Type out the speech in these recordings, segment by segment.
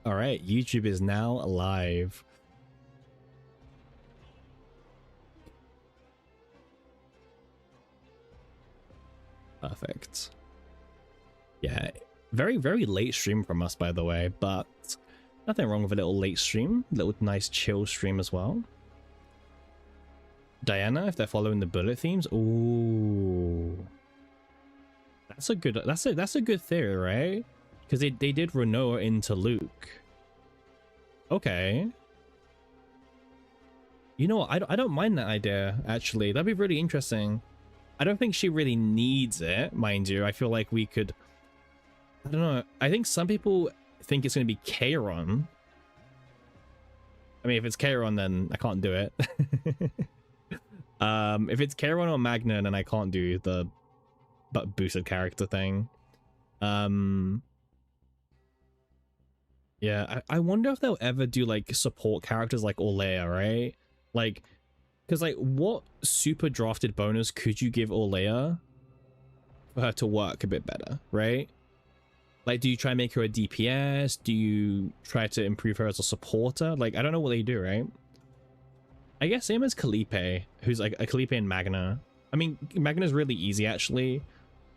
All right, YouTube is now live. Perfect. Yeah, very, very late stream from us, by the way, but nothing wrong with a little late stream. Little nice chill stream as well. Diana, if they're following the bullet themes. Ooh. That's a good theory, right? Because they did Renault into Luke. Okay. You know what? I don't mind that idea, actually. That'd be really interesting. I don't think she really needs it, mind you. I feel like we could... I don't know. I think some people think it's going to be Kayron. I mean, if it's Kayron, then I can't do it. If it's Kayron or Magna, then I can't do the boosted character thing. Yeah, I wonder if they'll ever do like support characters like Orlea, right? Like, because like what super drafted bonus could you give Orlea for her to work a bit better, right? Like, do you try and make her a DPS? Do you try to improve her as a supporter? Like, I don't know what they do, right? I guess same as Kalipe, who's like a Kalipe and Magna. I mean, Magna's really easy, actually.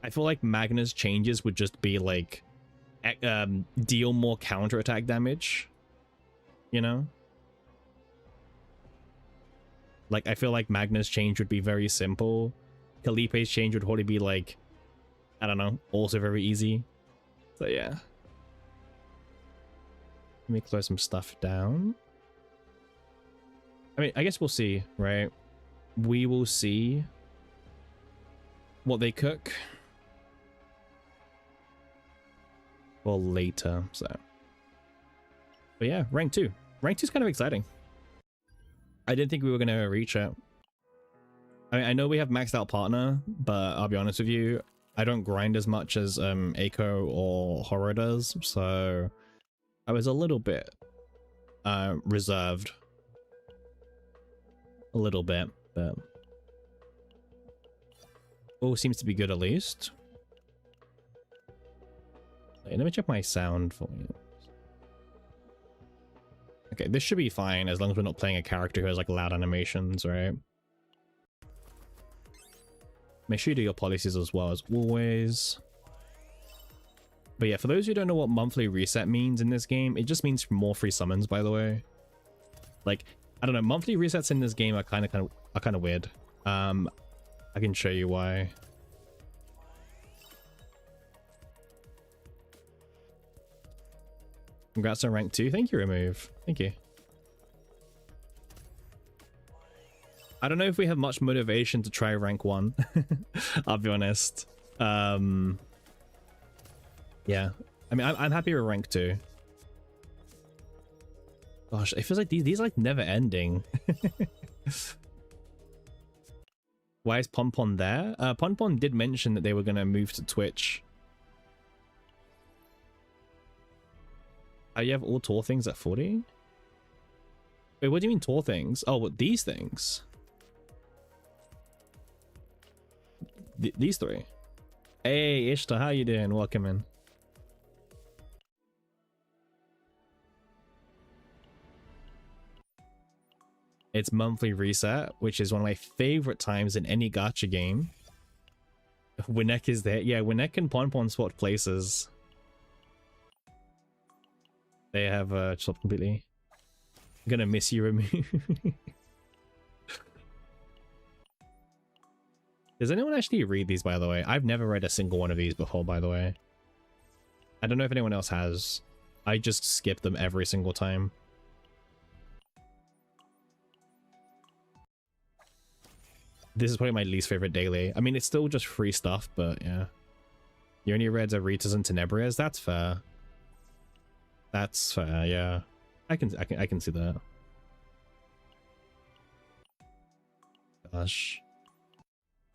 I feel like Magna's changes would just be like, deal more counterattack damage, you know? Like, I feel like Magna's change would be very simple. Kalipe's change would probably be like, I don't know, also very easy. So yeah. Let me close some stuff down. I mean, I guess we'll see, right? We will see what they cook for later, so. But yeah, rank 2. Rank 2 is kind of exciting. I didn't think we were going to reach it. I mean, I know we have maxed out partner, but I'll be honest with you, I don't grind as much as Eiko or Horror does, so I was a little bit reserved. A little bit, but all seems to be good at least. Wait, let me check my sound for you. Okay, this should be fine as long as we're not playing a character who has like loud animations, right? Make sure you do your policies as well as always. But yeah, for those who don't know what monthly reset means in this game, it just means more free summons, by the way. Like, I don't know, monthly resets in this game are kind of weird. I can show you why. Congrats on rank 2. Thank you, Remove. Thank you. I don't know if we have much motivation to try rank 1. I'll be honest. Yeah. I mean, I'm happy with rank 2. Gosh, it feels like these like never ending. Why is Pompon there? Pompon did mention that they were going to move to Twitch. Oh, you have all tour things at 40? Wait, what do you mean tour things? Oh, what, these things? These 3? Hey, Ishta, how you doing? Welcome in. It's monthly reset, which is one of my favorite times in any gacha game. Winnek is there. Yeah, Winnek and Ponpon swapped places. They have swapped completely. I'm gonna miss you, Remu. Does anyone actually read these, by the way? I've never read a single one of these before, by the way. I don't know if anyone else has. I just skip them every single time. This is probably my least favorite daily. I mean, it's still just free stuff, but yeah. You only read Aritas and Tenebrias? That's fair. That's fair, yeah. I can see that. Gosh.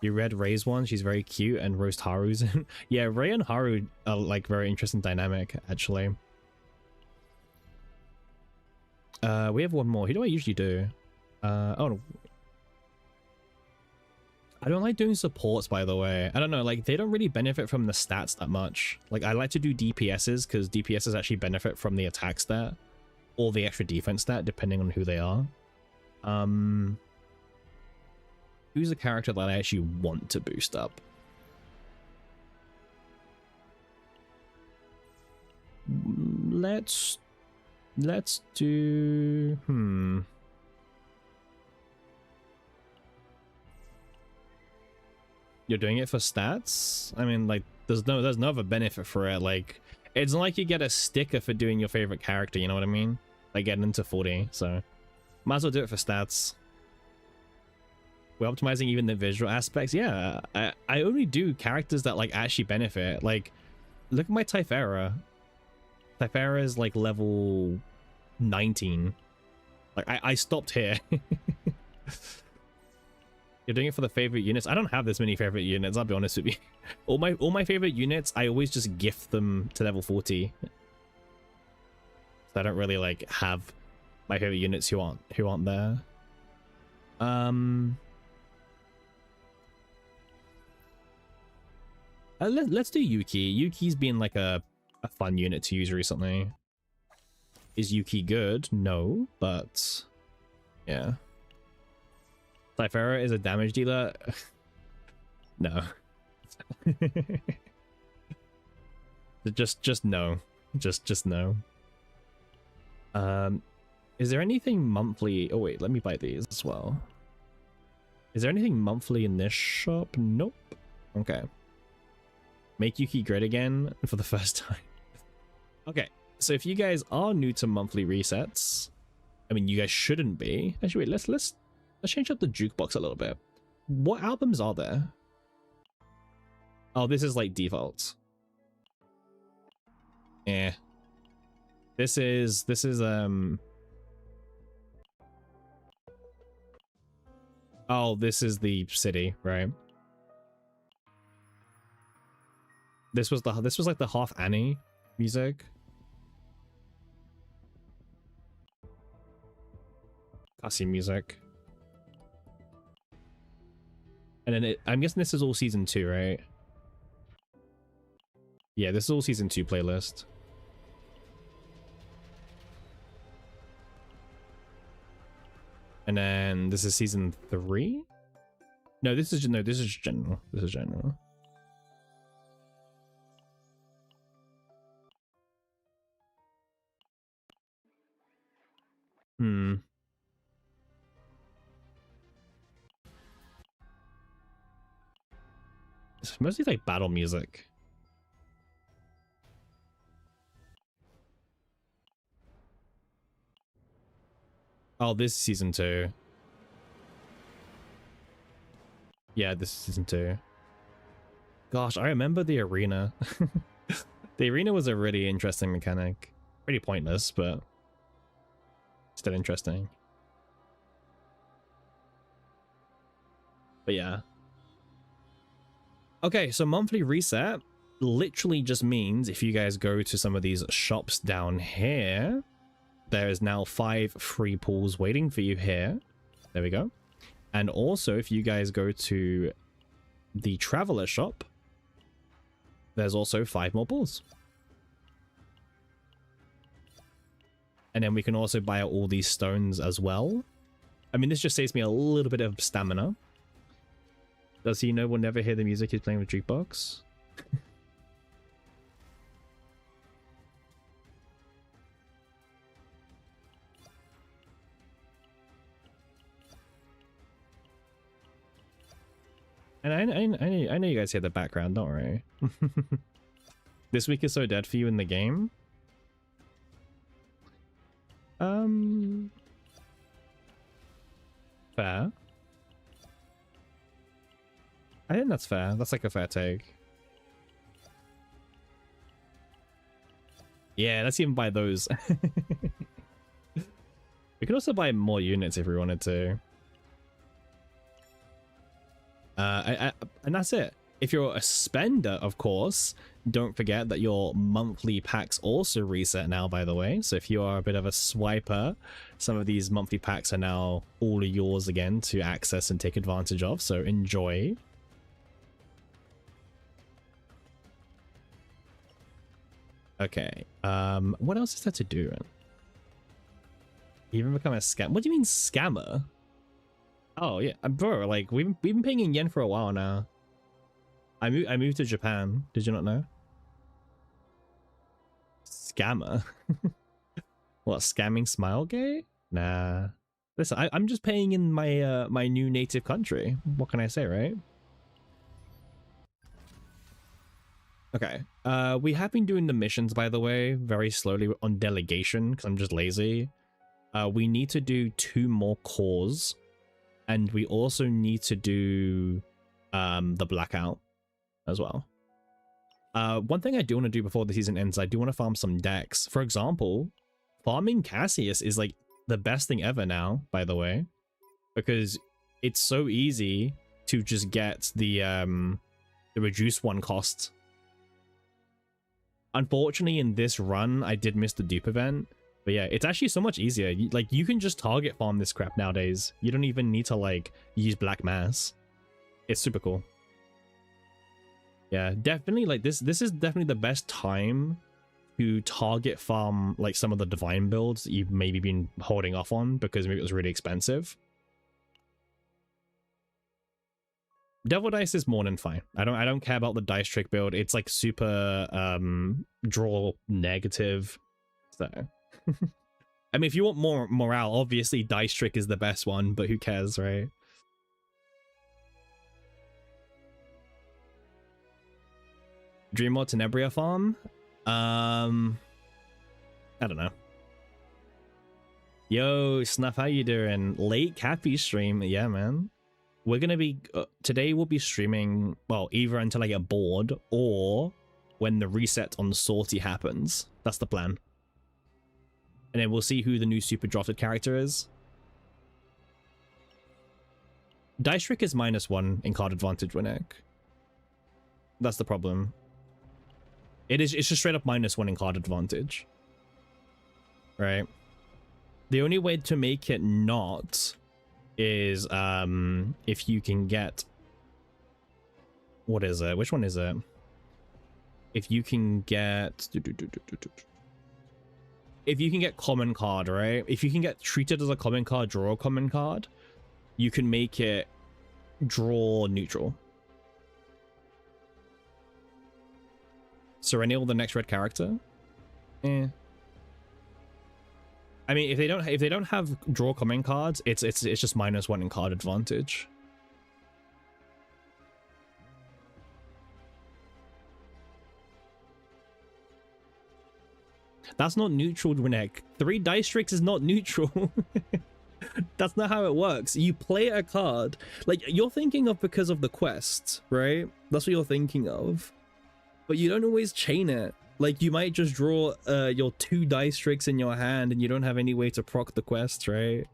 You read Ray's one? She's very cute, and Roast Haru's. Yeah, Ray and Haru are like very interesting dynamic, actually. We have one more. Who do I usually do? Oh, I don't like doing supports, by the way. I don't know, like, they don't really benefit from the stats that much. Like, I like to do DPSs because DPSs actually benefit from the attack stat or the extra defense stat, depending on who they are. Who's a character that I actually want to boost up? Let's do You're doing it for stats? I mean, like, there's no other benefit for it. Like, it's not like you get a sticker for doing your favorite character, you know what I mean? Like getting into 40, so might as well do it for stats. We're optimizing even the visual aspects. Yeah, I only do characters that like actually benefit. Like, look at my Typhera. Typhera is like level 19. Like, I stopped here. You're doing it for the favorite units. I don't have this many favorite units, I'll be honest with you. all my favorite units, I always just gift them to level 40. So I don't really like have my favorite units who aren't there. Let's do Yuki. Yuki's been like a fun unit to use recently. Is Yuki good? No, but yeah. Typhera is a damage dealer. No. just no. Just no. Is there anything monthly? Oh wait, let me buy these as well. Is there anything monthly in this shop? Nope. Okay. Make Yuki great again for the first time. Okay, so if you guys are new to monthly resets, I mean, you guys shouldn't be. Actually, wait, let's change up the jukebox a little bit. What albums are there? Oh, this is like default. Yeah. This is oh, this is the city, right? This was like the half Annie music. Cassie music. And then I'm guessing this is all season 2, right? Yeah, this is all season 2 playlist. And then this is season 3? No, this is general. This is general. It's mostly like battle music. Oh, this is season 2. Yeah, this is season 2. Gosh, I remember the arena. The arena was a really interesting mechanic. Pretty pointless, but still interesting. But yeah. Okay, so monthly reset literally just means if you guys go to some of these shops down here, there is now 5 free pools waiting for you here. There we go. And also, if you guys go to the Traveler shop, there's also 5 more pools. And then we can also buy out all these stones as well. I mean, this just saves me a little bit of stamina. Does he know we'll never hear the music he's playing with jukebox? And I know you guys hear the background, don't worry. This week is so dead for you in the game. Fair. I think that's fair. That's like a fair take. Yeah, let's even buy those. We could also buy more units if we wanted to. And that's it. If you're a spender, of course, Don't forget that your monthly packs also reset now, by the way. So if you are a bit of a swiper, some of these monthly packs are now all yours again to access and take advantage of. So enjoy. Okay. What else is there to do? Even become a scam? What do you mean scammer? Oh yeah, bro. Like we've been paying in yen for a while now. I moved to Japan. Did you not know? Scammer. What, scamming smile gay? Nah. Listen, I'm just paying in my my new native country. What can I say, right? Okay. We have been doing the missions, by the way, very slowly on delegation because I'm just lazy. We need to do 2 more cores, and we also need to do the blackout as well. One thing I do want to do before the season ends, I do want to farm some decks. For example, farming Cassius is like the best thing ever now, by the way, because it's so easy to just get the reduced 1 cost. Unfortunately, in this run, I did miss the dupe event, but yeah, it's actually so much easier. Like, you can just target farm this crap nowadays. You don't even need to like use black mass. It's super cool. Yeah, definitely. Like this is definitely the best time to target farm like some of the divine builds that you've maybe been holding off on because maybe it was really expensive. Devil dice is more than fine. I don't care about the dice trick build. It's like super draw negative. So I mean, if you want more morale, obviously dice trick is the best one, but who cares, right? Dreamlord Tenebria farm? I don't know. Yo, Snuff, how you doing? Late Cappy stream. Yeah, man. We're gonna be today we'll be streaming, well, either until I get bored or when the reset on Sortie happens. That's the plan. And then we'll see who the new super drafted character is. Dice trick is -1 in card advantage, Winnick. That's the problem. It's just straight up -1 in card advantage. Right? The only way to make it not is if you can get, what is it? Which one is it? If you can get common card, right? If you can get treated as a common card, draw a common card, you can make it draw neutral. Serennial, the next red character? Eh. I mean, if they don't have draw common cards, it's just -1 in card advantage. That's not neutral, Renek. 3 dice tricks is not neutral. That's not how it works. You play a card, like you're thinking of because of the quest, right? That's what you're thinking of. But you don't always chain it. Like, you might just draw your 2 dice tricks in your hand and you don't have any way to proc the quest, right?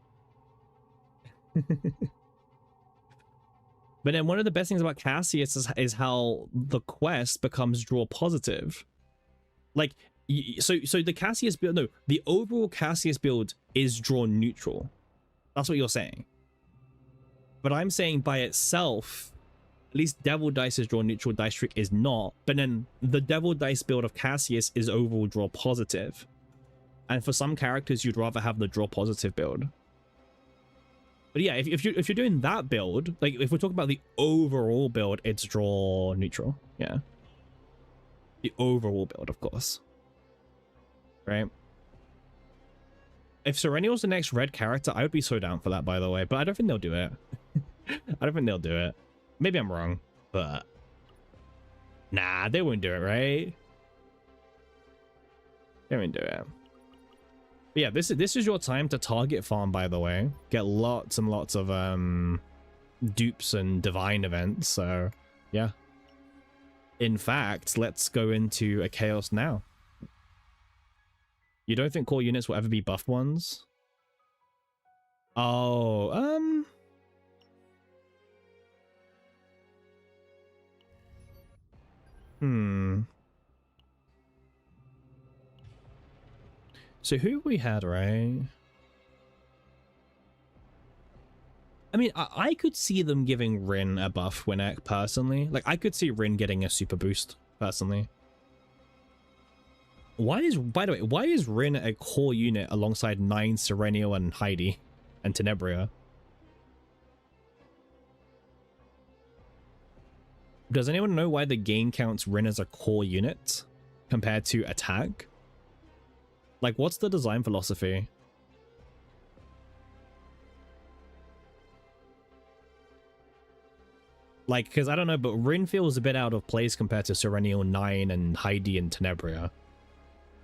But then one of the best things about Cassius is how the quest becomes draw positive. Like, so the Cassius build, no, the overall Cassius build is draw neutral. That's what you're saying. But I'm saying by itself, at least Devil Dice is draw neutral, Dice Trick is not. But then the Devil Dice build of Cassius is overall draw positive. And for some characters, you'd rather have the draw positive build. But yeah, if you're doing that build, like if we're talking about the overall build, it's draw neutral. Yeah. The overall build, of course. Right? If Serennial's the next red character, I would be so down for that, by the way. But I don't think they'll do it. I don't think they'll do it. Maybe I'm wrong, but nah, they wouldn't do it, right? They wouldn't do it. But yeah, this is your time to target farm, by the way. Get lots and lots of dupes and divine events. So yeah. In fact, let's go into a chaos now. You don't think core units will ever be buffed ones? Oh, So who we had, right? I mean, I could see them giving Rin a buff Winnek personally. Like, I could see Rin getting a super boost personally. Why is, by the way, why is Rin a core unit alongside 9 Serenio and Heidi and Tenebria? Does anyone know why the game counts Rin as a core unit compared to attack? Like, what's the design philosophy? Like, because I don't know, but Rin feels a bit out of place compared to Serenial 9 and Heidi and Tenebria.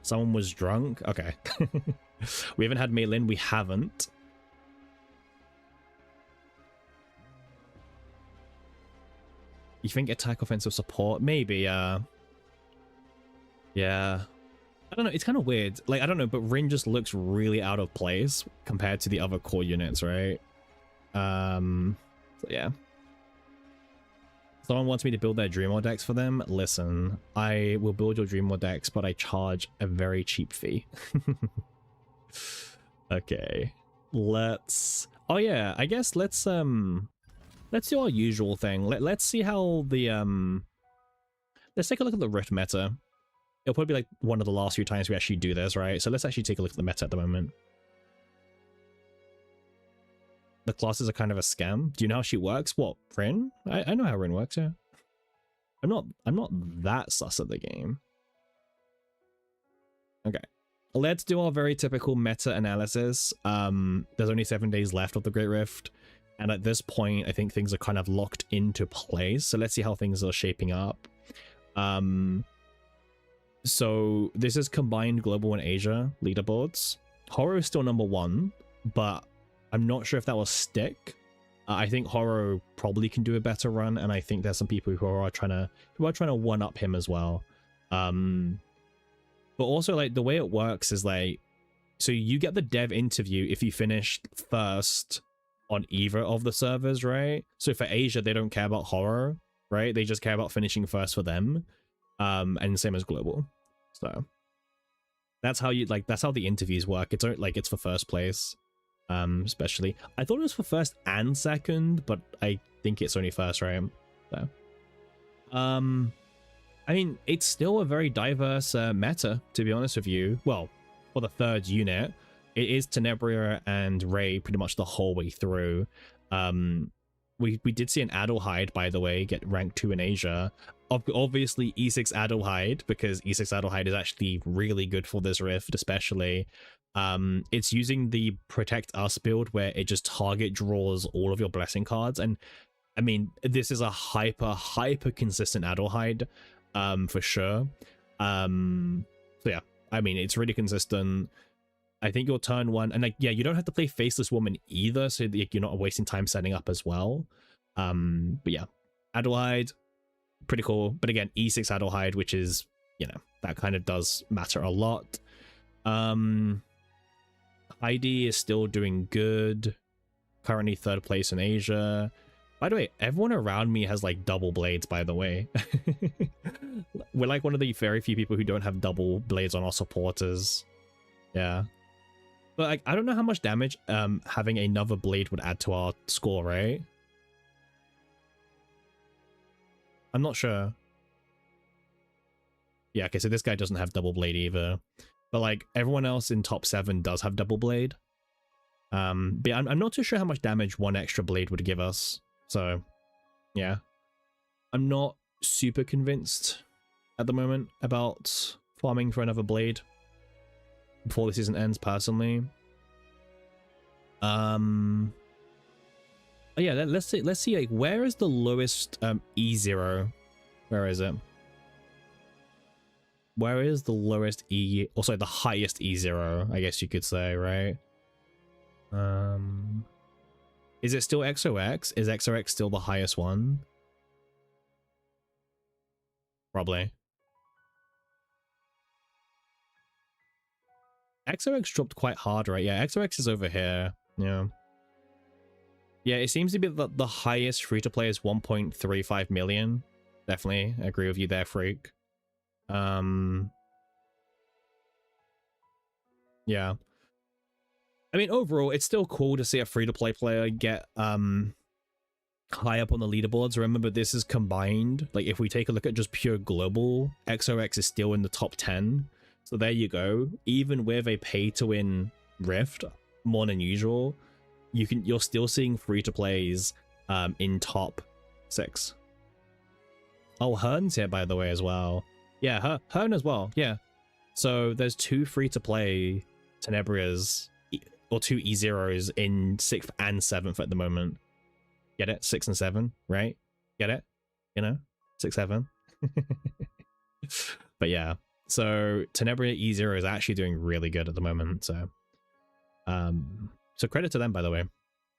Someone was drunk? Okay. We haven't had Meilin. We haven't. You think attack, offensive, support? Maybe, yeah. I don't know. It's kind of weird. Like, I don't know, but Rin just looks really out of place compared to the other core units, right? So yeah. Someone wants me to build their Dreamlord decks for them. Listen, I will build your Dreamlord decks, but I charge a very cheap fee. Okay. Let's... Oh yeah, I guess let's do our usual thing. Let's see how the let's take a look at the Rift meta. It'll probably be like one of the last few times we actually do this, right? So let's actually take a look at the meta at the moment. The classes are kind of a scam. Do you know how she works? What, Rin? I know how Rin works, yeah. I'm not that sus of the game. Okay. Let's do our very typical meta analysis. There's only 7 days left of the Great Rift. And at this point, I think things are kind of locked into place. So let's see how things are shaping up. So this is combined global and Asia leaderboards. Horror is still #1, but I'm not sure if that will stick. I think Horror probably can do a better run, and I think there's some people who are trying to one up him as well. But also, like, the way it works is like, so you get the dev interview if you finish first on either of the servers, right? So for Asia, they don't care about Horror, right? They just care about finishing first for them. And same as global. So that's how that's how the interviews work. It's like it's for first place. Especially I thought it was for first and second, but I think it's only first, right? So I mean, it's still a very diverse meta, to be honest with you. Well, for the third unit, it is Tenebria and Ray pretty much the whole way through. We did see an Adelheid, by the way, get ranked 2 in Asia. Obviously E6 Adelheid, because E6 Adelheid is actually really good for this Rift, especially. It's using the Protect Us build where it just target draws all of your blessing cards, and I mean, this is a hyper consistent Adelheid, for sure. So yeah, I mean, it's really consistent. I think your turn 1, and like, yeah, you don't have to play Faceless Woman either, so that you're not wasting time setting up as well. But yeah, Adelheid, pretty cool. But again, E6 Adelheid, which is, you know, that kind of does matter a lot. Heidi is still doing good. Currently 3rd place in Asia. By the way, everyone around me has like double blades, by the way. We're like one of the very few people who don't have double blades on our supporters. Yeah. But like, I don't know how much damage having another blade would add to our score, right? I'm not sure. Yeah, okay, so this guy doesn't have double blade either. But like, everyone else in top 7 does have double blade. But yeah, I'm not too sure how much damage one extra blade would give us. So, yeah. I'm not super convinced at the moment about farming for another blade before the season ends, personally. Oh yeah, let's see like, where is the lowest E0? Where is it? Where is the lowest E, also the highest E0, I guess you could say, right? Is it still XOX? Is XOX still the highest one? Probably. XOX dropped quite hard, right? Yeah, XOX is over here. Yeah. Yeah, it seems to be that the highest free-to-play is 1.35 million. Definitely agree with you there, Freak. Yeah. I mean, overall, it's still cool to see a free-to-play player get high up on the leaderboards. Remember, this is combined. Like, if we take a look at just pure global, XOX is still in the top 10. So there you go. Even with a pay-to-win Rift, more than usual, you're still seeing free-to-plays in top 6. Oh, Hearn's here, by the way, as well. Yeah, Hearn as well. Yeah. So there's 2 free-to-play Tenebrias, or 2 E0s in 6th and 7th at the moment. Get it? 6 and 7, right? Get it? You know? 6, 7. But yeah. So Tenebria E0 is actually doing really good at the moment. So credit to them, by the way.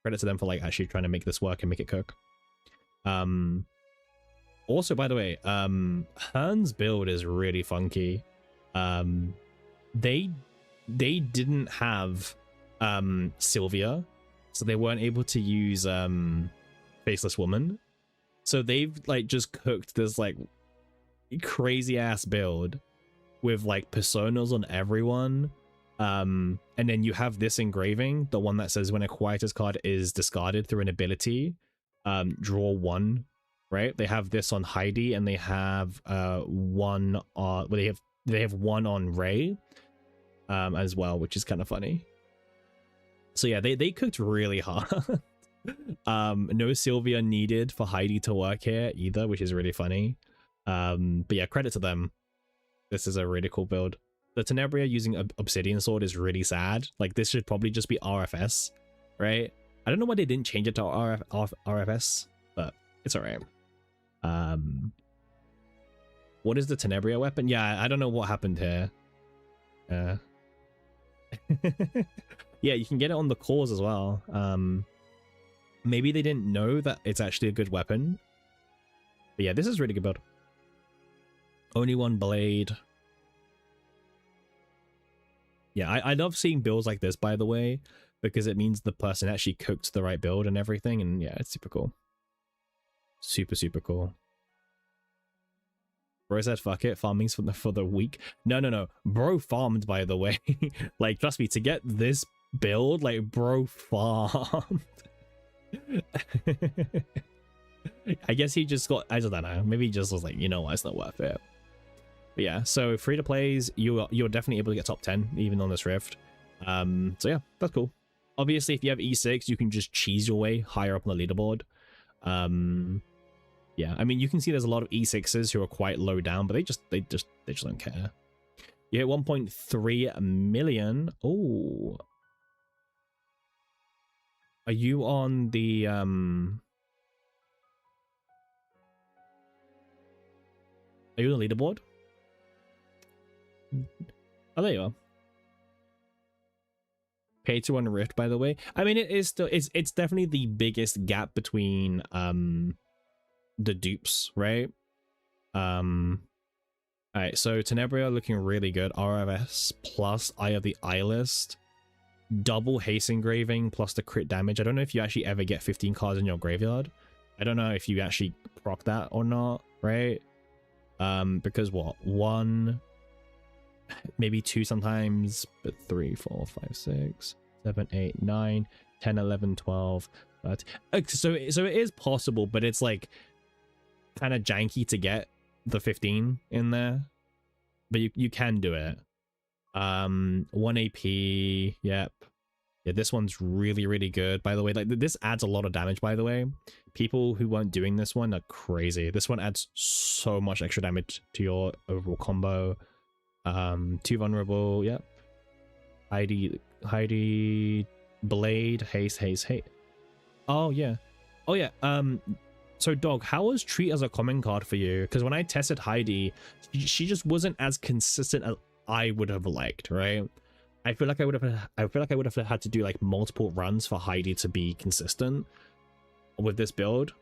Credit to them for like actually trying to make this work and make it cook. Also, by the way, Hearn's build is really funky. They didn't have Sylvia, so they weren't able to use Faceless Woman. So they've like just cooked this like crazy ass build with like personas on everyone. And then you have this engraving, the one that says when a Quietus card is discarded through an ability, draw 1. Right? They have this on Heidi, and they have one on they have one on Ray as well, which is kind of funny. So yeah, they cooked really hard. No Sylvia needed for Heidi to work here either, which is really funny. But yeah, credit to them. This is a really cool build. The Tenebria using Obsidian Sword is really sad. Like, this should probably just be RFS, right? I don't know why they didn't change it to RFS, but it's alright. What is the Tenebria weapon? Yeah, I don't know what happened here. Yeah, you can get it on the cores as well. Maybe they didn't know that it's actually a good weapon. But yeah, this is really good build. Only 1 blade. Yeah, I love seeing builds like this, by the way, because it means the person actually cooked the right build and everything, and yeah, it's super cool. Super, super cool. Bro said, fuck it, farming's for the week. No. Bro farmed, by the way. Like, trust me, to get this build, like, bro farmed. I guess he just got, I don't know, maybe he just was like, you know what, it's not worth it. But yeah, so free to plays, you're definitely able to get top 10 even on this Rift. So yeah, that's cool. Obviously, if you have E6, you can just cheese your way higher up on the leaderboard. Yeah, I mean, you can see there's a lot of E6s who are quite low down, but they just don't care. You hit 1.3 million. Oh, are you on the Are you on the leaderboard? Oh, there you are. Pay to win Rift, by the way. I mean, it is still, it's definitely the biggest gap between the dupes, right? Alright, so Tenebria looking really good. RFS plus Eye of the Eyelist. Double haste engraving plus the crit damage. I don't know if you actually ever get 15 cards in your graveyard. I don't know if you actually proc that or not, right? Because what? 1, maybe 2 sometimes, but 3, 4, 5, 6, 7, 8, 9, 10, 11, 12. So it is possible, but it's like kind of janky to get the 15 in there, but you can do it. 1 AP. Yep. Yeah, this one's really, really good, by the way. Like, this adds a lot of damage, by the way. People who weren't doing this one are crazy. This one adds so much extra damage to your overall combo. 2 vulnerable. Yep. Heidi blade, haste. Oh yeah. So Dog, how was Treat as a common card for you? Because when I tested Heidi, she just wasn't as consistent as I would have liked, right? I feel like I would have had to do like multiple runs for Heidi to be consistent with this build.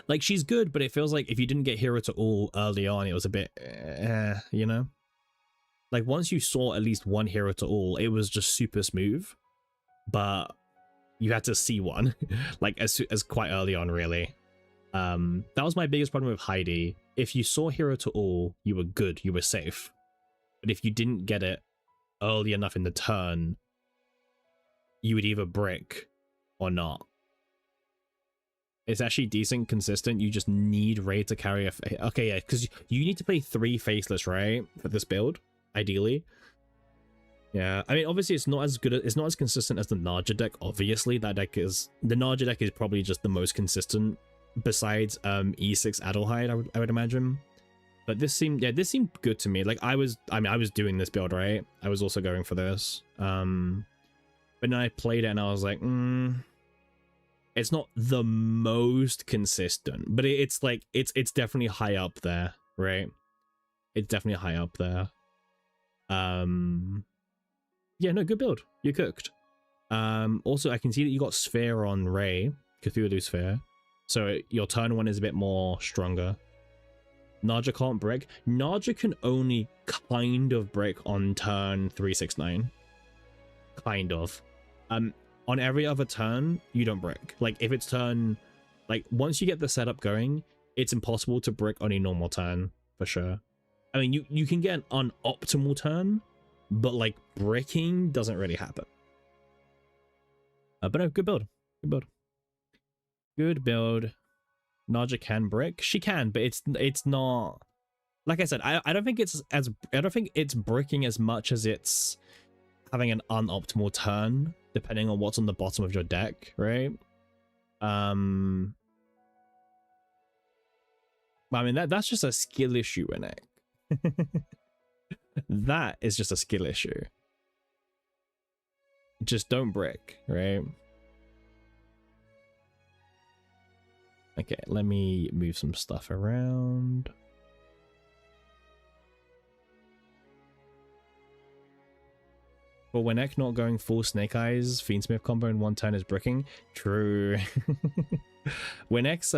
Like, she's good, but it feels like if you didn't get Hero to All early on, it was a bit you know? Like, once you saw at least 1 Hero to All, it was just super smooth, but you had to see one like as quite early on, really. That was my biggest problem with Heidi. If you saw Hero to All, you were good, you were safe. But if you didn't get it early enough in the turn, you would either brick or not. It's actually decent, consistent. You just need Ray to carry a... Okay, yeah, because you need to play 3 Faceless, right? For this build, ideally. Yeah, I mean, obviously it's not as good, it's not as consistent as the Naja deck. Obviously, that deck is... The Naja deck is probably just the most consistent besides E6 Adelheid, I would imagine. But this seemed, yeah, this seemed good to me. Like, I was doing this build, right? I was also going for this. But then I played it and I was like, it's not the most consistent, but it's like, it's definitely high up there, right? It's definitely high up there. Yeah, no, good build. You're cooked. Also, I can see that you got Sphere on Ray, Cthulhu Sphere. So your turn 1 is a bit more stronger. Naja can't brick. Naja can only kind of brick on turn 369. Kind of. On every other turn, you don't brick. Like, if it's turn... Like, once you get the setup going, it's impossible to brick on a normal turn, for sure. I mean, you can get an optimal turn, but, like, bricking doesn't really happen. But no, good build. Good build. Good build. Naja can brick. She can, but it's not... Like I said, I don't think it's as... I don't think it's bricking as much as it's having an unoptimal turn, depending on what's on the bottom of your deck, right? I mean, that's just a skill issue, Renek. That is just a skill issue. Just don't brick, right? Okay, let me move some stuff around. But when Ek not going full Snake Eyes, Fiendsmith combo in 1 turn is bricking. True. When Ek's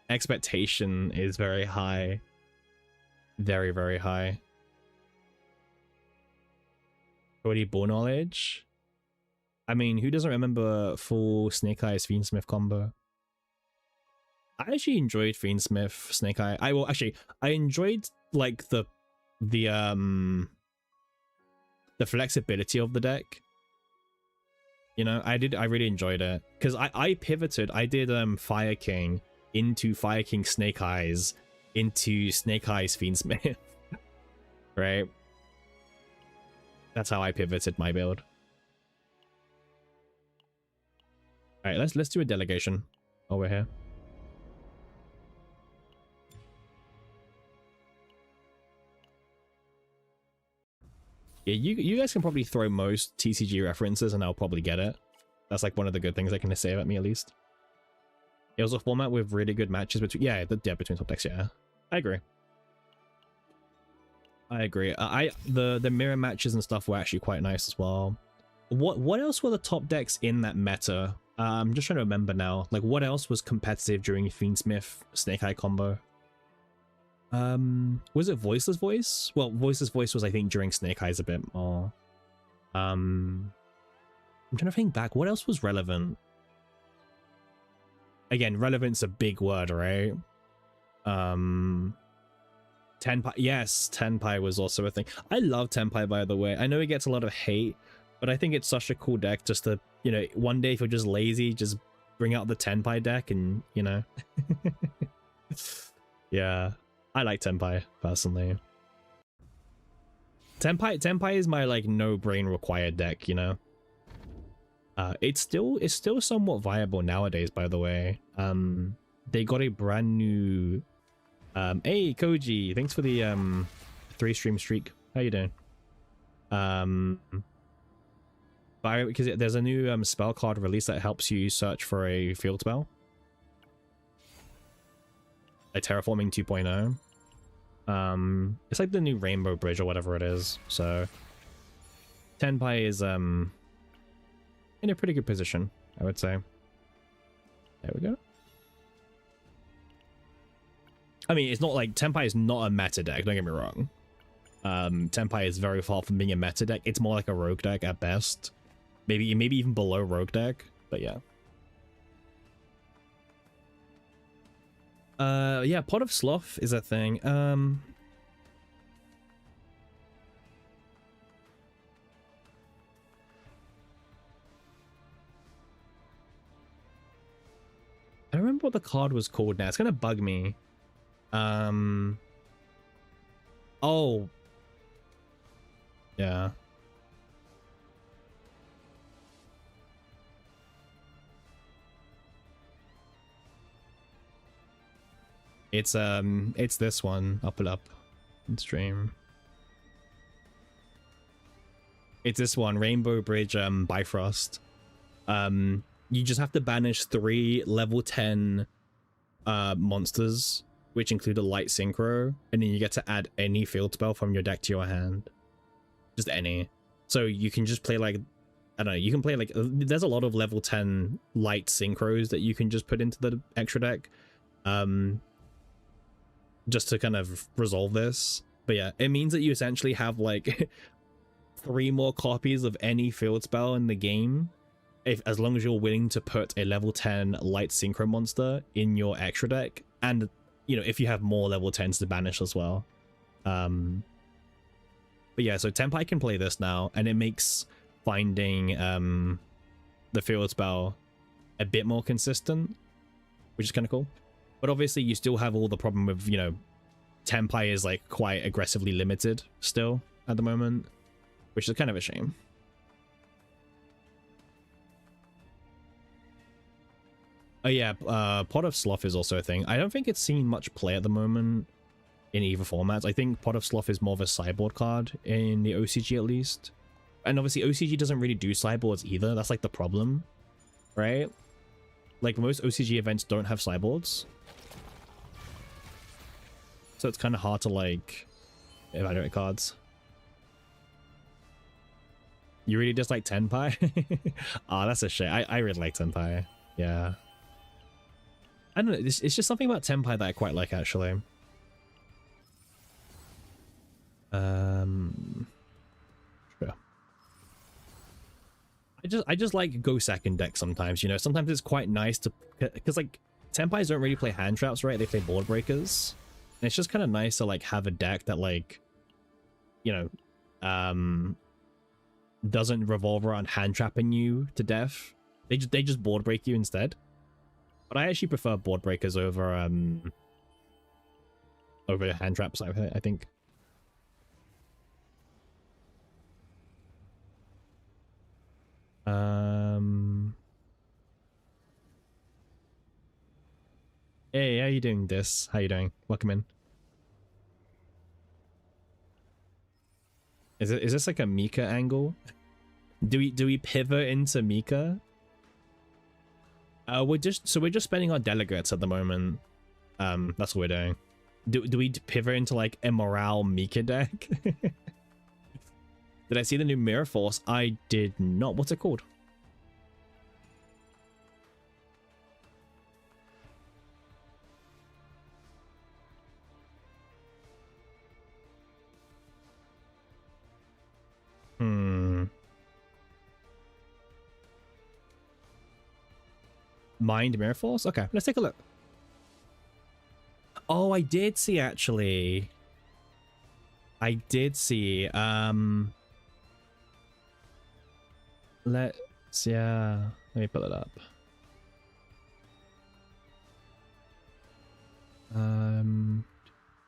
expectation is very high. Very, very high. Already ball knowledge? I mean, who doesn't remember full Snake Eyes Fiendsmith combo? I actually enjoyed Fiendsmith Snake Eye. I enjoyed like the flexibility of the deck. You know, I really enjoyed it because I pivoted. I did Fire King into Fire King Snake Eyes into Snake Eyes Fiendsmith. Right? That's how I pivoted my build. All right, let's do a delegation over here. Yeah, you guys can probably throw most TCG references and I'll probably get it. That's like one of the good things they can say about me, at least. It was a format with really good matches between, between top decks. Yeah, I agree. I agree. The mirror matches and stuff were actually quite nice as well. What else were the top decks in that meta? I'm just trying to remember now. Like, what else was competitive during Fiendsmith Snake Eye combo? Was it Voiceless Voice? Well, Voiceless Voice was, I think, during Snake Eyes a bit more. I'm trying to think back. What else was relevant? Again, relevant's a big word, right? Tenpai. Yes, Tenpai was also a thing. I love Tenpai, by the way. I know it gets a lot of hate, but I think it's such a cool deck just to, you know, one day if you're just lazy, just bring out the Tenpai deck and, you know. Yeah. I like Tenpai, personally. Tenpai is my, like, no brain required deck, you know? It's still somewhat viable nowadays, by the way. They got a brand new... hey, Koji, thanks for the 3-stream streak. How you doing? Because there's a new spell card release that helps you search for a field spell. Like Terraforming 2.0. It's like the new Rainbow Bridge or whatever it is. So Tenpai is in a pretty good position, I would say. There we go. I mean, it's not like Tenpai is not a meta deck, don't get me wrong. Tenpai is very far from being a meta deck. It's more like a rogue deck at best. Maybe even below rogue deck, but yeah. Yeah, Pot of Sloth is a thing. remember what the card was called now. It's gonna bug me. Oh. Yeah. It's this one. I'll pull up in stream. It's this one, Rainbow Bridge Bifrost. You just have to banish 3 level 10 monsters, which include a light synchro, and then you get to add any field spell from your deck to your hand. Just any. So you can just play like, I don't know, you can play like, there's a lot of level 10 light synchros that you can just put into the extra deck. Just to kind of resolve this. But yeah, it means that you essentially have like 3 more copies of any field spell in the game, as long as you're willing to put a level 10 light synchro monster in your extra deck, and you know, if you have more level 10s to banish as well. But yeah, so Tenpai can play this now, and it makes finding the field spell a bit more consistent, which is kind of cool. But obviously you still have all the problem with, you know, Tenpai is like quite aggressively limited still at the moment, which is kind of a shame. Oh yeah, Pot of Sloth is also a thing. I don't think it's seen much play at the moment in either formats. I think Pot of Sloth is more of a sideboard card in the OCG at least. And obviously OCG doesn't really do sideboards either. That's like the problem, right? Like most OCG events don't have sideboards. So it's kind of hard to like evaluate cards. You really just like Tenpai? Oh, that's a shame. I really like Tenpai. Yeah. I don't know. It's just something about Tenpai that I quite like, actually. Sure. I just like go second deck sometimes, you know. Sometimes it's quite nice to, because like Tenpais don't really play hand traps, right? They play board breakers. And it's just kind of nice to like have a deck that like, you know, doesn't revolve around hand trapping you to death. They just board break you instead. But I actually prefer board breakers over hand traps, I think. Hey, how you doing, Dis? How you doing? Welcome in. Is this like a Mika angle? Do we pivot into Mika? We're just spending our delegates at the moment. That's what we're doing. Do we pivot into like a morale Mika deck? Did I see the new Mirror Force? I did not. What's it called? Mind Mirror Force? Okay, let's take a look. Oh, I did see, actually. I did see. Let's, yeah. Let me pull it up.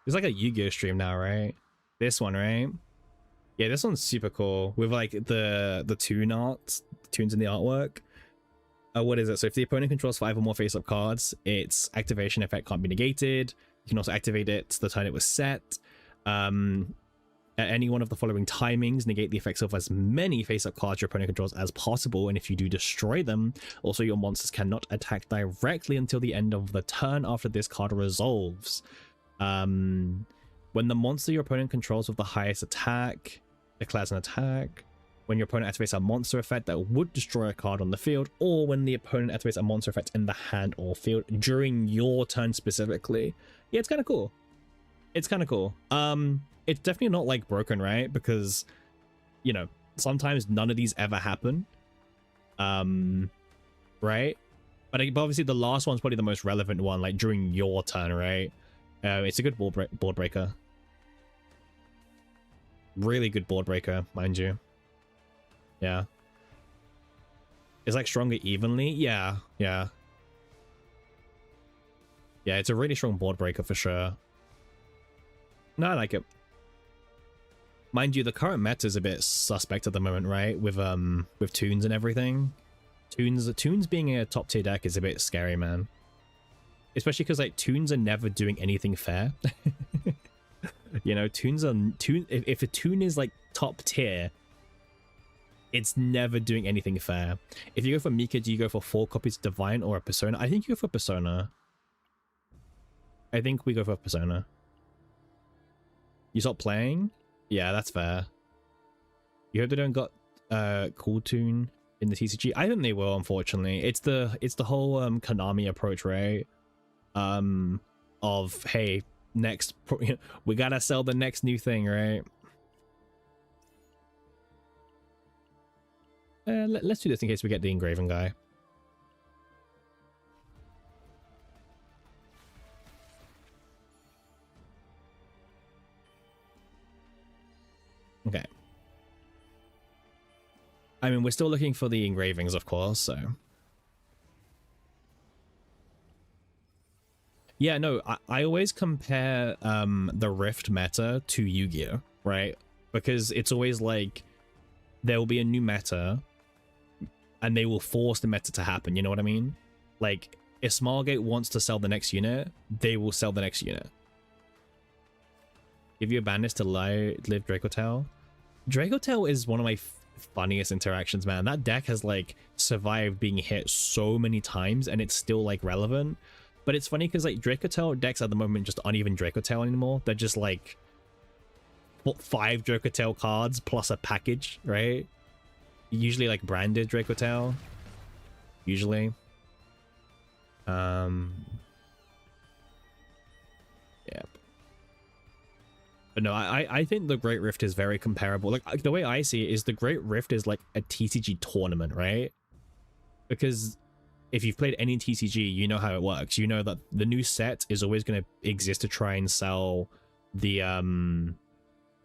It's like a Yu-Gi-Oh stream now, right? This one, right? Yeah, this one's super cool with like the tune art, tunes in the artwork. What is it? So if the opponent controls 5 or more face-up cards, its activation effect can't be negated. You can also activate it the turn it was set. At any one of the following timings, negate the effects of as many face-up cards your opponent controls as possible, and if you do, destroy them. Also, your monsters cannot attack directly until the end of the turn after this card resolves. When the monster your opponent controls with the highest attack declares an attack, when your opponent activates a monster effect that would destroy a card on the field, or when the opponent activates a monster effect in the hand or field during your turn specifically. Yeah, it's kind of cool. It's kind of cool. It's definitely not like broken, right? Because, you know, sometimes none of these ever happen. Right? But obviously the last one's probably the most relevant one, like during your turn, right? It's a good board breaker. Really good board breaker, mind you. Yeah. It's like stronger evenly. Yeah. Yeah, it's a really strong board breaker for sure. No, I like it. Mind you, the current meta is a bit suspect at the moment, right? With tunes and everything. Tunes being a top tier deck is a bit scary, man. Especially because like tunes are never doing anything fair. You know, if a tune is like top tier, it's never doing anything fair. If you go for Mika, do you go for 4 copies of Divine or a Persona? I think you go for Persona. I think we go for Persona. You stop playing? Yeah, that's fair. You hope they don't got cool tune in the TCG? I think they will, unfortunately. It's the whole Konami approach, right? Of hey, next we gotta sell the next new thing, right? Let's do this in case we get the engraving guy. Okay. I mean, we're still looking for the engravings, of course, so. Yeah, no, I always compare the Rift meta to Yu-Gi-Oh, right? Because it's always like there will be a new meta and they will force the meta to happen, you know what I mean? Like, if Smilegate wants to sell the next unit, they will sell the next unit. Give you a bandage to live Dracotail. Dracotail is one of my funniest interactions, man. That deck has like survived being hit so many times and it's still like relevant. But it's funny because like Dracotail decks at the moment just aren't even Dracotail anymore. They're just like 5 Dracotail cards plus a package, right? Usually like branded Dracotail. Usually. Yeah. But no, I think the Great Rift is very comparable. Like the way I see it is the Great Rift is like a TCG tournament, right? Because if you've played any TCG, you know how it works. You know that the new set is always going to exist to try and sell the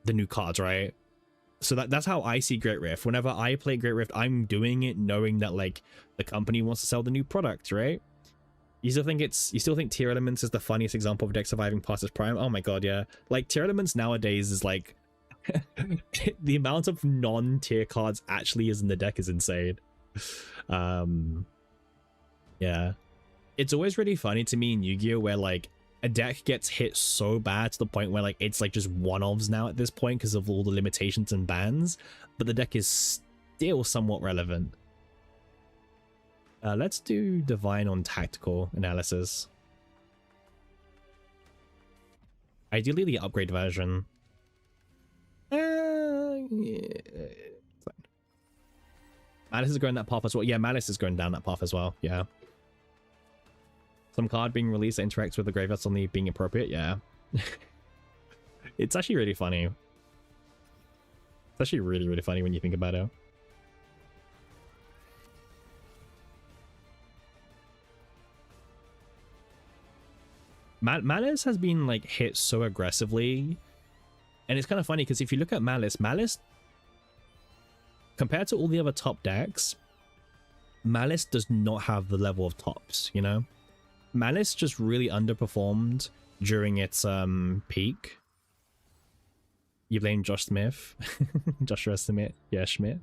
new cards, right? So that's how I see Great Rift. Whenever I play Great Rift, I'm doing it knowing that like the company wants to sell the new product, right? You still think Tier Elements is the funniest example of a deck surviving past its prime? Oh my god, yeah. Like Tier Elements nowadays is like the amount of non-tier cards actually is in the deck is insane. Yeah. It's always really funny to me in Yu-Gi-Oh where like a deck gets hit so bad to the point where like it's like just one-offs now at this point because of all the limitations and bans, but the deck is still somewhat relevant. Let's do Divine on tactical analysis. Ideally the upgrade version. Yeah. Malice is going that path as well. Yeah, Malice is going down that path as well. Yeah. Some card being released that interacts with the graveyard suddenly being appropriate. Yeah. It's actually really funny. It's actually really, really funny when you think about it. Malice has been like hit so aggressively, and it's kind of funny because if you look at Malice compared to all the other top decks, Malice does not have the level of tops, you know? Malice just really underperformed during its peak. You blame Josh Smith. Joshua Smith. Yeah, Schmidt.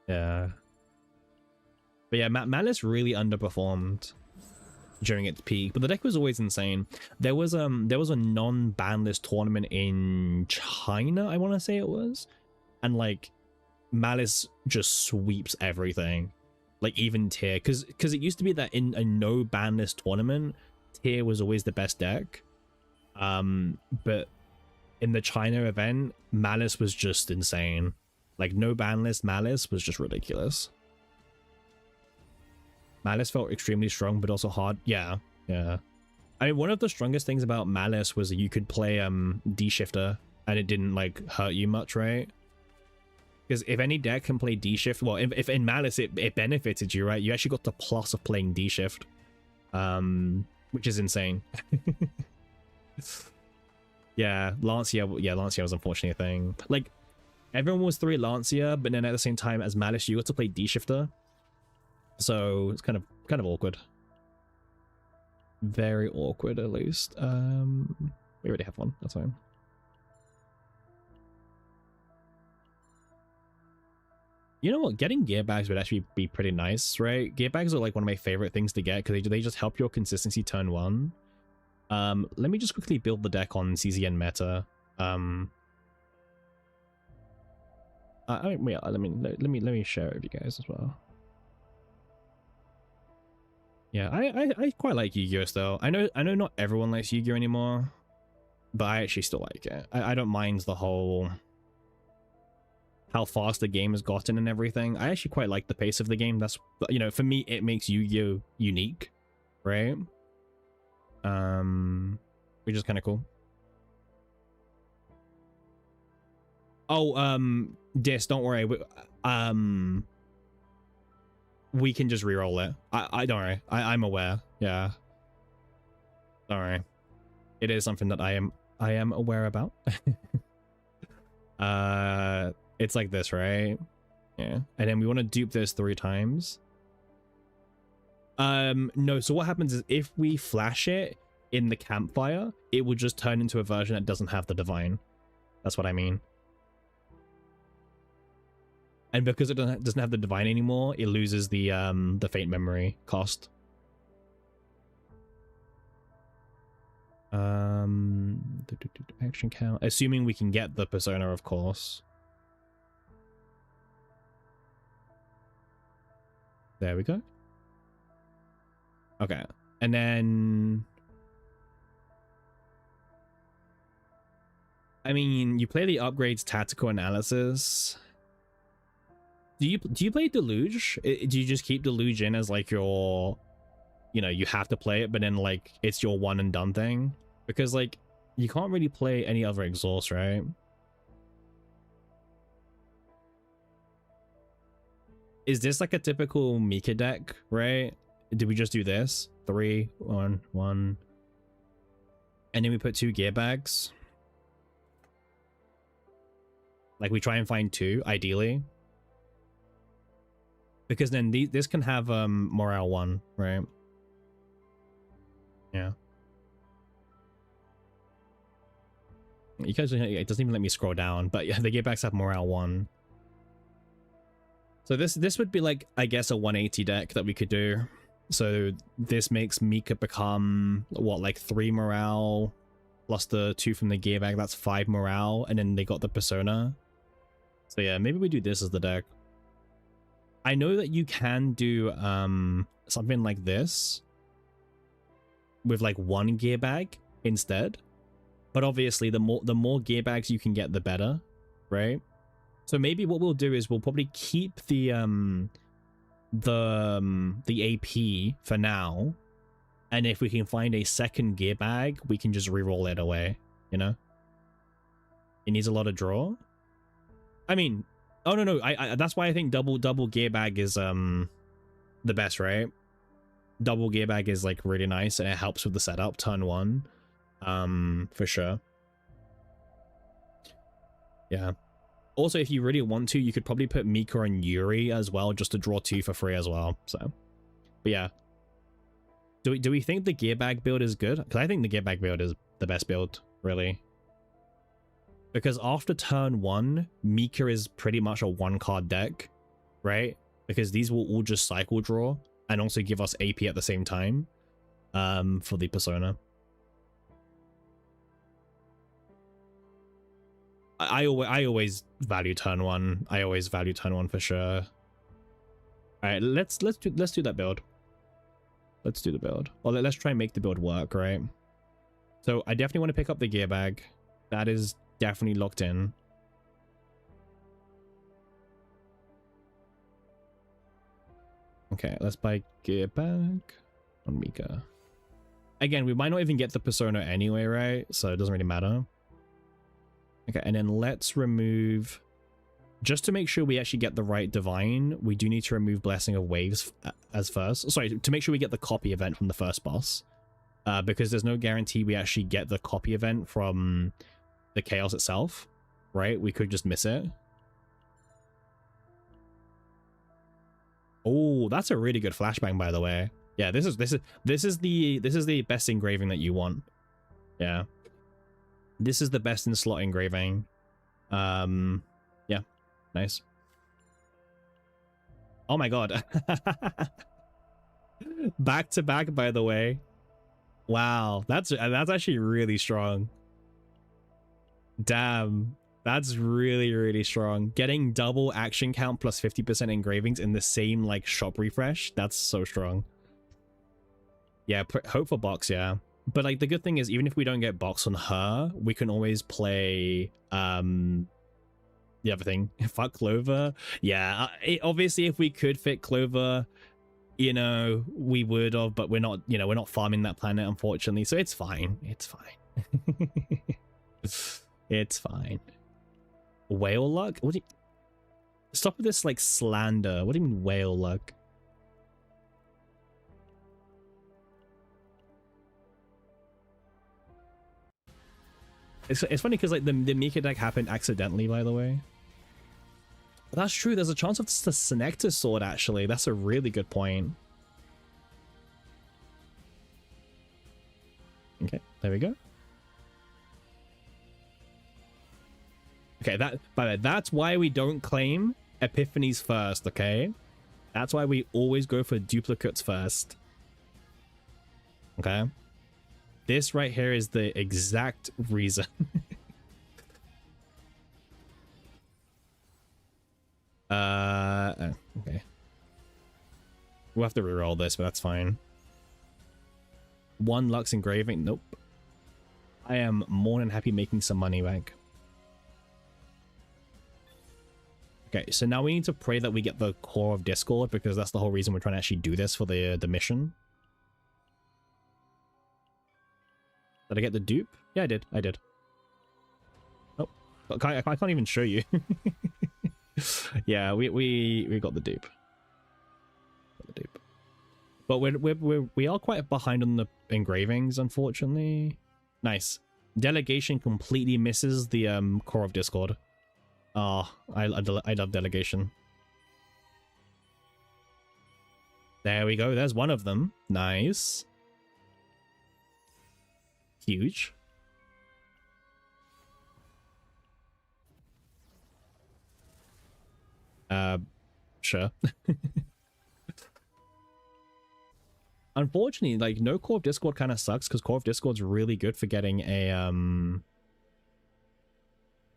Yeah. But yeah, Malice really underperformed during its peak, but the deck was always insane. There was a non-banlist tournament in China, I want to say it was, and like Malice just sweeps everything, like even tier, because it used to be that in a no banlist tournament, tier was always the best deck, but in the China event, Malice was just insane. Like no banlist Malice was just ridiculous. Malice felt extremely strong, but also hard. Yeah. I mean, one of the strongest things about Malice was that you could play D-Shifter and it didn't like hurt you much, right? Because if any deck can play D-Shift, well, if in Malice it benefited you, right? You actually got the plus of playing D-Shift, which is insane. Yeah, Lancia was unfortunately a thing. Like, everyone was 3 Lancia, but then at the same time as Malice, you got to play D-Shifter. So it's kind of awkward. Very awkward, at least. We already have one. That's fine. You know what? Getting gear bags would actually be pretty nice, right? Gear bags are like one of my favorite things to get because they just help your consistency turn one. Let me just quickly build the deck on CZN meta. I mean, yeah, let me share it with you guys as well. Yeah, I quite like Yu-Gi-Oh still. I know not everyone likes Yu-Gi-Oh anymore, but I actually still like it. I don't mind the whole how fast the game has gotten and everything. I actually quite like the pace of the game. That's, you know, for me it makes Yu-Gi-Oh unique, right? Which is kind of cool. Oh, Dis, don't worry. We can just reroll it. I don't worry. I'm aware. Yeah. Don't worry. It is something that I am aware about. It's like this, right? Yeah. And then we want to dupe this 3 times. No, so what happens is if we flash it in the campfire, it will just turn into a version that doesn't have the divine. That's what I mean. And because it doesn't have the divine anymore, it loses the faint memory cost. Action count, assuming we can get the persona, of course. There we go. Okay, and then I mean, you play the upgrades tactical analysis. Do you play Deluge? Do you just keep Deluge in as like your, you know, you have to play it, but then like it's your one and done thing? Because like you can't really play any other exhaust, right? Is this like a typical Mika deck, right? Did we just do this? 3, 1, 1. And then we put 2 gear bags. Like we try and find 2, ideally. Because then this can have morale 1, right? Yeah. You guys, it doesn't even let me scroll down, but yeah, the gearbacks have morale 1. So this would be like, I guess, a 180 deck that we could do. So this makes Mika become what, like 3 morale plus the 2 from the gearbag. That's 5 morale, and then they got the persona. So yeah, maybe we do this as the deck. I know that you can do something like this with like 1 gear bag instead, but obviously the more gear bags you can get, the better, right? So maybe what we'll do is we'll probably keep the AP for now, and if we can find a second gear bag, we can just re-roll it away, you know? It needs a lot of draw. I mean, oh no, I that's why I think double gear bag is the best, right? Double gear bag is like really nice, and it helps with the setup turn 1, for sure. Yeah. Also, if you really want to, you could probably put Mika and Yuri as well, just to draw 2 for free as well. So, but yeah. Do we think the gear bag build is good? Because I think the gear bag build is the best build, really. Because after turn 1, Mika is pretty much a 1-card deck, right? Because these will all just cycle draw and also give us AP at the same time, for the persona. I always value turn 1. I always value turn 1 for sure. All right, let's do that build. Let's do the build. Well, let's try and make the build work, right? So I definitely want to pick up the gear bag. That is definitely locked in. Okay, let's buy gear bag on Mika. Again, we might not even get the persona anyway, right? So it doesn't really matter. Okay, and then let's remove, just to make sure we actually get the right divine, we do need to remove Blessing of Waves as first. Sorry, to make sure we get the copy event from the first boss. Because there's no guarantee we actually get the copy event from the chaos itself, right? We could just miss it. Oh, that's a really good flashbang, by the way. Yeah, this is the best engraving that you want. Yeah. This is the best in slot engraving. Yeah, nice. Oh my god. Back to back, by the way. Wow, that's actually really strong. Damn, that's really, really strong. Getting double action count plus 50% engravings in the same like shop refresh, that's so strong. Yeah, hope for box, yeah. But like the good thing is, even if we don't get box on her, we can always play the other thing. Fuck Clover. Yeah, obviously if we could fit Clover, you know, we would have, but we're not, you know, we're not farming that planet, unfortunately, so it's fine. It's fine. It's fine. Whale luck? What do you... Stop with this like slander. What do you mean whale luck? It's funny because like the Mika deck happened accidentally, by the way. But that's true. There's a chance of the Senectus sword, actually. That's a really good point. Okay, there we go. Okay, by the way, that's why we don't claim epiphanies first, okay? That's why we always go for duplicates first. Okay? This right here is the exact reason. Okay. We'll have to reroll this, but that's fine. 1 Lux engraving. Nope. I am more than happy making some money back. Okay, so now we need to pray that we get the core of Discord, because that's the whole reason we're trying to actually do this for the mission. Did I get the dupe? Yeah, I did. Oh, I can't even show you. Yeah, we got the dupe. But we are quite behind on the engravings, unfortunately. Nice. Delegation completely misses the core of Discord. Oh, I love delegation. There we go. There's one of them. Nice. Huge. Sure. Unfortunately, like, no core of Discord kind of sucks, because core of Discord's really good for getting a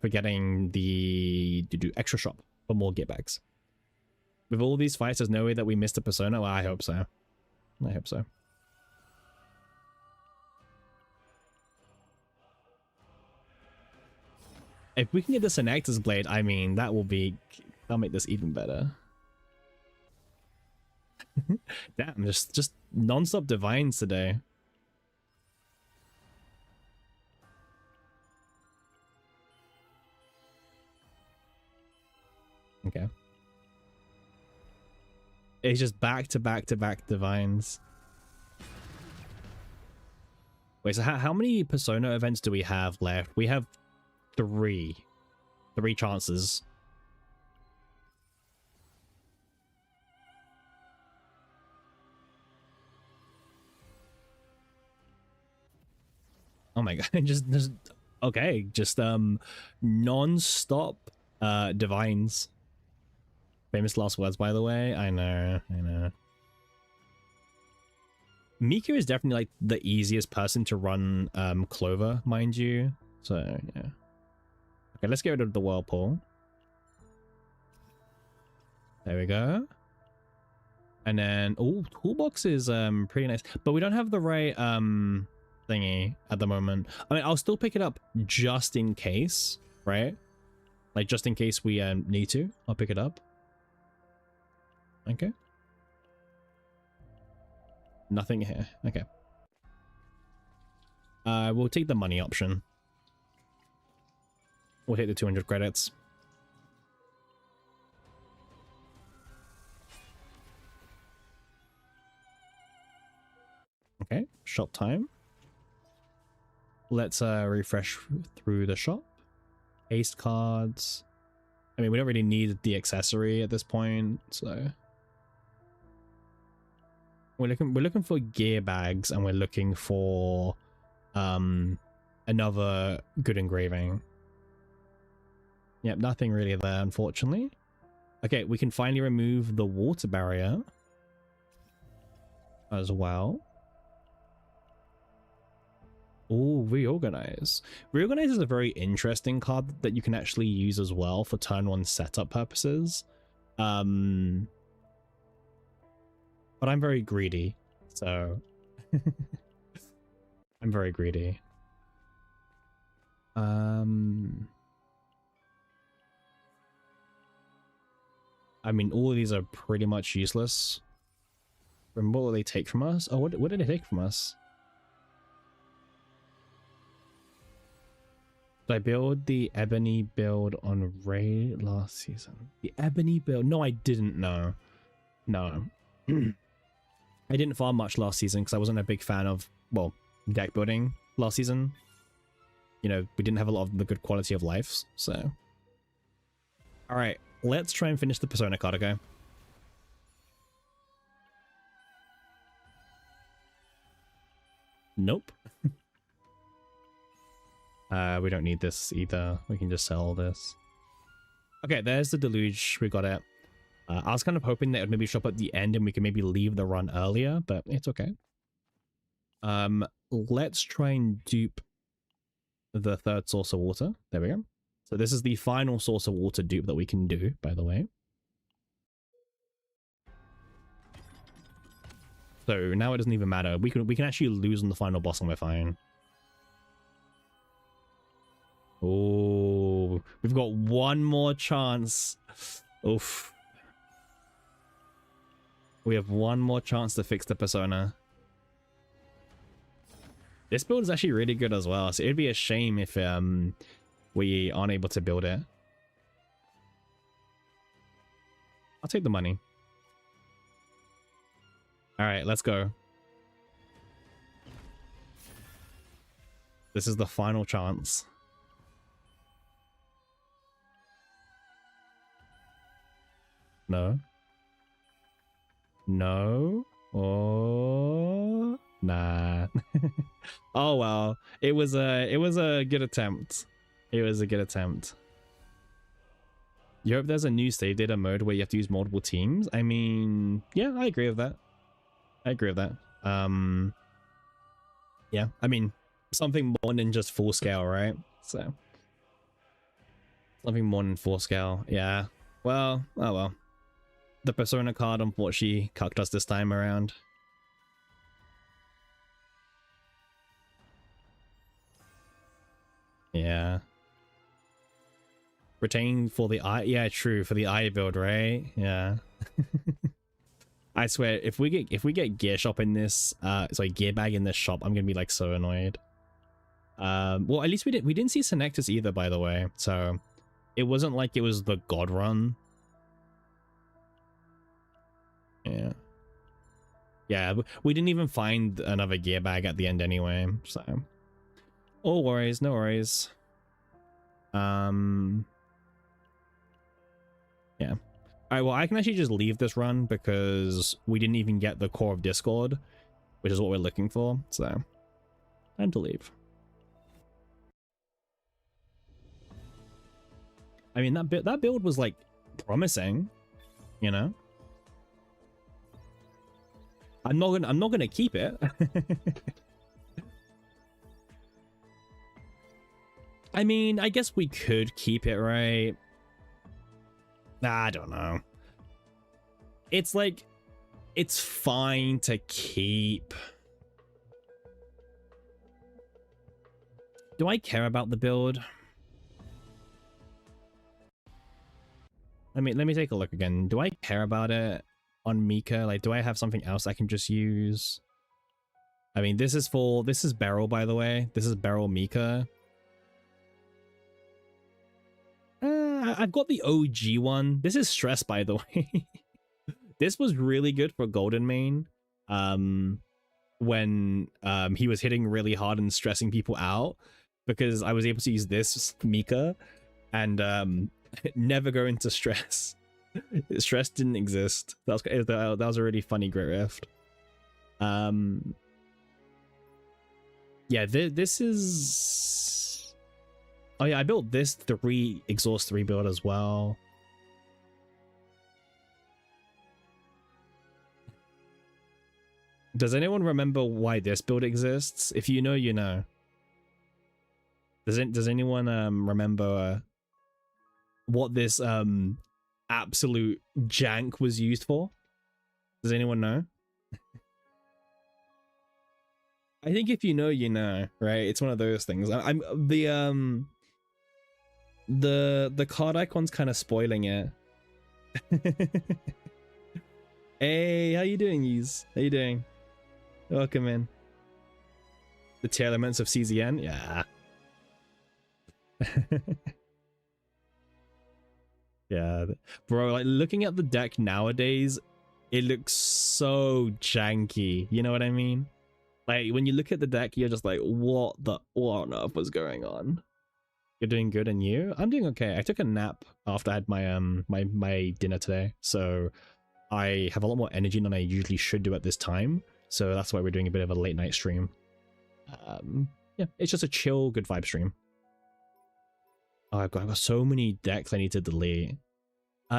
for getting the extra shop for more get bags. With all these fights, there's no way that we missed a persona. Well, I hope so. I hope so. If we can get the Senectus blade, I mean, that'll make this even better. Damn, just non-stop divines today. Okay. It's just back to back to back divines. Wait, so how many persona events do we have left? We have 3 chances. Oh my god, just okay, just non-stop divines. Famous last words, by the way. I know. Mika is definitely like the easiest person to run Clover, mind you. So yeah. Okay, let's get rid of the whirlpool. There we go. And then toolbox is pretty nice, but we don't have the right thingy at the moment. I mean, I'll still pick it up just in case, right? Like just in case we need to, I'll pick it up. Okay. Nothing here. Okay. We'll take the money option. We'll take the 200 credits. Okay, shop time. Let's refresh through the shop. Haste cards. I mean, we don't really need the accessory at this point, so We're looking for gear bags, and we're looking for another good engraving. Yep, nothing really there, unfortunately. Okay, we can finally remove the water barrier as well. Oh, reorganize. Reorganize is a very interesting card that you can actually use as well for turn 1 setup purposes. But I'm very greedy, so I'm very greedy. I mean, all of these are pretty much useless. Remember what they take from us? Oh, what did they take from us? Did I build the ebony build on Ray last season? The ebony build? No, I didn't know. No. I didn't farm much last season because I wasn't a big fan of, well, deck building last season. You know, we didn't have a lot of the good quality of life, so. Alright, let's try and finish the Persona card, okay? Nope. We don't need this either. We can just sell this. Okay, there's the Deluge. We got it. I was kind of hoping that it would maybe show up at the end and we could maybe leave the run earlier, but it's okay. Let's try and dupe the third source of water. There we go. So this is the final source of water dupe that we can do, by the way. So now it doesn't even matter. We can actually lose on the final boss and we're fine. Oh, we've got one more chance. Oof. We have one more chance to fix the Persona. This build is actually really good as well, so it'd be a shame if we aren't able to build it. I'll take the money. All right, let's go. This is the final chance. No. No. Oh. Nah. Oh well. It was a good attempt. It was a good attempt. You hope there's a new save data mode where you have to use multiple teams? I mean, yeah, I agree with that. I agree with that. Yeah, I mean, something more than just full scale, right? So something more than full scale. Yeah. Well, oh well. The Persona card unfortunately cucked us this time around. Yeah. Retain for the eye. Yeah, true, for the eye build, right? Yeah. I swear, if we get gear shop in this, sorry, gear bag in this shop, I'm gonna be like so annoyed. Well, at least we didn't see Senectus either, by the way. So it wasn't like it was the god run. Yeah. Yeah, we didn't even find another gear bag at the end anyway, so. Oh, worries, no worries. Yeah. Alright, well, I can actually just leave this run because we didn't even get the core of Discord, which is what we're looking for, so. Time to leave. I mean, that build was, like, promising, you know? I'm not gonna keep it. I mean, I guess we could keep it, right? I don't know. It's like, it's fine to keep. Do I care about the build? Let me take a look again. Do I care about it on Mika? Like, do I have something else I can just use? I mean, this is Beryl, by the way. This is Beryl Mika. I've got the OG one. This is Stress, by the way. This was really good for Golden Mane. When he was hitting really hard and stressing people out, because I was able to use this Mika and never go into stress. Stress didn't exist. That was a really funny Great Rift. Yeah, this is... Oh yeah, I built this exhaust 3 build as well. Does anyone remember why this build exists? If you know, you know. Does anyone remember what this absolute jank was used for? Does anyone know? I think if you know, you know, right? It's one of those things. I'm the card icon's kind of spoiling it. Hey, how you doing, Yous? How you doing? Welcome in. The tier elements of CZN, yeah. Yeah, bro, like looking at the deck nowadays, it looks so janky. You know what I mean? Like when you look at the deck, you're just like, what on earth was going on? You're doing good, and you? I'm doing okay. I took a nap after I had my my dinner today, so I have a lot more energy than I usually should do at this time. So that's why we're doing a bit of a late night stream. Yeah, it's just a chill, good vibe stream. Oh, I've got so many decks I need to delete.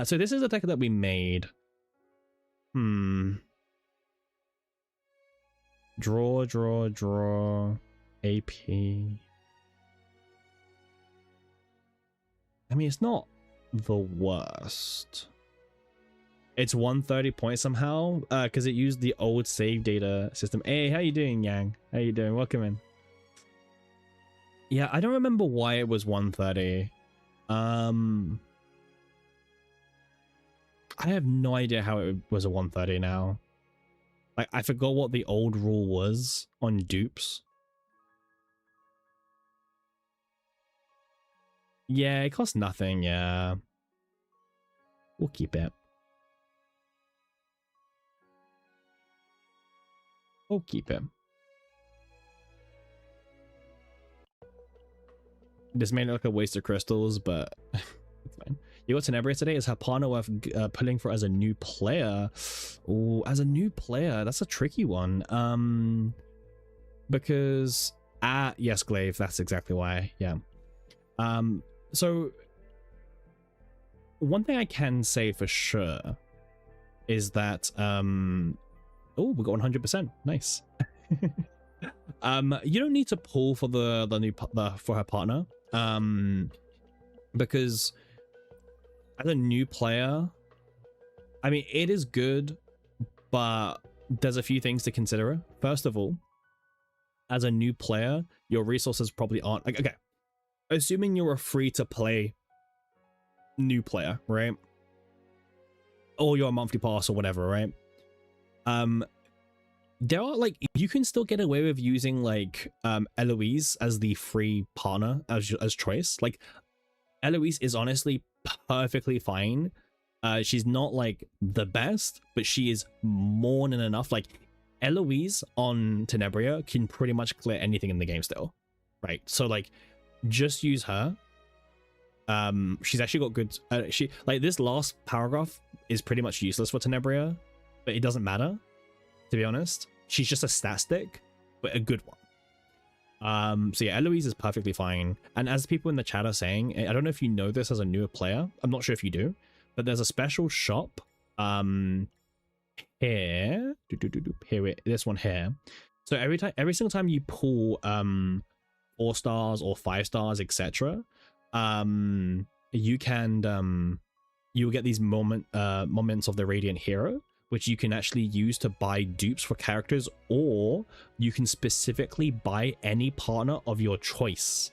So this is a deck that we made. Draw. AP. I mean, it's not the worst. It's 130 points somehow, because it used the old save data system. Hey, how you doing, Yang? How you doing? Welcome in. Yeah, I don't remember why it was 130. I have no idea how it was a 130 now. Like, I forgot what the old rule was on dupes. Yeah, it costs nothing, yeah. We'll keep it. We'll keep it. This may look like a waste of crystals, but it's fine. You got Tenebria today. Is her partner worth pulling for as a new player? Oh, as a new player, that's a tricky one. Because yes, Glaive, that's exactly why. Yeah. So one thing I can say for sure is that oh, we got 100%. Nice. You don't need to pull for for her partner. Because as a new player, I mean, it is good, but there's a few things to consider. First of all, as a new player, your resources probably aren't like, okay, assuming you're a free to play new player, right? Or you're a monthly pass or whatever, right? There are like, you can still get away with using like Eloise as the free partner as choice. Like Eloise is honestly perfectly fine. She's not like the best, but she is more than enough. Like Eloise on Tenebria can pretty much clear anything in the game still, right? So like just use her. She's actually got good she like this last paragraph is pretty much useless for Tenebria, but it doesn't matter, to be honest. She's just a stat stick, but a good one. So yeah, Eloise is perfectly fine. And as people in the chat are saying, I don't know if you know this as a newer player, I'm not sure if you do, but there's a special shop here, this one here. So every single time you pull 4 stars or 5 stars, etc., you can you'll get these moments of the Radiant Hero, which you can actually use to buy dupes for characters, or you can specifically buy any partner of your choice.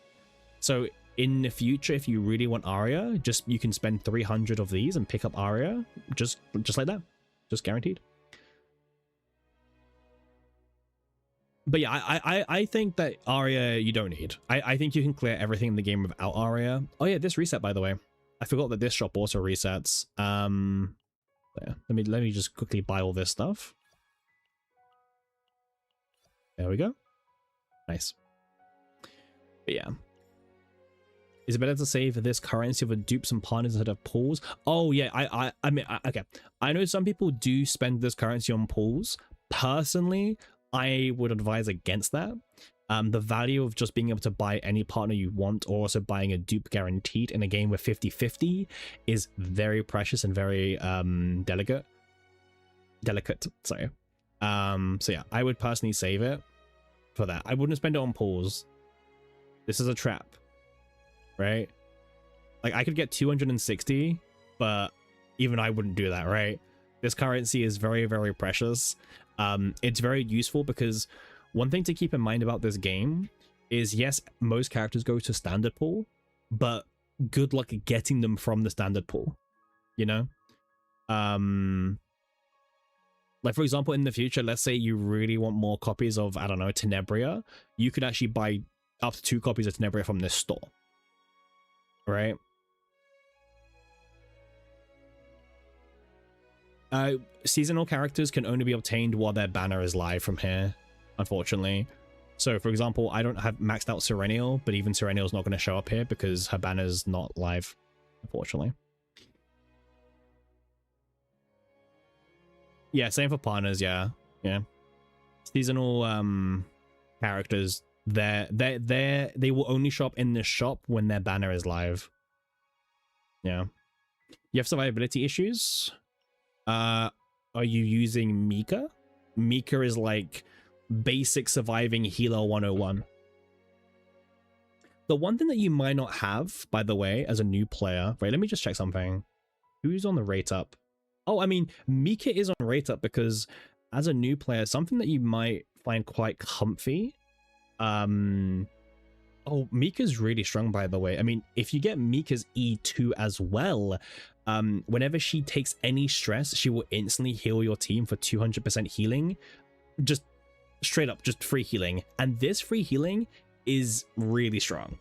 So in the future, if you really want Arya, you can spend 300 of these and pick up Arya, just like that, just guaranteed. But yeah, I think that Arya you don't need. I think you can clear everything in the game without Arya. Oh yeah, this reset, by the way. I forgot that this shop also resets. Yeah, let me just quickly buy all this stuff. There we go. Nice. But yeah. Is it better to save this currency for dupes and partners instead of pools? Oh yeah, I mean, okay. I know some people do spend this currency on pools, personally, I would advise against that. The value of just being able to buy any partner you want, or also buying a dupe guaranteed in a game with 50-50 is very precious and very delicate. Sorry. So yeah, I would personally save it for that. I wouldn't spend it on pools. This is a trap, right? Like, I could get 260, but even I wouldn't do that, right? This currency is very, very precious. It's very useful because one thing to keep in mind about this game is, yes, most characters go to standard pool, but good luck getting them from the standard pool, you know? Like, for example, in the future, let's say you really want more copies of, I don't know, Tenebria, you could actually buy up to 2 copies of Tenebria from this store, right? Seasonal characters can only be obtained while their banner is live from here, unfortunately. So, for example, I don't have maxed out Serenial, but even Serenial's not going to show up here because her banner's not live, unfortunately. Yeah, same for partners, yeah. Seasonal characters, they will only show up in this shop when their banner is live. Yeah. You have survivability issues. Are you using Mika? Mika is like basic surviving healer 101. The one thing that you might not have, by the way, as a new player, right, let me just check something. Who's on the rate up? Oh, I mean, Mika is on rate up because as a new player, something that you might find quite comfy. Oh, Mika's really strong, by the way. I mean, if you get Mika's E2 as well, whenever she takes any stress, she will instantly heal your team for 200% healing. Just straight up, just free healing. And this free healing is really strong.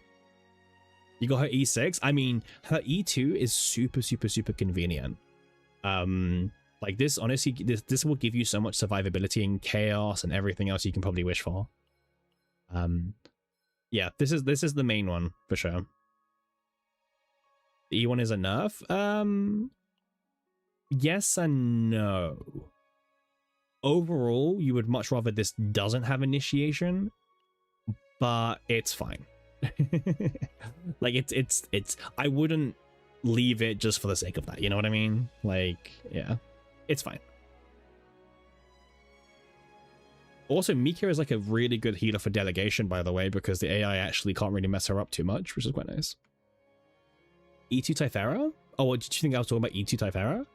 You got her E6. I mean, her E2 is super, super, super convenient. Like this, honestly, this will give you so much survivability and chaos and everything else you can probably wish for. Yeah, this is the main one for sure. The E1 is a nerf. Yes and no. Overall, you would much rather this doesn't have initiation, but it's fine. Like it's I wouldn't leave it just for the sake of that, you know what I mean? Like, yeah, it's fine. Also, Mika is like a really good healer for delegation, by the way, because the AI actually can't really mess her up too much, which is quite nice. E2 Typhara? Oh, did you think I was talking about E2 Typhara?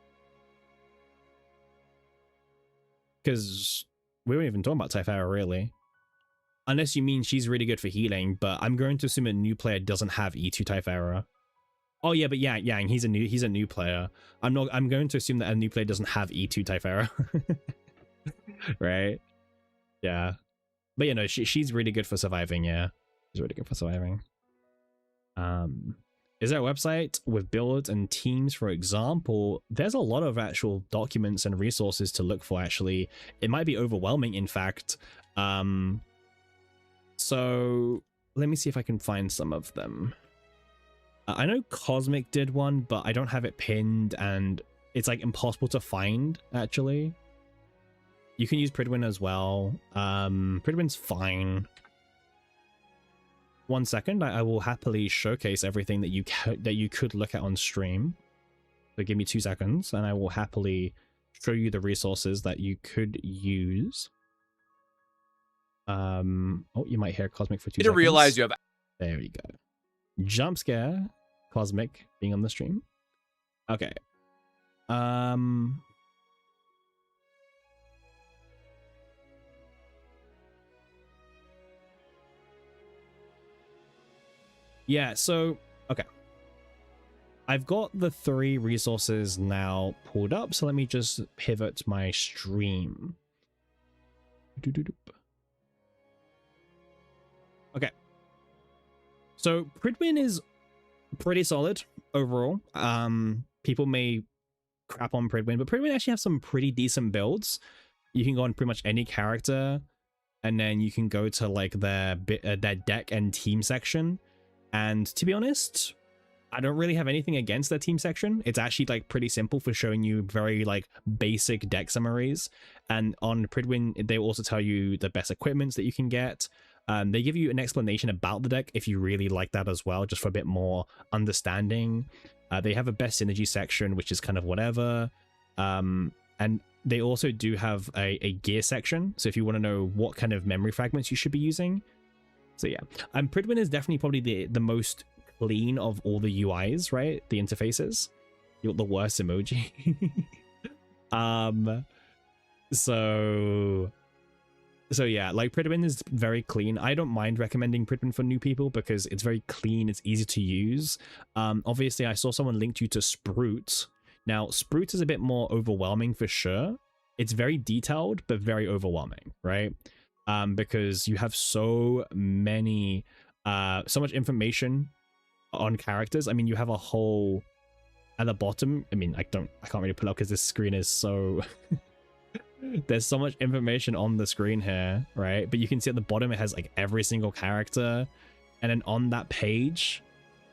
Because we weren't even talking about Typhara, really. Unless you mean she's really good for healing, but I'm going to assume a new player doesn't have E2 Typhara. Oh yeah, but yeah, and he's a new player. I'm going to assume that a new player doesn't have E2 Typhara. Right? Yeah. But you know, she's really good for surviving, yeah. She's really good for surviving. Is there a website with builds and teams, for example? There's a lot of actual documents and resources to look for, actually. It might be overwhelming, in fact. So let me see if I can find some of them. I know Cosmic did one, but I don't have it pinned, and it's like impossible to find, actually. You can use Pridwin as well. Pridwin's fine. 1 second, I will happily showcase everything that you could look at on stream. So give me 2 seconds, and I will happily show you the resources that you could use. Oh, you might hear Cosmic for 2 seconds. To realize you have. There we go. Jump scare. Cosmic being on the stream. Okay. Yeah, so, okay. I've got the 3 resources now pulled up, so let me just pivot my stream. Okay. So, Pridwin is pretty solid overall. People may crap on Pridwin, but Pridwin actually have some pretty decent builds. You can go on pretty much any character, and then you can go to like their deck and team section. And to be honest, I don't really have anything against their team section. It's actually like pretty simple for showing you very like basic deck summaries. And on Pridwin, they also tell you the best equipments that you can get. They give you an explanation about the deck if you really like that as well, just for a bit more understanding. They have a best synergy section, which is kind of whatever. And they also do have a gear section. So if you want to know what kind of memory fragments you should be using. So yeah, Pridwin is definitely probably the most clean of all the UIs, right? The interfaces. You got the worst emoji. So yeah, like Pridwin is very clean. I don't mind recommending Pridwin for new people because it's very clean, it's easy to use. Obviously I saw someone linked you to Sprout. Now Sprout is a bit more overwhelming for sure. It's very detailed but very overwhelming, right? Because you have so many so much information on characters. I mean, you have a whole at the bottom. I mean, I can't really pull up because this screen is so there's so much information on the screen here, right? But you can see at the bottom it has like every single character, and then on that page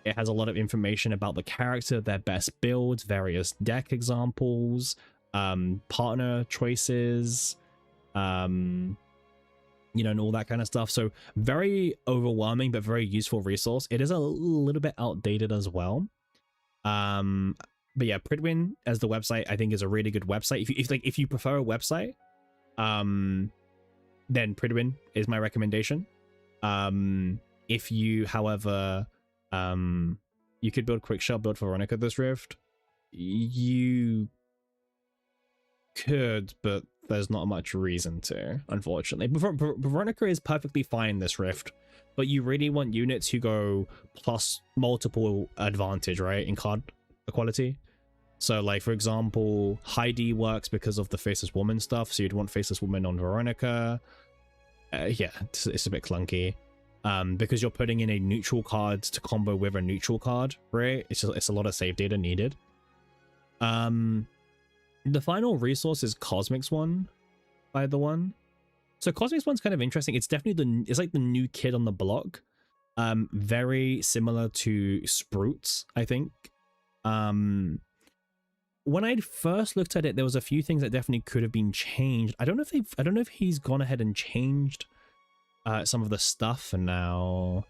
it has a lot of information about the character, their best builds, various deck examples, partner choices, you know, and all that kind of stuff. So very overwhelming but very useful resource. It is a little bit outdated as well, but yeah, Pridwin as the website I think is a really good website. If you prefer a website, then Pridwin is my recommendation. If you, however, you could build quick shell build for Veronica this Rift. You could, but there's not much reason to, unfortunately. Veronica is perfectly fine this Rift, but you really want units who go plus multiple advantage, right, in card equality. So like, for example, Heidi works because of the Faceless Woman stuff, so you'd want Faceless Woman on Veronica. Yeah, it's a bit clunky. Because you're putting in a neutral card to combo with a neutral card, right? It's a lot of save data needed. The final resource is Cosmic's one, by the one. So Cosmic's one's kind of interesting. It's definitely it's like the new kid on the block. Very similar to Sprout's, I think. When I first looked at it, there was a few things that definitely could have been changed. I don't know if he's gone ahead and changed some of the stuff for now.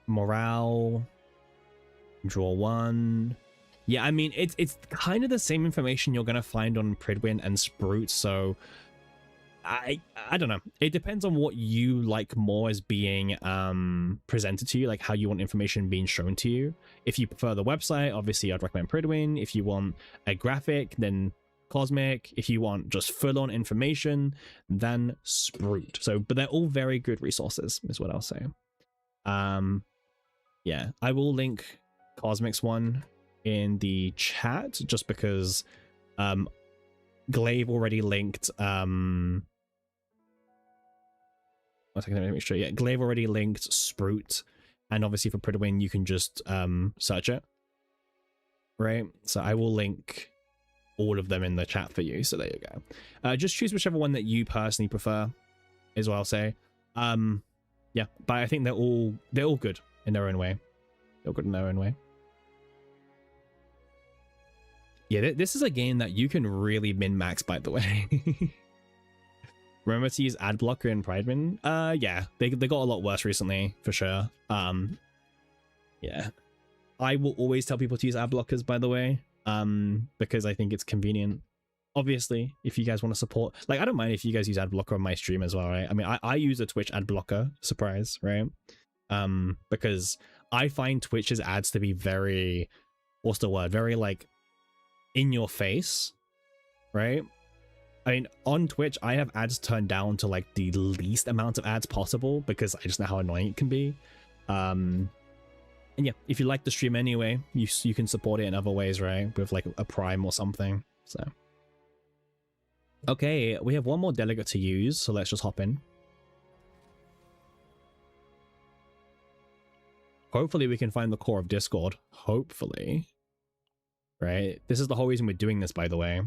Morale, draw one. Yeah, I mean, it's kind of the same information you're gonna find on Pridwin and Sprout, so I don't know. It depends on what you like more as being presented to you, like how you want information being shown to you. If you prefer the website, obviously I'd recommend Pridwin. If you want a graphic, then Cosmic. If you want just full-on information, then Sprout. So, but they're all very good resources, is what I'll say. Yeah, I will link Cosmic's one in the chat just because Glaive already linked one second, let me make sure. Yeah, Glaive already linked Sprout, and obviously for Pridwin you can just search it, right? So I will link all of them in the chat for you, so there you go. Just choose whichever one that you personally prefer is what I'll say. Yeah, but I think they're all good in their own way. They're good in their own way. Yeah, this is a game that you can really min-max, by the way. Remember to use ad blocker in Pridwin? Yeah, they got a lot worse recently, for sure. Yeah. I will always tell people to use ad blockers, by the way, because I think it's convenient. Obviously, if you guys want to support, like, I don't mind if you guys use ad blocker on my stream as well, right? I mean, I use a Twitch ad blocker, surprise, right? Because I find Twitch's ads to be very, what's the word? Very, like, in your face, right? I mean, on Twitch, I have ads turned down to like the least amount of ads possible because I just know how annoying it can be. And yeah, if you like the stream anyway, you can support it in other ways, right? With like a Prime or something. So, okay, we have one more delegate to use, so let's just hop in. Hopefully we can find the core of Discord. Hopefully. Right? This is the whole reason we're doing this, by the way.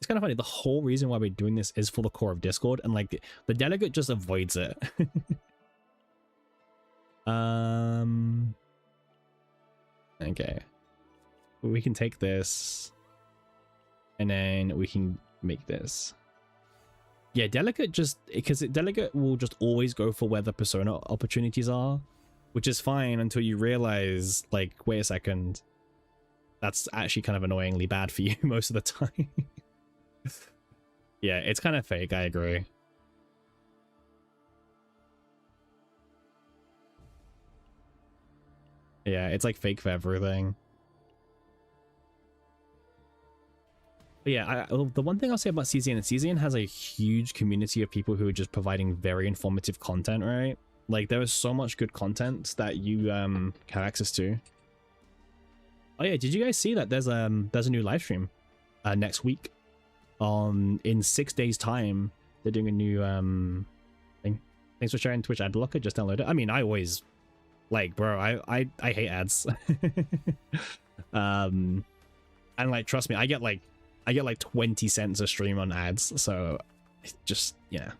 It's kind of funny. The whole reason why we're doing this is for the core of Discord, and like the delegate just avoids it. Okay. We can take this, and then we can make this. Yeah, delegate just because delegate will just always go for where the persona opportunities are, which is fine until you realize, like, wait a second, that's actually kind of annoyingly bad for you most of the time. Yeah, it's kind of fake, I agree. Yeah, it's like fake for everything. But yeah, the one thing I'll say about CZN is CZN has a huge community of people who are just providing very informative content, right? Like, there is so much good content that you have access to. Oh yeah, did you guys see that there's a new live stream next week? In 6 days time, they're doing a new thing. Thanks for sharing Twitch ad blocker. Just download it. I mean, I always like, bro, I hate ads. And like, trust me, I get like 20 cents a stream on ads, so just, yeah.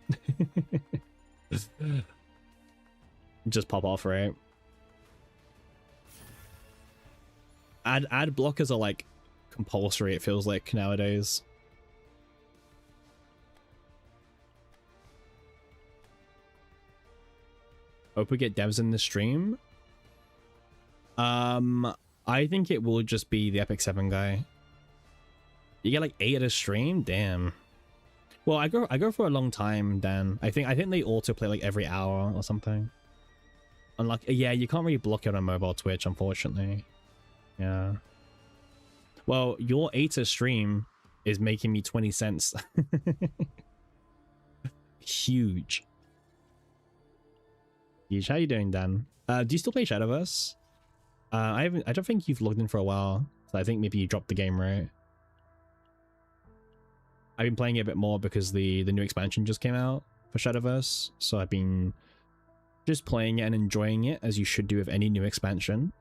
Just pop off, right? Ad blockers are like compulsory, it feels like nowadays. Hope we get devs in the stream. I think it will just be the Epic 7 guy. You get like 8 at a stream? Damn. Well, I go for a long time, Dan. I think they autoplay like every hour or something. Unlucky. Yeah, you can't really block it on mobile Twitch, unfortunately. Yeah. Well, your 8 a stream is making me 20 cents. Huge. Huge. How you doing, Dan? Do you still play Shadowverse? I don't think you've logged in for a while, so I think maybe you dropped the game, right? I've been playing it a bit more because the new expansion just came out for Shadowverse, so I've been just playing it and enjoying it, as you should do with any new expansion.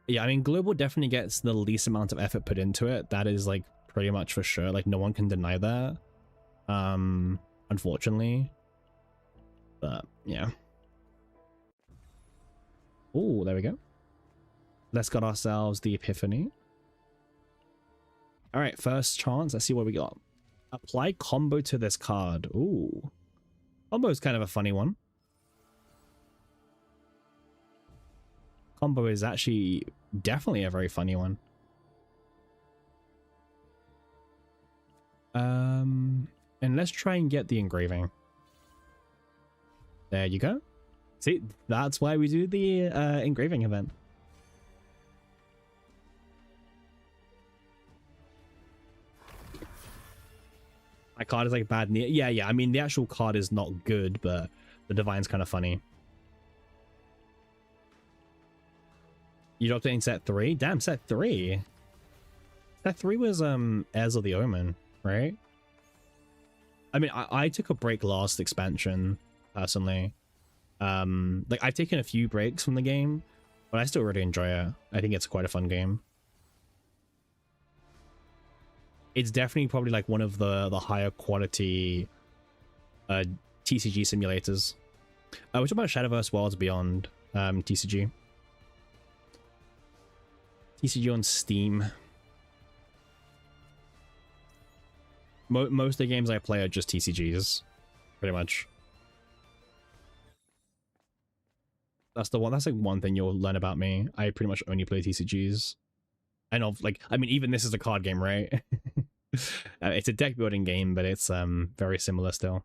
Yeah, I mean, Global definitely gets the least amount of effort put into it. That is like pretty much for sure. Like, no one can deny that. Unfortunately. But yeah. Oh, there we go. Let's got ourselves the Epiphany. All right, first chance. Let's see what we got. Apply combo to this card. Ooh. Combo is kind of a funny one. Combo is actually definitely a very funny one. And let's try and get the engraving. There you go. See, that's why we do the engraving event. My card is like bad. Yeah. I mean, the actual card is not good, but the Divine's kind of funny. You dropped it in set 3? Damn, set 3. Set 3 was Heirs of the Omen, right? I mean, I took a break last expansion, personally. Like, I've taken a few breaks from the game, but I still really enjoy it. I think it's quite a fun game. It's definitely probably like one of the higher quality TCG simulators. We're talking about Shadowverse Worlds Beyond TCG. TCG on Steam. Most of the games I play are just TCGs, pretty much. That's like one thing you'll learn about me. I pretty much only play TCGs. I know, like, I mean, even this is a card game, right? It's a deck building game, but it's very similar still.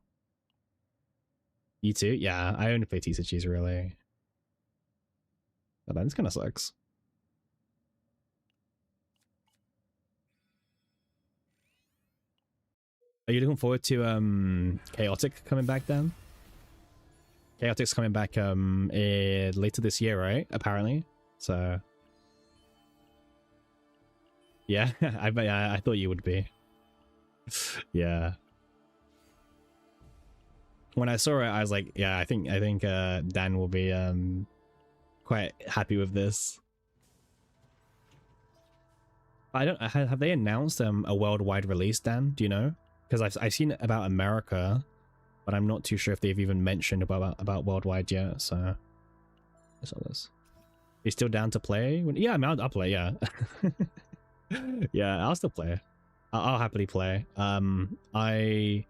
You too? Yeah, I only play TCGs, really. But that kind of sucks. Are you looking forward to Chaotic coming back then? Chaotic's coming back later this year, right? Apparently. So yeah, I thought you would be. Yeah. When I saw it, I was like, yeah, I think Dan will be quite happy with this. I don't have they announced a worldwide release, Dan? Do you know? Because I've seen about America, but I'm not too sure if they've even mentioned about worldwide yet. So I saw this. You still down to play? Yeah, I'll play. Yeah, yeah, I'll still play. I'll happily play. I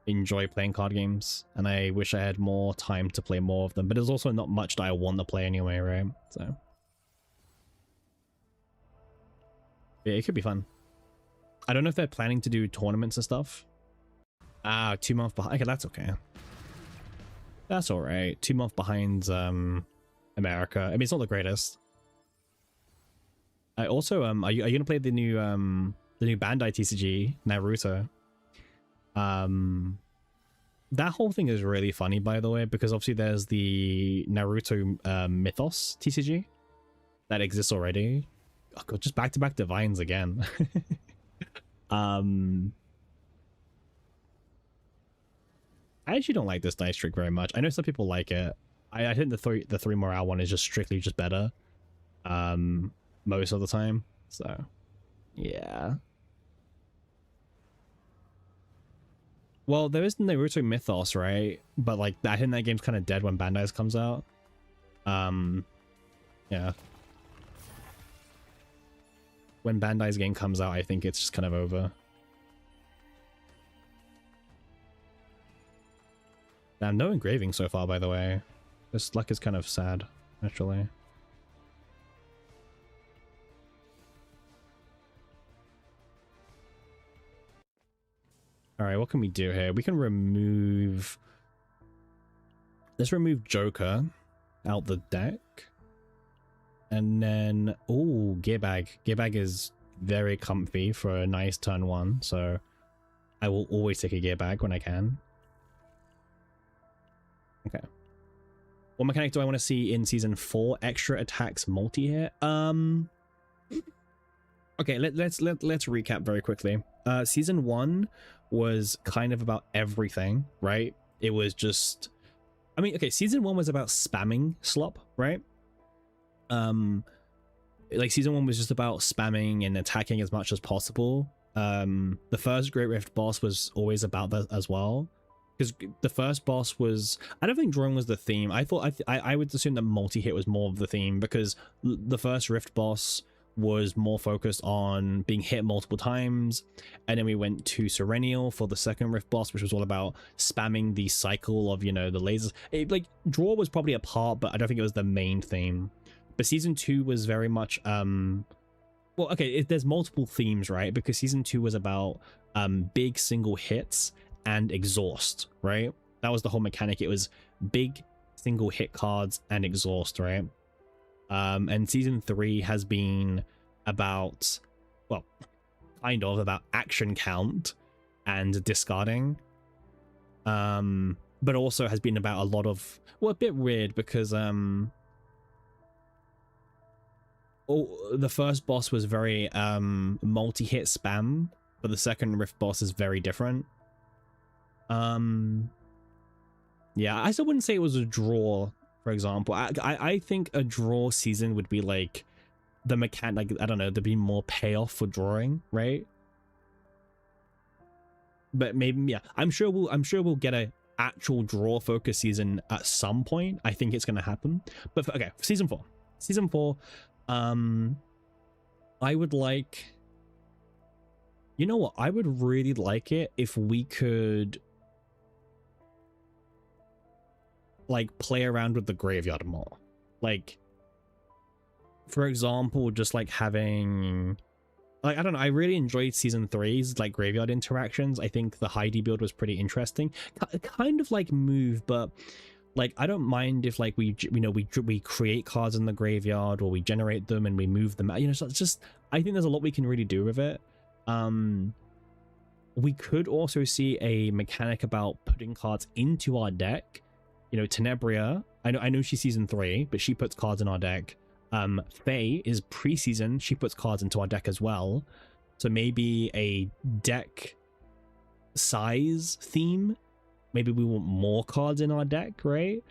enjoy playing card games, and I wish I had more time to play more of them. But there's also not much that I want to play anyway, right? So yeah, it could be fun. I don't know if they're planning to do tournaments and stuff. 2 months behind. Okay, that's okay. That's all right. 2 months behind America. I mean, it's not the greatest. I also are you gonna play the new Bandai TCG Naruto? That whole thing is really funny, by the way, because obviously there's the Naruto Mythos TCG that exists already. Oh god, just back-to-back divines again. I actually don't like this dice trick very much. I know some people like it. I think the three morale one is just strictly just better most of the time. So yeah. Well, there is Naruto Mythos, right? But like I think that game's kind of dead when Bandai's comes out. Yeah. When Bandai's game comes out, I think it's just kind of over. Damn, no engraving so far, by the way. This luck is kind of sad, actually. Alright, what can we do here? We can remove... Let's remove Joker out the deck. And then... Oh, Gearbag. Gearbag is very comfy for a nice turn 1, so I will always take a Gearbag when I can. Okay. What mechanic do I want to see in season 4? Extra attacks multi-hit? Okay, let's recap very quickly. Season 1 was kind of about everything, right? It was just... I mean, okay, season 1 was about spamming slop, right? Like season 1 was just about spamming and attacking as much as possible. The first Great Rift boss was always about that as well. Because the first boss was... I don't think drawing was the theme. I thought... I would assume that multi-hit was more of the theme, because the first Rift boss was more focused on being hit multiple times, and then we went to Serenial for the second Rift boss, which was all about spamming the cycle of, you know, the lasers. Like, draw was probably a part, but I don't think it was the main theme. But season 2 was very much... well, okay, there's multiple themes, right? Because season 2 was about big single hits and exhaust, right? That was the whole mechanic. It was big single hit cards and exhaust, right? And season 3 has been about, well, kind of about action count and discarding, but also has been about a lot of, well, a bit weird because the first boss was very multi-hit spam, but the second Rift boss is very different. Yeah, I still wouldn't say it was a draw, for example. I think a draw season would be like the mechanic, like, I don't know, there'd be more payoff for drawing, right? But maybe, yeah, I'm sure we'll get a actual draw focus season at some point. I think it's gonna happen. But okay, season 4, I would like, you know what, I would really like it if we could like play around with the graveyard more. Like, for example, just like having, like, I don't know, I really enjoyed season 3's like graveyard interactions. I think the Heidi build was pretty interesting, kind of like move, but like I don't mind if like we create cards in the graveyard, or we generate them and we move them out, you know. So it's just, I think there's a lot we can really do with it. We could also see a mechanic about putting cards into our deck. You know, Tenebria, I know she's season 3, but she puts cards in our deck. Faye is pre-season, she puts cards into our deck as well. So maybe a deck size theme maybe we want more cards in our deck, right?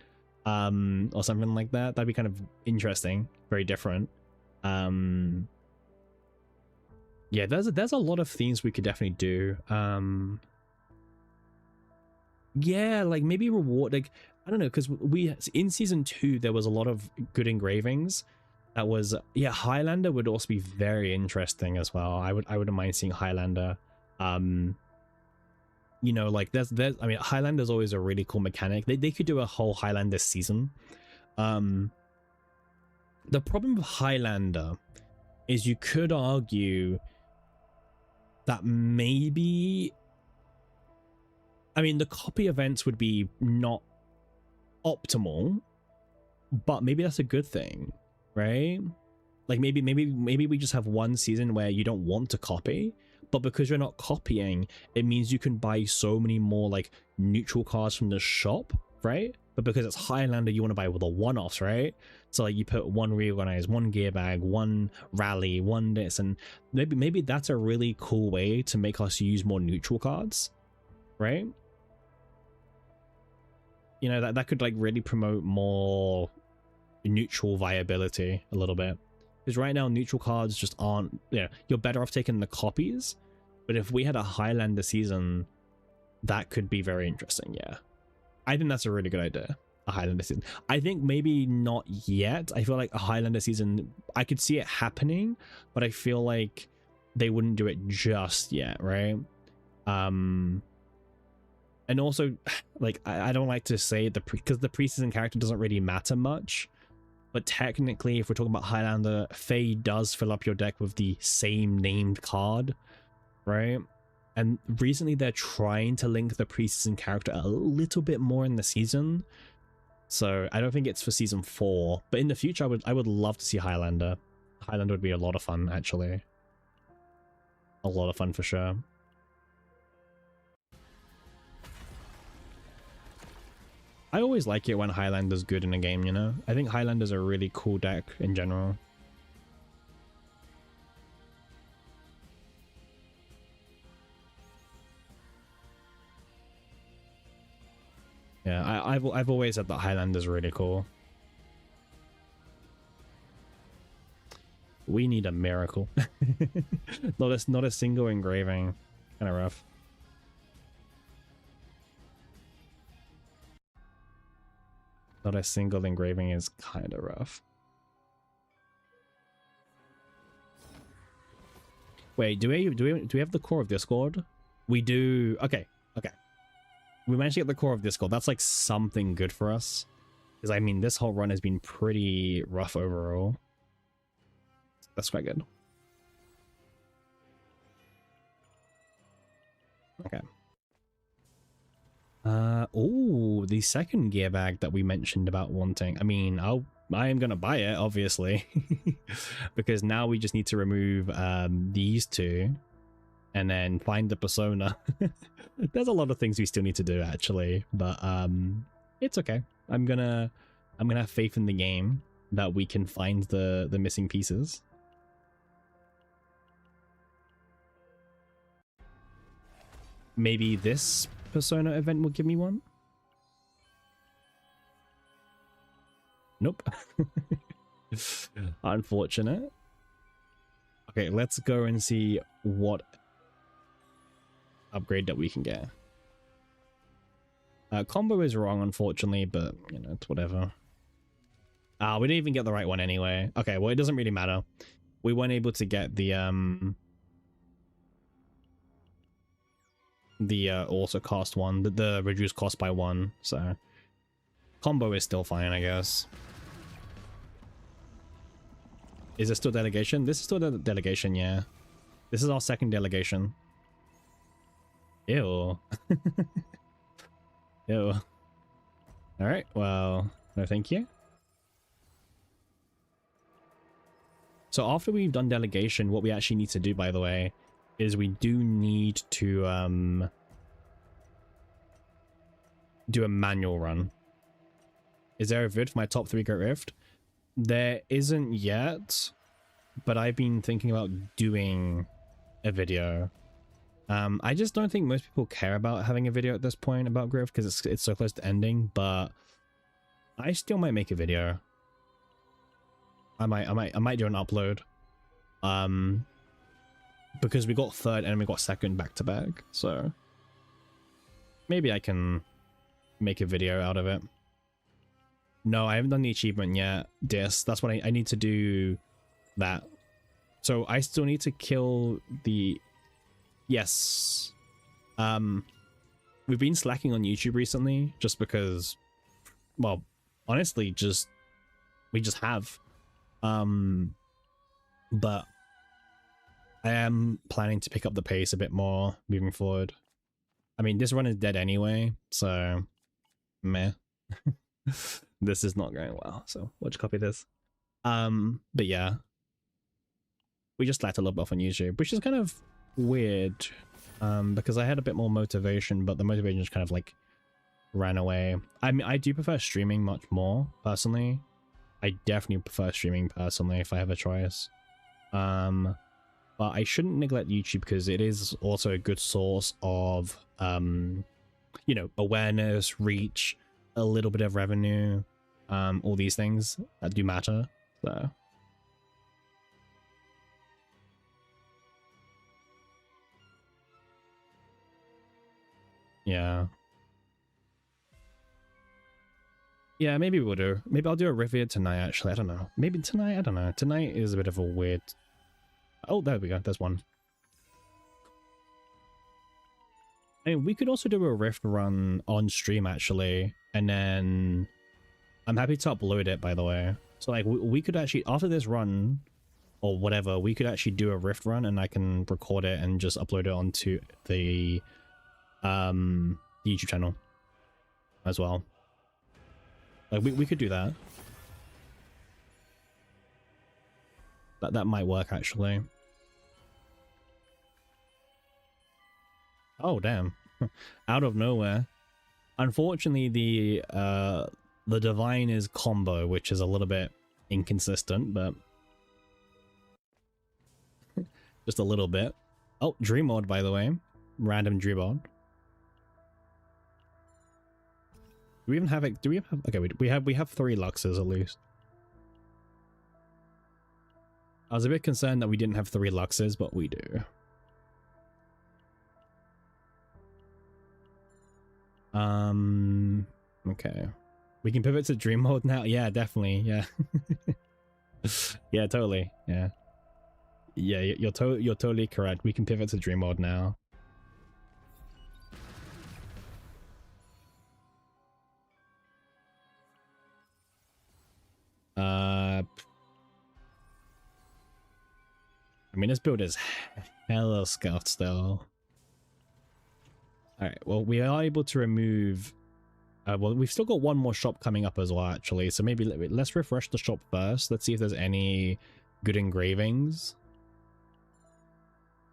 Or something like that. That'd be kind of interesting, very different. Yeah, there's a lot of things we could definitely do. Yeah, like maybe reward, like I don't know, because we in season 2 there was a lot of good engravings. That was, yeah, Highlander would also be very interesting as well. I wouldn't mind seeing Highlander. You know, like there's I mean, Highlander's always a really cool mechanic. They could do a whole Highlander season. The problem with Highlander is you could argue that maybe, I mean, the copy events would be not optimal, but maybe that's a good thing, right? Like maybe we just have one season where you don't want to copy, but because you're not copying, it means you can buy so many more like neutral cards from the shop, right? But because it's Highlander, you want to buy with the one-offs, right? So like you put one reorganize, one gear bag, one rally, one this, and maybe that's a really cool way to make us use more neutral cards, right? You know, that could like really promote more neutral viability a little bit, because right now neutral cards just aren't, yeah, you're better off taking the copies, but if we had a Highlander season, that could be very interesting. Yeah, I think that's a really good idea, a Highlander season. I think maybe not yet. I feel like a Highlander season, I could see it happening, but I feel like they wouldn't do it just yet, right? And also, like, I don't like to say because the preseason character doesn't really matter much, but technically, if we're talking about Highlander, Faye does fill up your deck with the same named card, right? And recently they're trying to link the preseason character a little bit more in the season, so I don't think it's for season 4, but in the future I would love to see Highlander. Highlander would be a lot of fun, actually. A lot of fun for sure. I always like it when Highlander's good in a game, you know? I think Highlander's a really cool deck in general. Yeah, I've always said that Highlander's really cool. We need a miracle. not a single engraving. Kind of rough. Not a single engraving is kind of rough. Wait, do we have the core of Discord? We do. Okay. We managed to get the core of Discord. That's like something good for us, because I mean this whole run has been pretty rough overall. That's quite good. Okay. Oh, the second gear bag that we mentioned about wanting. I mean, I am gonna buy it, obviously, because now we just need to remove these two and then find the persona. There's a lot of things we still need to do, actually, but it's okay. I'm gonna have faith in the game that we can find the missing pieces. Maybe this persona event will give me one. Nope. Unfortunate. Okay, let's go and see what upgrade that we can get. Combo is wrong, unfortunately, but you know, it's whatever. We didn't even get the right one anyway. Okay, well, it doesn't really matter. We weren't able to get the also cost one, the reduced cost by 1, so combo is still fine, I guess. Is it still delegation? This is still the delegation, yeah. This is our second delegation. Ew. Ew. Alright, well, no thank you. So after we've done delegation, what we actually need to do, by the way, is we do need to do a manual run. Is there a vid for my top 3 Great Rift? There isn't yet, but I've been thinking about doing a video. I just don't think most people care about having a video at this point about Grift because it's so close to ending, but I still might make a video. I might do an upload. Because we got third and we got second back to back, so maybe I can make a video out of it. No, I haven't done the achievement yet. That's what I need to do that. So I still need to kill the... Yes. We've been slacking on YouTube recently just because, well, honestly, we just have. But I am planning to pick up the pace a bit more moving forward. I mean, this run is dead anyway, so meh. This is not going well, so let's copy this. But yeah, we just slacked a little bit off on YouTube, which is kind of weird, because I had a bit more motivation, but the motivation just kind of like ran away. I mean, I do prefer streaming much more personally. I definitely prefer streaming personally if I have a choice. But I shouldn't neglect YouTube because it is also a good source of, you know, awareness, reach, a little bit of revenue, all these things that do matter. So yeah. Yeah, maybe we'll do. Maybe I'll do a review tonight, actually. I don't know. Maybe tonight? I don't know. Tonight is a bit of a weird... Oh, there we go. There's one. I mean, we could also do a Rift run on stream, actually. And then... I'm happy to upload it, by the way. So, like, we could actually... After this run, or whatever, we could actually do a Rift run, and I can record it and just upload it onto the YouTube channel as well. Like, we could do that. That might work, actually. Oh, damn. Out of nowhere. Unfortunately, the Divine is combo, which is a little bit inconsistent, but... just a little bit. Oh, Dream Mod, by the way. Random Dream Mod. Do we even have it? Do we have... Okay, we have 3 Luxes at least. I was a bit concerned that we didn't have 3 Luxes, but we do. Okay. We can pivot to Dream Mode now? Yeah, definitely. Yeah. Yeah, totally. Yeah. Yeah, you're totally correct. We can pivot to Dream Mode now. I mean, this build is hella scuffed still. Alright, well, we are able to remove... well, we've still got one more shop coming up as well, actually. So maybe let's refresh the shop first. Let's see if there's any good engravings.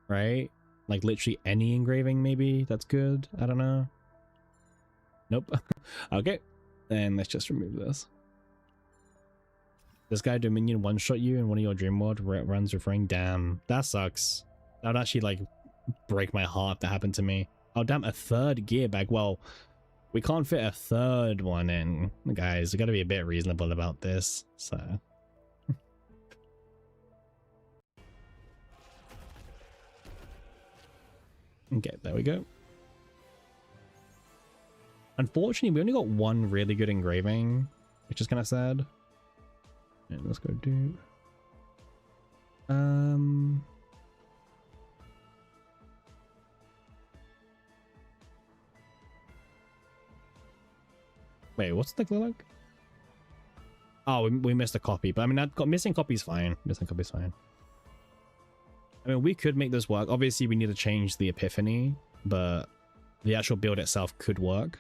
Right? Like, literally any engraving, maybe? That's good? I don't know. Nope. Okay. Then let's just remove this. This guy Dominion one-shot you in one of your dream world runs referring. Damn, that sucks. That would actually like break my heart if that happened to me. Oh damn, a 3rd gear bag. Well, we can't fit a 3rd one in, guys. We gotta be a bit reasonable about this. So okay, there we go. Unfortunately, we only got 1 really good engraving, which is kind of sad. And let's go do wait, what's the look like? Oh, we missed a copy, but I mean, that missing copy is fine. Missing copy is fine. I mean, we could make this work. Obviously, we need to change the epiphany, but the actual build itself could work.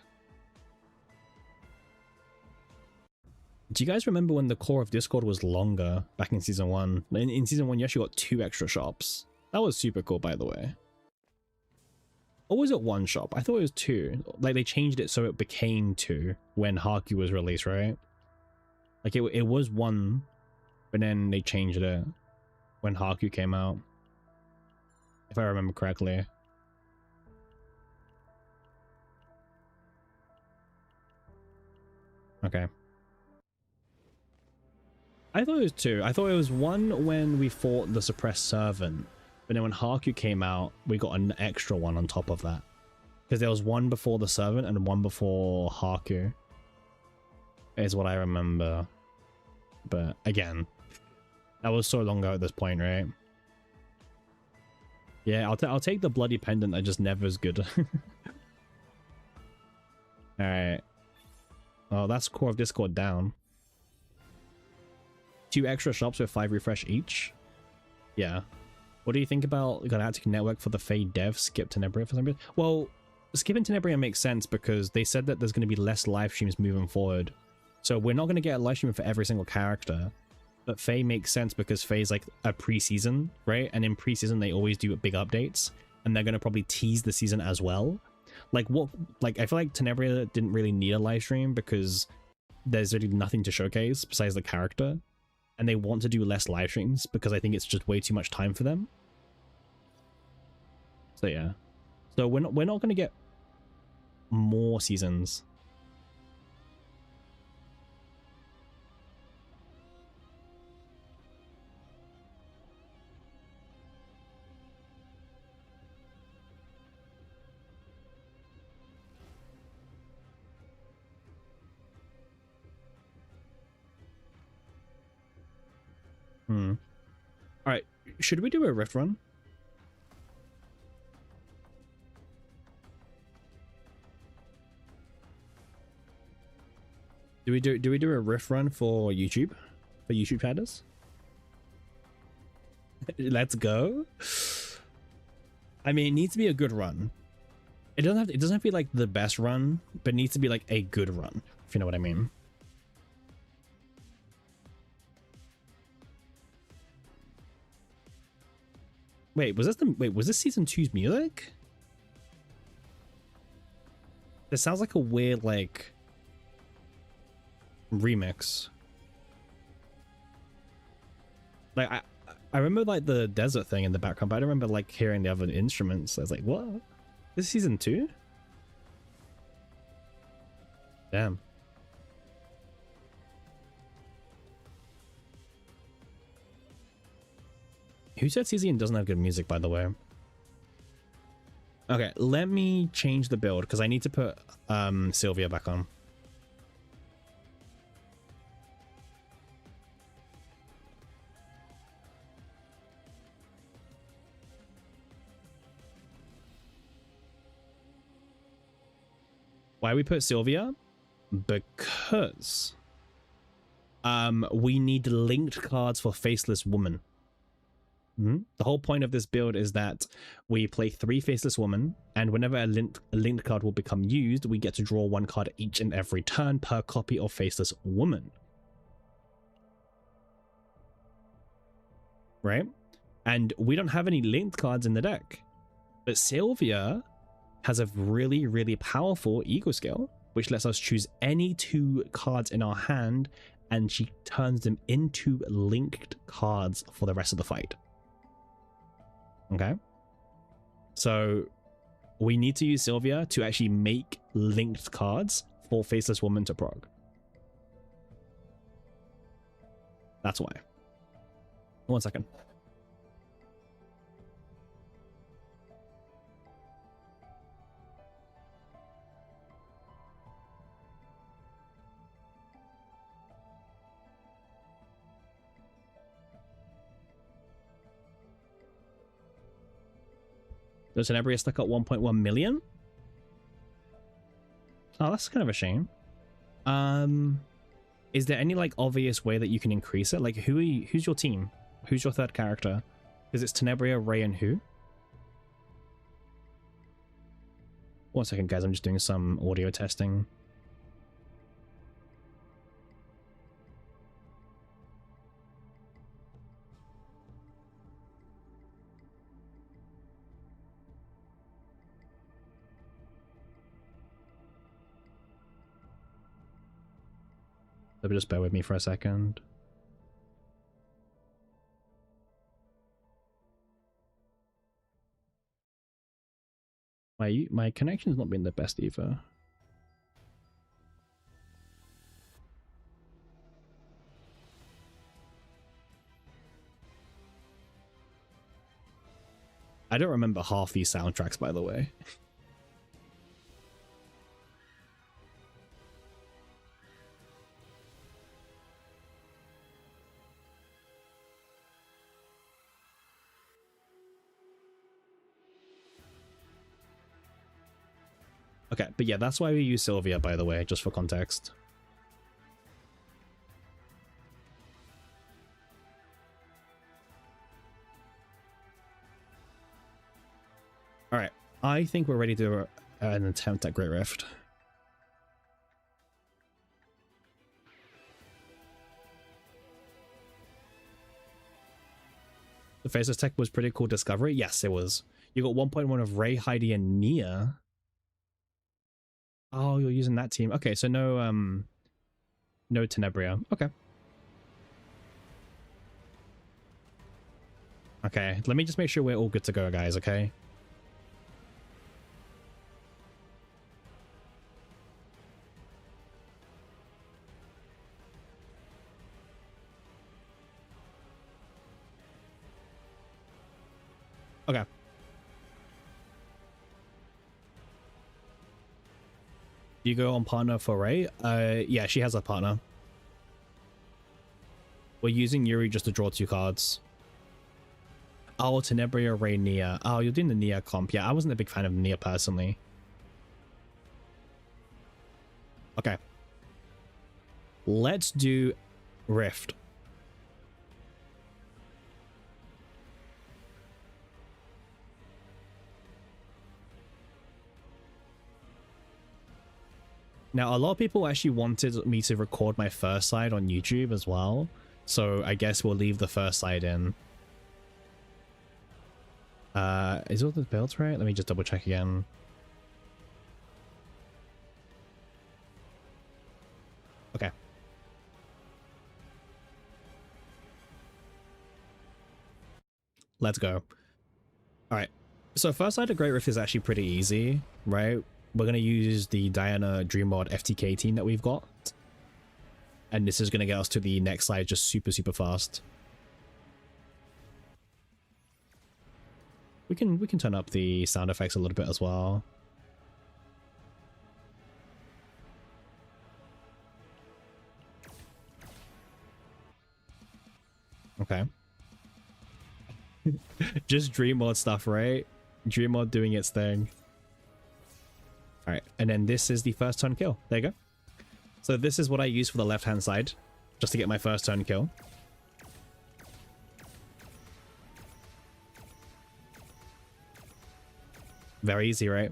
Do you guys remember when the core of Discord was longer back in Season 1? In Season 1, you actually got 2 extra shops. That was super cool, by the way. Or was it 1 shop? I thought it was 2. Like, they changed it so it became 2 when Haku was released, right? Like, it was 1, but then they changed it when Haku came out. If I remember correctly. Okay. I thought it was 2. I thought it was 1 when we fought the suppressed servant, but then when Haku came out, we got an extra one on top of that. Because there was 1 before the servant and 1 before Haku, is what I remember. But again, that was so long ago at this point, right? Yeah, I'll take the bloody pendant. I just never as good. All right. Oh, that's Core of Discord down. 2 extra shops with 5 refresh each. Yeah. What do you think about Galactic Network for the Fade dev? Skip Tenebria for some reason? Well, skipping Tenebria makes sense because they said that there's going to be less live streams moving forward. So we're not going to get a live stream for every single character. But Faye makes sense because Faye's like a pre-season, right? And in pre-season, they always do big updates. And they're going to probably tease the season as well. I feel like Tenebria didn't really need a live stream because there's really nothing to showcase besides the character. And they want to do less live streams because I think it's just way too much time for them. So yeah. So we're not going to get more seasons. All right, should we do a rift run? Do we do a rift run for YouTube? For YouTube chatters? Let's go. I mean, it needs to be a good run. It doesn't have to be like the best run, but it needs to be like a good run, if you know what I mean. Wait, was this season 2's music? This sounds like a weird like remix. Like I remember like the desert thing in the background, but I don't remember like hearing the other instruments. I was like, what? This is season 2? Damn. Who said season doesn't have good music, by the way? Okay, let me change the build because I need to put Sylvia back on. Why we put Sylvia? Because we need linked cards for Faceless Woman. The whole point of this build is that we play 3 Faceless Woman, and whenever a linked card will become used, we get to draw 1 card each and every turn per copy of Faceless Woman. Right? And we don't have any linked cards in the deck. But Sylvia has a really, really powerful ego skill, which lets us choose any 2 cards in our hand, and she turns them into linked cards for the rest of the fight. Okay, so we need to use Sylvia to actually make linked cards for Faceless Woman to prog. That's why. 1 second. Does Tenebria stuck at 1.1 million? Oh, that's kind of a shame. Is there any like obvious way that you can increase it? Like who's your team? Who's your 3rd character? Because it's Tenebria, Ray, and who? 1 second, guys. I'm just doing some audio testing. So just bear with me for a second. My connection's not been the best either. I don't remember half these soundtracks, by the way. Okay, but yeah, that's why we use Sylvia, by the way, just for context. All right, I think we're ready to do an attempt at Great Rift. The Faceless Tech was pretty cool discovery. Yes, it was. You got 1.1 of Ray, Heidi, and Nia. Oh, you're using that team. Okay, so no Tenebria. Okay. Okay, let me just make sure we're all good to go, guys, okay? Okay. You go on partner for Ray? Yeah, she has a partner. We're using Yuri just to draw 2 cards. Oh, Tenebria, Ray, Nia. Oh, you're doing the Nia comp. Yeah, I wasn't a big fan of Nia personally. Okay. Let's do Rift. Now, a lot of people actually wanted me to record my first side on YouTube as well. So I guess we'll leave the first side in. Is all the builds right? Let me just double check again. Okay. Let's go. All right. So first side of Great Rift is actually pretty easy, right? We're going to use the Diana Dreammod FTK team that we've got. And this is going to get us to the next side just super, super fast. We can turn up the sound effects a little bit as well. Okay. Just Dreammod stuff, right? Dreammod doing its thing. All right, and then this is the first turn kill. There you go. So this is what I use for the left-hand side, just to get my first turn kill. Very easy, right?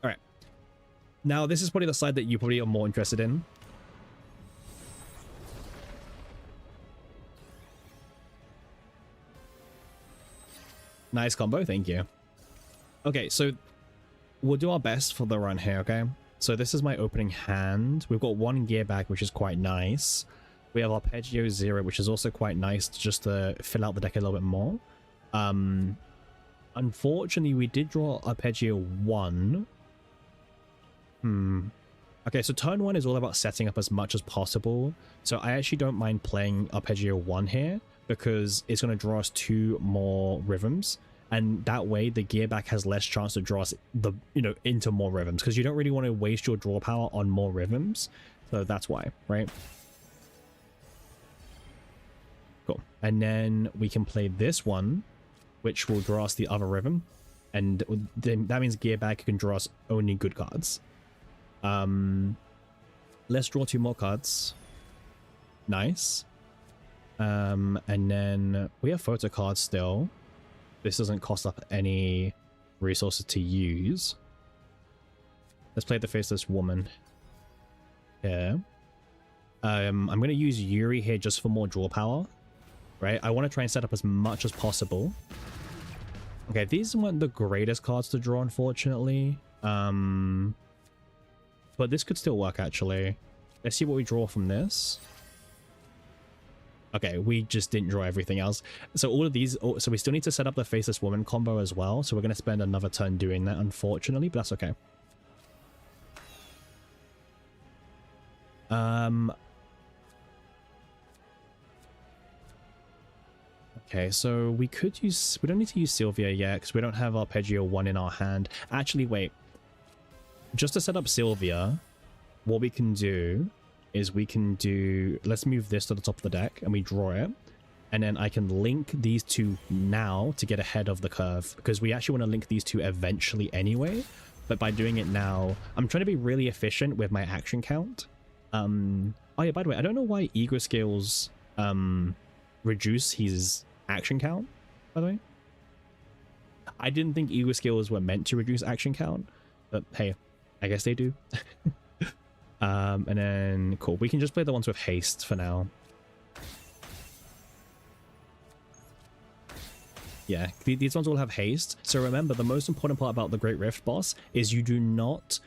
All right. Now, this is probably the side that you probably are more interested in. Nice combo, thank you. Okay, so we'll do our best for the run here, okay? So this is my opening hand. We've got 1 gear back, which is quite nice. We have Arpeggio 0, which is also quite nice just to fill out the deck a little bit more. Unfortunately, we did draw Arpeggio 1. Okay, so turn 1 is all about setting up as much as possible. So I actually don't mind playing Arpeggio 1 here, because it's going to draw us 2 more rhythms, and that way the gear back has less chance to draw us into more rhythms, because you don't really want to waste your draw power on more rhythms. So that's why, right? Cool. And then we can play this one, which will draw us the other rhythm, and then that means gear back can draw us only good cards. Let's draw 2 more cards. Nice. And then we have photo cards still. This doesn't cost up any resources to use. Let's play the Faceless Woman. Yeah. I'm going to use Yuri here just for more draw power. Right? I want to try and set up as much as possible. Okay, these weren't the greatest cards to draw, unfortunately. But this could still work, actually. Let's see what we draw from this. Okay, we just didn't draw everything else. So all of these, so we still need to set up the Faceless Woman combo as well. So we're going to spend another turn doing that, unfortunately, but that's okay. Okay, so we don't need to use Sylvia yet because we don't have Arpeggio 1 in our hand. Actually, wait. Just to set up Sylvia, what we can do is let's move this to the top of the deck and we draw it. And then I can link these two now to get ahead of the curve because we actually want to link these two eventually anyway. But by doing it now, I'm trying to be really efficient with my action count. Oh yeah, by the way, I don't know why ego skills reduce his action count, by the way. I didn't think ego skills were meant to reduce action count, but hey, I guess they do. And then cool, we can just play the ones with haste for now. Yeah, these ones all have haste. So remember, the most important part about the Great Rift boss is you do not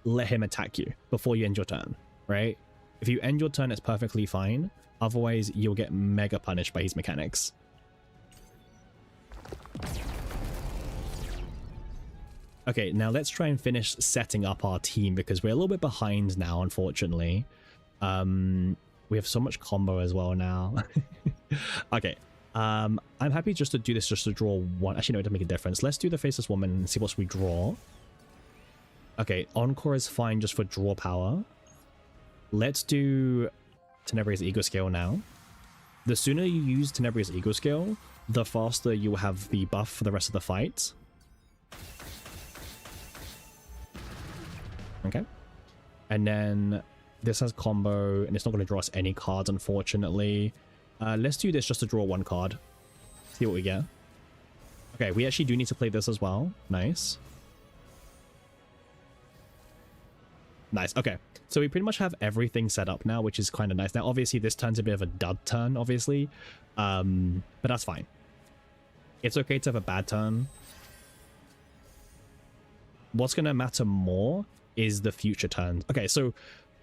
let him attack you before you end your turn, right? If you end your turn, it's perfectly fine. Otherwise, you'll get mega punished by his mechanics. Okay, now let's try and finish setting up our team because we're a little bit behind now, unfortunately. We have so much combo as well now. Okay. I'm happy just to do this just to draw one. Actually, no, it doesn't make a difference. Let's do the Faceless Woman and see what we draw. Okay, Encore is fine just for draw power. Let's do Tenebria's Ego Scale now. The sooner you use Tenebria's Ego Scale, the faster you will have the buff for the rest of the fight. Okay. And then this has combo, and it's not going to draw us any cards, unfortunately. Let's do this just to draw one card. See what we get. Okay, we actually do need to play this as well. Nice. Nice. Okay, so we pretty much have everything set up now, which is kind of nice. Now, obviously, this turn's a bit of a dud turn, obviously. But that's fine. It's okay to have a bad turn. What's going to matter more is the future turns. Okay, so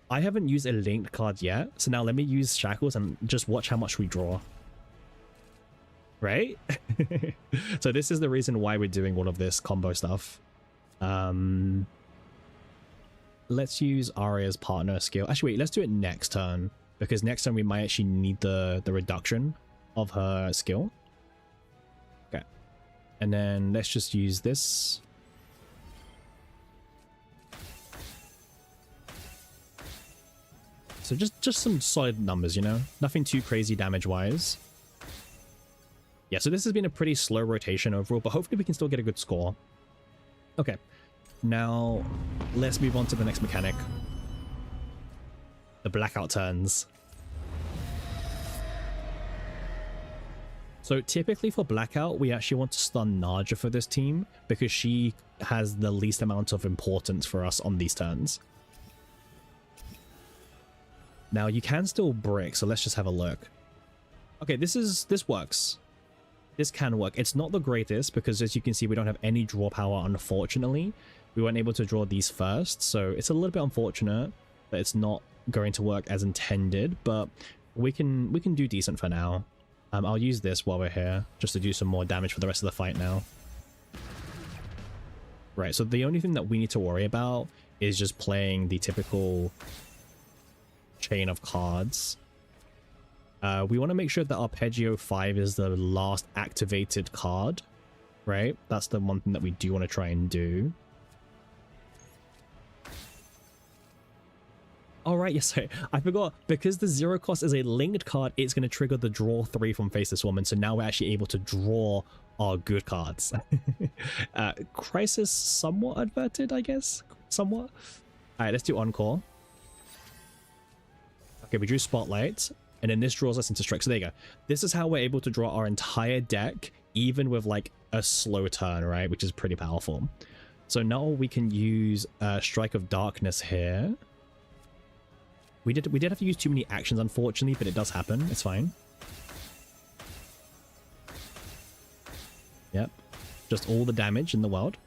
I haven't used a linked card yet, so now let me use Shackles and just watch how much we draw. Right? So this is the reason why we're doing all of this combo stuff. Let's use Arya's partner skill. Actually, wait, let's do it next turn, because next turn we might actually need the reduction of her skill. Okay. And then let's just use this. So just some solid numbers, you know? Nothing too crazy damage-wise. Yeah, so this has been a pretty slow rotation overall, but hopefully we can still get a good score. Okay. Now, let's move on to the next mechanic. The blackout turns. So typically for blackout, we actually want to stun Naja for this team, because she has the least amount of importance for us on these turns. Now you can still brick, so let's just have a look. Okay, this works. This can work. It's not the greatest because, as you can see, we don't have any draw power, unfortunately. We weren't able to draw these first, so it's a little bit unfortunate that it's not going to work as intended, but we can do decent for now. I'll use this while we're here, just to do some more damage for the rest of the fight now. Right, so the only thing that we need to worry about is just playing the typical chain of cards. We want to make sure that Arpeggio 5 is the last activated card, right? That's the one thing that we do want to try and do. All right, yes, sorry, I forgot. Because the zero cost is a linked card, it's going to trigger the draw 3 from Faceless Woman, so now we're actually able to draw our good cards. Crisis somewhat adverted, I guess? Somewhat. All right, let's do Encore. Okay, we drew Spotlight, and then this draws us into Strike. So there you go. This is how we're able to draw our entire deck, even with like a slow turn, right? Which is pretty powerful. So now we can use Strike of Darkness here. We did have to use too many actions, unfortunately, but it does happen. It's fine. Yep. Just all the damage in the world.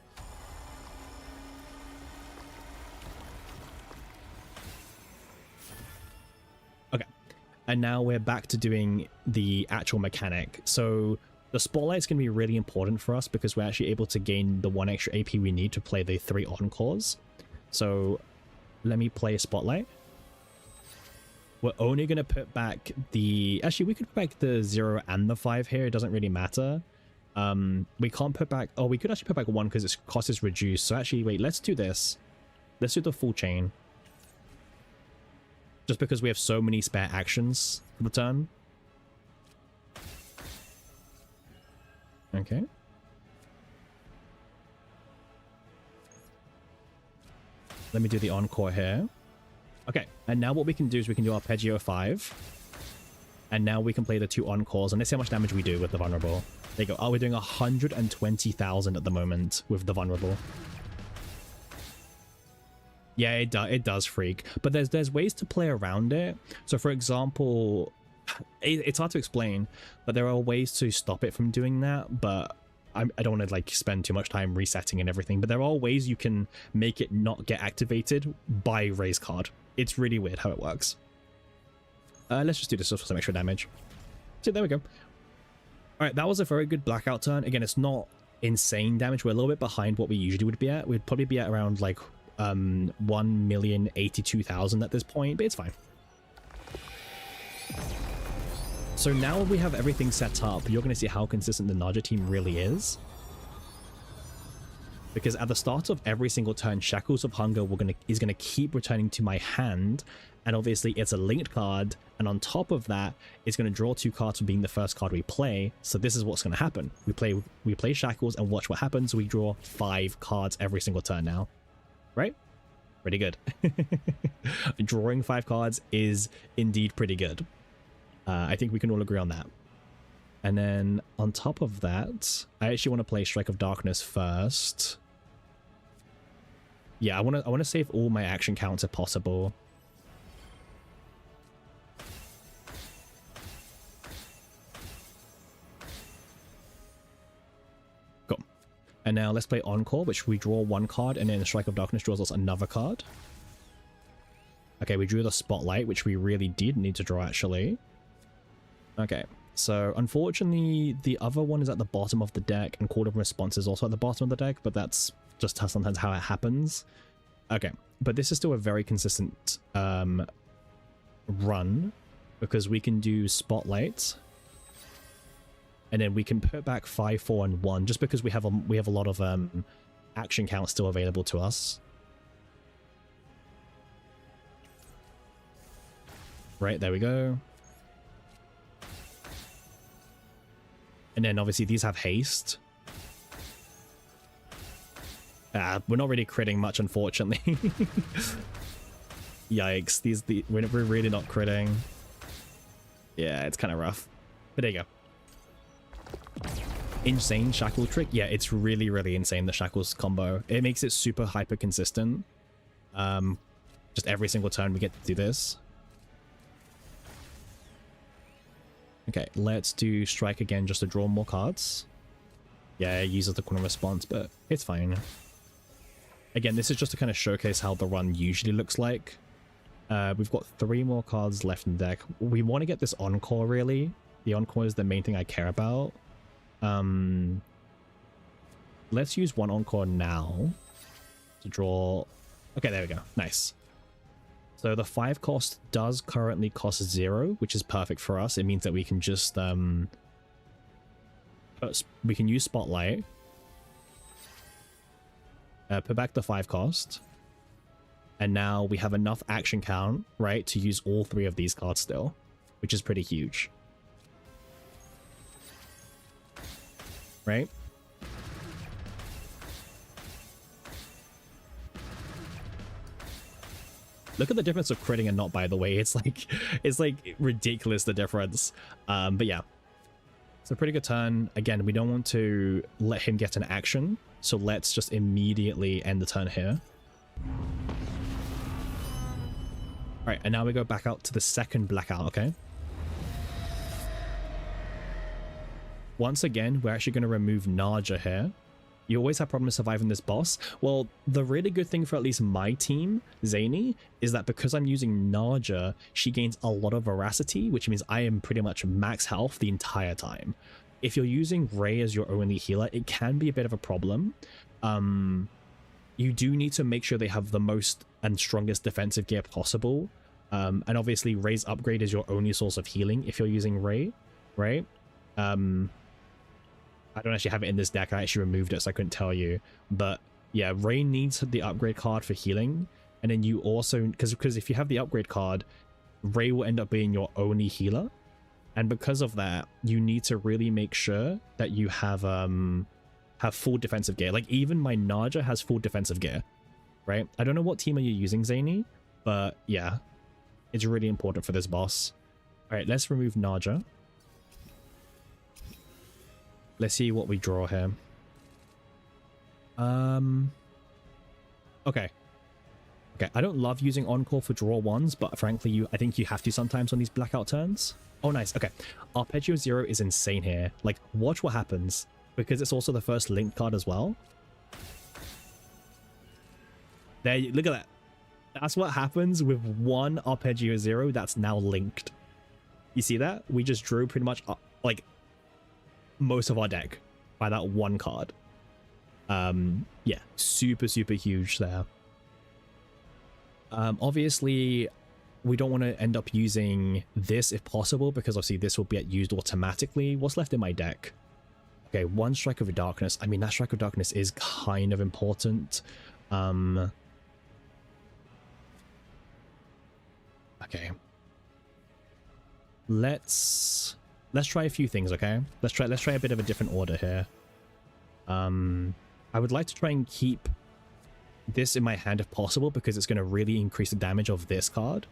And now we're back to doing the actual mechanic. So the Spotlight's going to be really important for us because we're actually able to gain the 1 extra AP we need to play the 3 Encores. So let me play Spotlight. We're only going to put back the... Actually, we could put back the 0 and the 5 here. It doesn't really matter. We can't put back... Oh, we could actually put back 1 because its cost is reduced. So actually, wait, let's do this. Let's do the full chain. Just because we have so many spare actions for the turn. Okay. Let me do the encore here. Okay, and now what we can do is we can do Arpeggio 5. And now we can play the 2 encores, and let's see how much damage we do with the vulnerable. There you go. Oh, we're doing 120,000 at the moment with the vulnerable. Yeah, it does freak. But there's ways to play around it. So for example, it's hard to explain, but there are ways to stop it from doing that, but I don't want to like spend too much time resetting and everything, but there are ways you can make it not get activated by raise card. It's really weird how it works. Let's just do this for some extra damage. So there we go. All right, that was a very good blackout turn. Again, it's not insane damage. We're a little bit behind what we usually would be at. We'd probably be at around like 1,082,000 at this point, but it's fine. So now we have everything set up, you're going to see how consistent the Naja team really is. Because at the start of every single turn, Shackles of Hunger is going to keep returning to my hand. And obviously it's a linked card. And on top of that, it's going to draw 2 cards for being the first card we play. So this is what's going to happen. We play Shackles and watch what happens. We draw 5 cards every single turn now. Right? Pretty good. Drawing 5 cards is indeed pretty good. I think we can all agree on that. And then on top of that, I actually want to play Strike of Darkness first. Yeah, I want to save all my action counts if possible. Cool. And now let's play Encore, which we draw 1 card, and then Strike of Darkness draws us another card. Okay, we drew the Spotlight, which we really did need to draw, actually. Okay, so unfortunately, the other one is at the bottom of the deck, and Call of Response is also at the bottom of the deck, but that's just sometimes how it happens. Okay, but this is still a very consistent run, because we can do Spotlight, and then we can put back 5, 4, and 1, just because we have a lot of action counts still available to us. Right, there we go. And then obviously these have haste. We're not really critting much, unfortunately. Yikes, we're really not critting. Yeah, it's kind of rough. But there you go. Insane Shackle trick. Yeah, it's really, really insane, the Shackles combo. It makes it super hyper consistent. Just every single turn we get to do this. Okay, let's do Strike again just to draw more cards. Yeah, it uses the Corner Response, but it's fine. Again, this is just to kind of showcase how the run usually looks like. We've got 3 more cards left in the deck. We want to get this Encore, really. The Encore is the main thing I care about. Let's use 1 Encore now to draw... Okay, there we go. Nice. So the 5 cost does currently cost 0, which is perfect for us. It means that we can just we can use Spotlight, put back the 5 cost, and now we have enough action count, right, to use all 3 of these cards still, which is pretty huge, right? Look at the difference of critting and not, by the way. It's like ridiculous, the difference. But yeah, it's a pretty good turn. Again, we don't want to let him get an action, so let's just immediately end the turn here. All right, and now we go back out to the second blackout, okay? Once again, we're actually going to remove Naja here. You always have problems surviving this boss. Well, the really good thing for at least my team, Zany, is that because I'm using Naja, she gains a lot of veracity, which means I am pretty much max health the entire time. If you're using Ray as your only healer, it can be a bit of a problem. You do need to make sure they have the most and strongest defensive gear possible. And obviously Ray's upgrade is your only source of healing if you're using Ray, right? I don't actually have it in this deck. I actually removed it, so I couldn't tell you. But yeah, Ray needs the upgrade card for healing. And then you also, because if you have the upgrade card, Ray will end up being your only healer. And because of that, you need to really make sure that you have full defensive gear. Like even my Naja has full defensive gear, right? I don't know what team are you using, Zany, but yeah, it's really important for this boss. All right, let's remove Naja. Let's see what we draw here. Okay. Okay, I don't love using Encore for draw ones, but frankly, I think you have to sometimes on these blackout turns. Oh, nice. Okay. Arpeggio 0 is insane here. Like, watch what happens, because it's also the first linked card as well. There, look at that. That's what happens with one Arpeggio 0 that's now linked. You see that? We just drew pretty much, like, most of our deck by that one card. Yeah, super huge there. Obviously we don't want to end up using this if possible, because obviously this will get used automatically. What's left in my deck? Okay, one Strike of Darkness. I mean, that Strike of Darkness is kind of important. Okay, let's try a few things. Okay, let's try a bit of a different order here. I would like to try and keep this in my hand if possible, because it's going to really increase the damage of this card.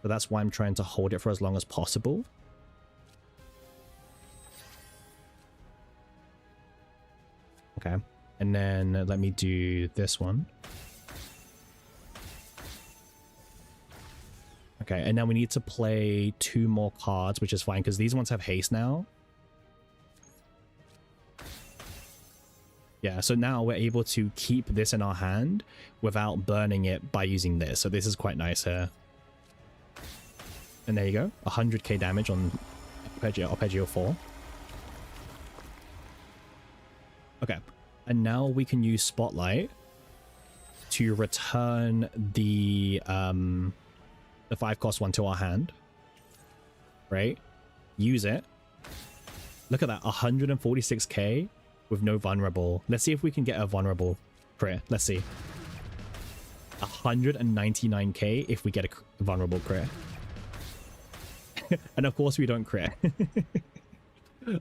So that's why I'm trying to hold it for as long as possible. Okay, and then let me do this one. Okay, and now we need to play 2 more cards, which is fine because these ones have haste now. Yeah, so now we're able to keep this in our hand without burning it by using this. So this is quite nice here. And there you go, 100k damage on Arpeggio 4. Okay, and now we can use Spotlight to return the 5-cost one to our hand. Right? Use it. Look at that, 146k with no vulnerable. Let's see if we can get a vulnerable crit. Let's see. 199k if we get a vulnerable crit. And of course we don't crit.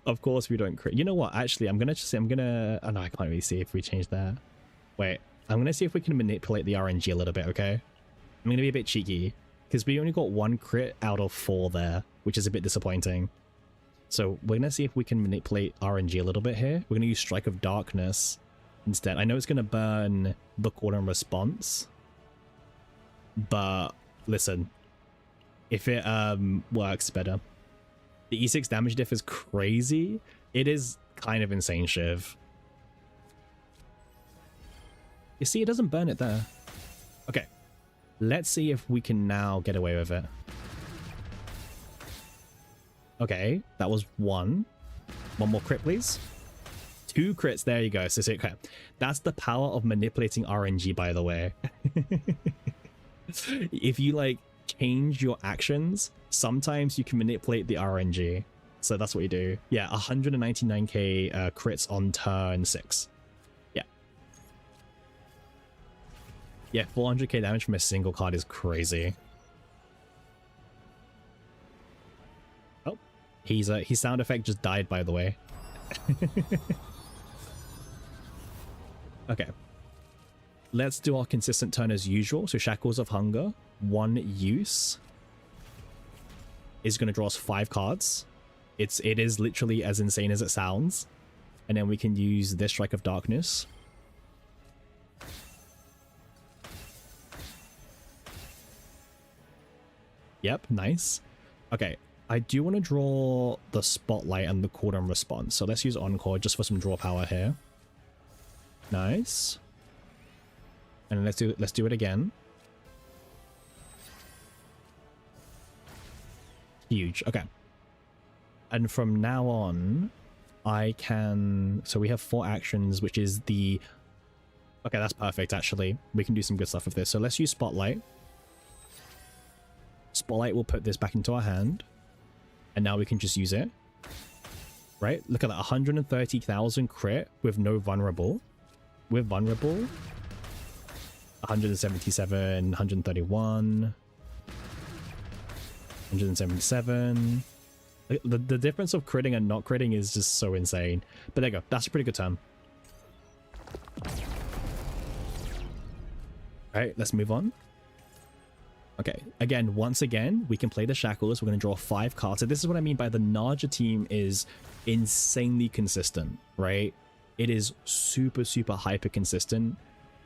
Of course we don't crit. You know what? Actually, I'm gonna oh no, I can't really see if we change that. Wait, I'm gonna see if we can manipulate the RNG a little bit, okay? I'm gonna be a bit cheeky because we only got 1 crit out of 4 there, which is a bit disappointing. So we're gonna see if we can manipulate RNG a little bit here. We're gonna use Strike of Darkness instead. I know it's gonna burn the call and response, but listen, if it works better. The E6 damage diff is crazy. It is kind of insane, Shiv. You see, it doesn't burn it there. Okay, let's see if we can now get away with it. Okay, that was 1. 1 more crit, please. 2 crits, there you go. So, okay, that's the power of manipulating RNG, by the way. If you, like, change your actions, sometimes you can manipulate the RNG. So that's what you do. Yeah, 199k crits on turn 6. Yeah. Yeah, 400k damage from a single card is crazy. Oh, his sound effect just died, by the way. Okay. Let's do our consistent turn as usual. So Shackles of Hunger, 1 use is going to draw us 5 cards. It is literally as insane as it sounds. And then we can use this Strike of Darkness. Yep, nice. Okay, I do want to draw the Spotlight and the cooldown response. So let's use Encore just for some draw power here. Nice. And let's do it again. Huge. Okay. And from now on, I can... So we have 4 actions, which is the... Okay, that's perfect, actually. We can do some good stuff with this. So let's use Spotlight. Spotlight will put this back into our hand. And now we can just use it. Right? Look at that. 130,000 crit with no vulnerable. With vulnerable. 177, 131. 177. The difference of critting and not critting is just so insane. But there you go. That's a pretty good turn. Alright, let's move on. Okay, again, once again, we can play the Shackles. We're going to draw 5 cards. So this is what I mean by the Naja team is insanely consistent, right? It is super, super hyper consistent,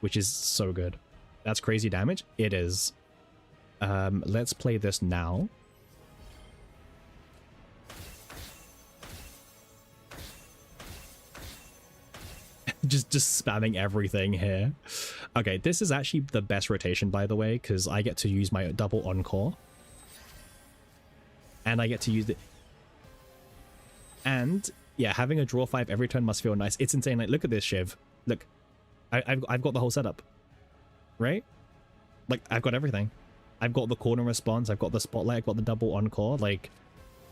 which is so good. That's crazy damage. It is. Let's play this now. just spamming everything here. Okay, this is actually the best rotation, by the way, because I get to use my double encore. And I get to use it. And yeah, having a draw 5 every turn must feel nice. It's insane. Like, look at this, Shiv. Look, I've got the whole setup, right? Like, I've got everything. I've got the corner response. I've got the spotlight. I've got the double encore. Like,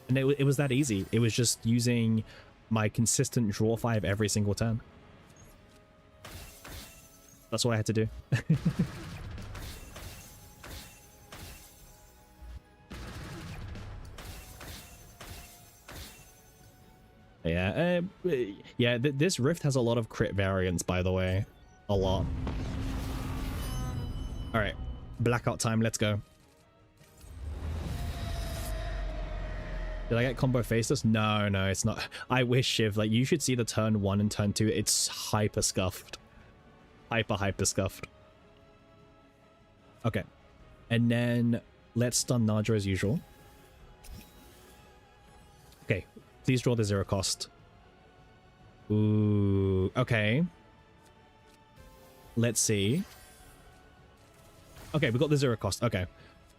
and it was that easy. It was just using my consistent draw 5 every single turn. That's what I had to do. Yeah, yeah. This Rift has a lot of crit variance, by the way. A lot. All right, blackout time. Let's go. Did I get combo faceless? No, no, it's not. I wish, Shiv. Like, you should see the turn 1 and turn 2. It's hyper scuffed. Hyper scuffed. Okay. And then let's stun Naja as usual. Okay. Please draw the 0 cost. Ooh. Okay. Let's see. Okay, we got the 0 cost. Okay.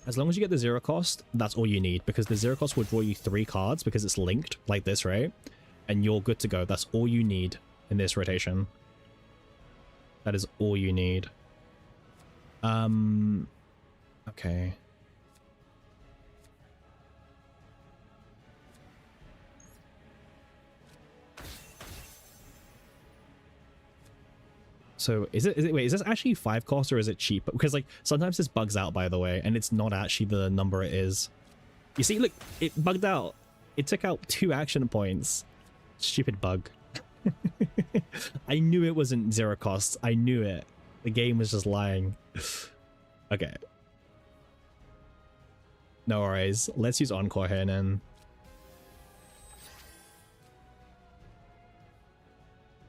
As long as you get the 0 cost, that's all you need, because the 0 cost will draw you 3 cards because it's linked like this, right? And you're good to go. That's all you need in this rotation. That is all you need. Okay. So is it wait, is this actually 5 cost or is it cheap? Because like sometimes this bugs out, by the way, and it's not actually the number it is. You see, look, it bugged out. It took out 2 action points. Stupid bug. I knew it wasn't 0 cost. I knew it. The game was just lying. Okay. No worries. Let's use Encore here then.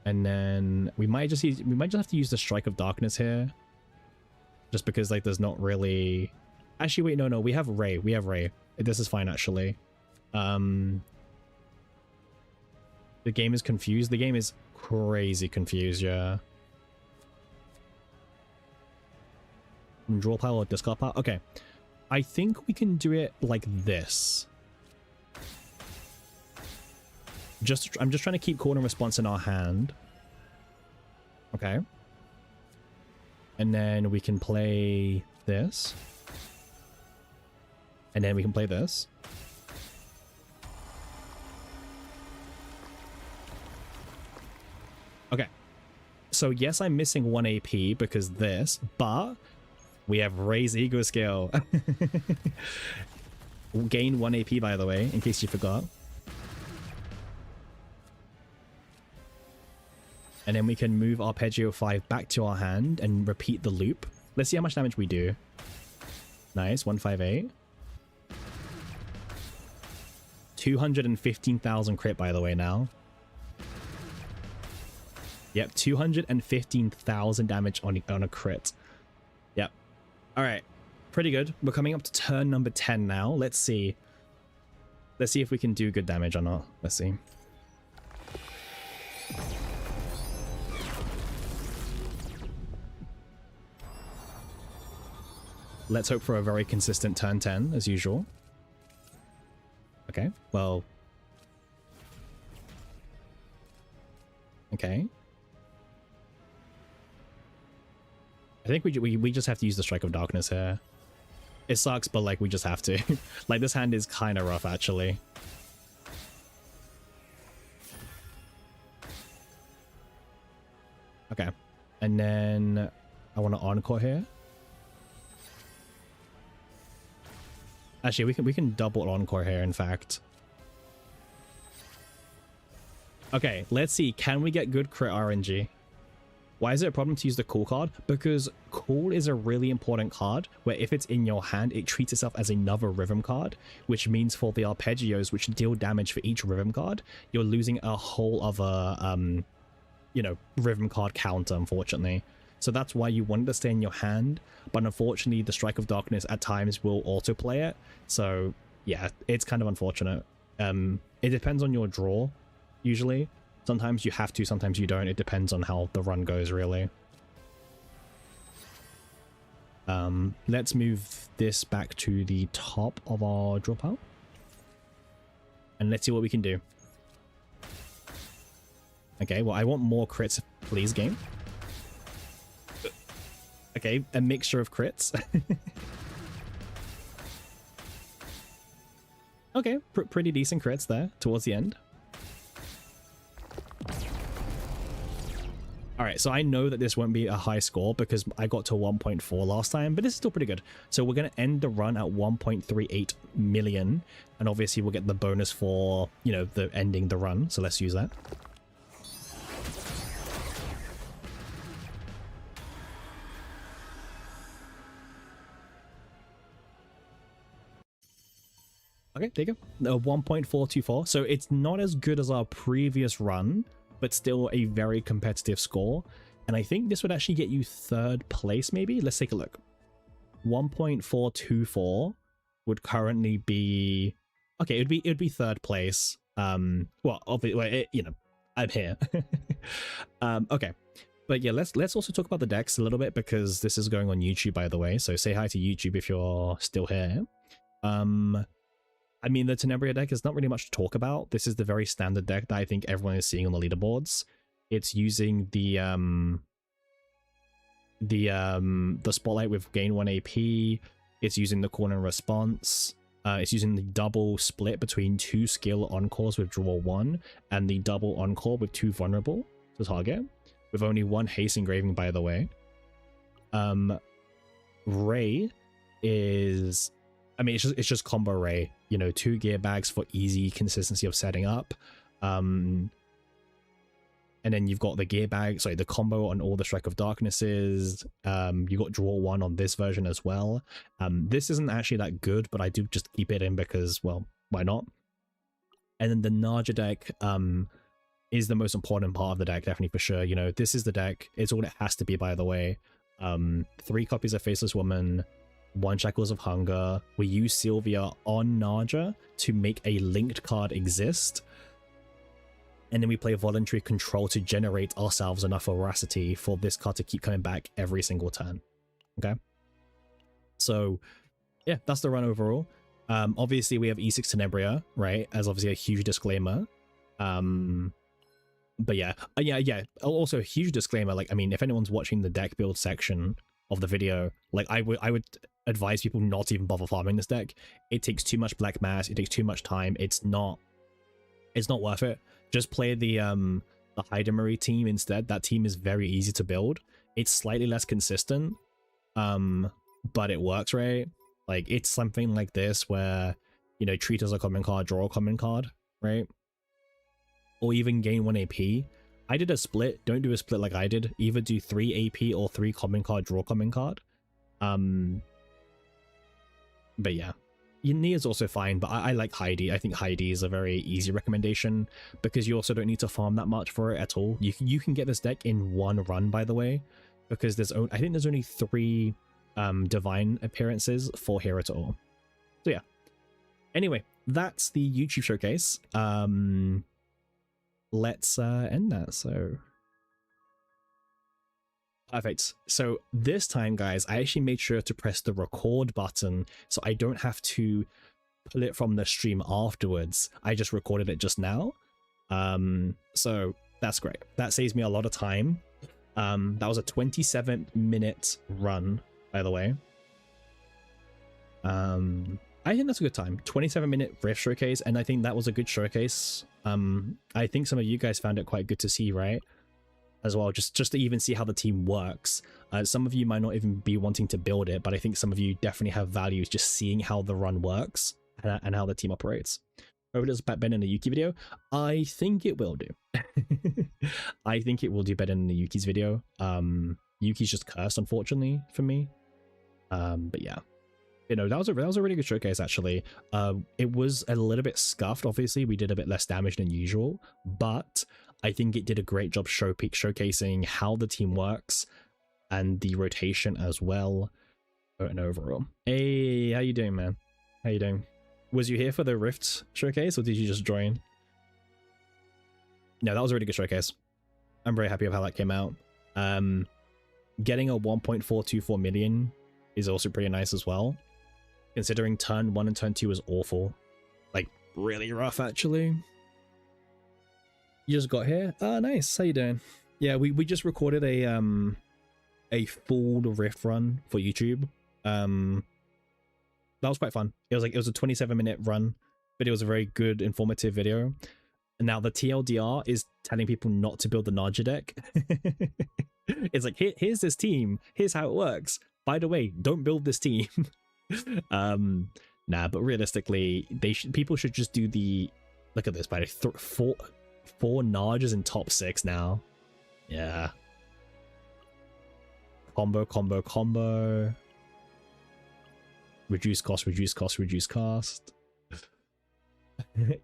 And then we might just have to use the Strike of Darkness here. Just because like there's not really... Actually, wait, no, we have Ray. We have Ray. This is fine, actually. The game is confused. The game is crazy confused, yeah. Draw pile or discard pile? Okay. I think we can do it like this. I'm just trying to keep corner response in our hand. Okay. And then we can play this. And then we can play this. Okay. So yes, I'm missing 1 AP because this, but we have Ray's Ego Scale. Gain 1 AP, by the way, in case you forgot. And then we can move Arpeggio 5 back to our hand and repeat the loop. Let's see how much damage we do. Nice, 158. 215,000 crit, by the way, now. Yep, 215,000 damage on a crit. Yep. All right, pretty good. We're coming up to turn number 10 now. Let's see. Let's see if we can do good damage or not. Let's see. Let's hope for a very consistent turn 10, as usual. Okay, well... Okay. I think we just have to use the Strike of Darkness here. It sucks, but like we just have to. Like this hand is kind of rough actually. Okay, and then I want to encore here. Actually, we can double encore here, in fact. Okay, let's see. Can we get good crit RNG? Why is it a problem to use the cool card? Because cool is a really important card where if it's in your hand, it treats itself as another rhythm card, which means for the arpeggios, which deal damage for each rhythm card, you're losing a whole other, you know, rhythm card counter, unfortunately. So that's why you want it to stay in your hand, but unfortunately the Strike of Darkness at times will autoplay it. So yeah, it's kind of unfortunate. It depends on your draw, usually. Sometimes you have to, sometimes you don't. It depends on how the run goes, really. Let's move this back to the top of our draw pile. And let's see what we can do. Okay, well, I want more crits, please, game. Okay, a mixture of crits. Okay, pretty decent crits there towards the end. Alright, so I know that this won't be a high score because I got to 1.4 last time, but this is still pretty good. So we're going to end the run at 1.38 million, and obviously we'll get the bonus for, you know, the ending the run, so let's use that. Okay, there you go. 1.424. So it's not as good as our previous run, but still a very competitive score. And I think this would actually get you third place, maybe? Let's take a look. 1.424 would currently be... Okay, it'd be third place. Well, obviously, you know, I'm here. Okay. But yeah, let's also talk about the decks a little bit because this is going on YouTube, by the way. So say hi to YouTube if you're still here. I mean, the Tenebria deck is not really much to talk about. This is the very standard deck that I think everyone is seeing on the leaderboards. It's using the Spotlight with gain 1 AP. It's using the Corner Response. It's using the double split between 2 skill encores with draw 1 and the double encore with 2 vulnerable to target, with only 1 haste engraving, by the way. Ray is... I mean, it's just combo Ray, you know, 2 gear bags for easy consistency of setting up. And then you've got the gear bag, sorry, the combo on all the Strike of Darknesses. You got draw 1 on this version as well. This isn't actually that good, but I do just keep it in because, well, why not? And then the Naja deck is the most important part of the deck, definitely for sure. You know, this is the deck. It's all it has to be, by the way. 3 copies of Faceless Woman, 1 Shackles of Hunger. We use Sylvia on Naja to make a linked card exist. And then we play Voluntary Control to generate ourselves enough Voracity for this card to keep coming back every single turn. Okay? So, yeah, that's the run overall. Obviously, we have E6 Tenebria, right? As obviously a huge disclaimer. But yeah. Also, a huge disclaimer. Like, I mean, if anyone's watching the deck build section of the video, like I would advise people not to even bother farming this deck. It takes too much black mass, it takes too much time. It's not worth it. Just play the Hydermarie team instead. That team is very easy to build. It's slightly less consistent, but it works, right? Like, it's something like this where, you know, treat as a common card, draw a common card, right? Or even gain 1 AP. I did a split. Don't do a split like I did. Either do 3 AP or 3 common card, draw common card. But yeah, Nia's also fine, but I like Heidi. I think Heidi is a very easy recommendation because you also don't need to farm that much for it at all. You can get this deck in 1 run, by the way, because I think there's only 3 divine appearances for Hero to all. So yeah. Anyway, that's the YouTube showcase. Let's end that. So perfect. So this time, guys, I actually made sure to press the record button so I don't have to pull it from the stream afterwards. I just recorded it just now. So that's great. That saves me a lot of time. That was a 27-minute run, by the way. I think that's a good time. 27-minute Rift showcase, and I think that was a good showcase. I think some of you guys found it quite good to see, right? As well, just to even see how the team works. Some of you might not even be wanting to build it, but I think some of you definitely have values just seeing how the run works and how the team operates. Hope it does better in the Yuki video. I think it will do. I think it will do better in the Yuki's video. Yuki's just cursed, unfortunately, for me. But yeah, you know, that was a really good showcase actually. It was a little bit scuffed. Obviously, we did a bit less damage than usual, but I think it did a great job showcasing how the team works and the rotation as well. And overall, hey, how you doing, man? How you doing? Was you here for the Rift showcase or did you just join? No, that was a really good showcase. I'm very happy with how that came out. Getting a 1.424 million is also pretty nice as well, considering turn 1 and turn 2 was awful. Like, really rough, actually. You just got here? Ah, nice. How you doing? Yeah, we just recorded a full Rift run for YouTube. That was quite fun. It was a 27-minute run, but it was a very good, informative video. And now the TLDR is telling people not to build the Naja deck. It's like, here's this team. Here's how it works. By the way, don't build this team. Nah, but realistically, people should just do the. Look at this, by four Najas in top 6 now. Yeah. Combo. Reduce cost, reduce cost, reduce cost.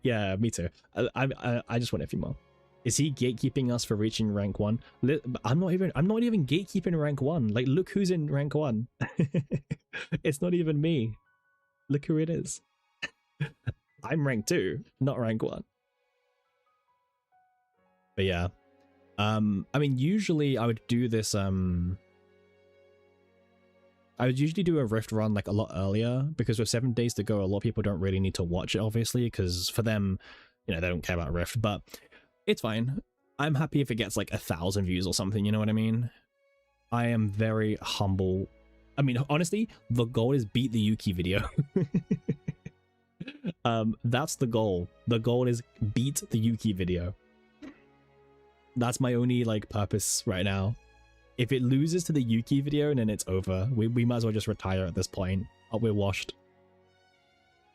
Yeah, me too. I just want a few more. Is he gatekeeping us for reaching rank 1? I'm not even gatekeeping rank 1. Like, look who's in rank 1. It's not even me. Look who it is. I'm rank 2, not rank 1. But yeah. I mean, usually I would do this I would usually do a Rift run like a lot earlier, because with 7 days to go, a lot of people don't really need to watch it, obviously, because for them, you know, they don't care about Rift, but it's fine. I'm happy if it gets like 1,000 views or something, you know what I mean? I am very humble. I mean, honestly, the goal is beat the Yuki video. That's the goal. The goal is beat the Yuki video. That's my only like purpose right now. If it loses to the Yuki video, then it's over. We might as well just retire at this point. Oh, we're washed.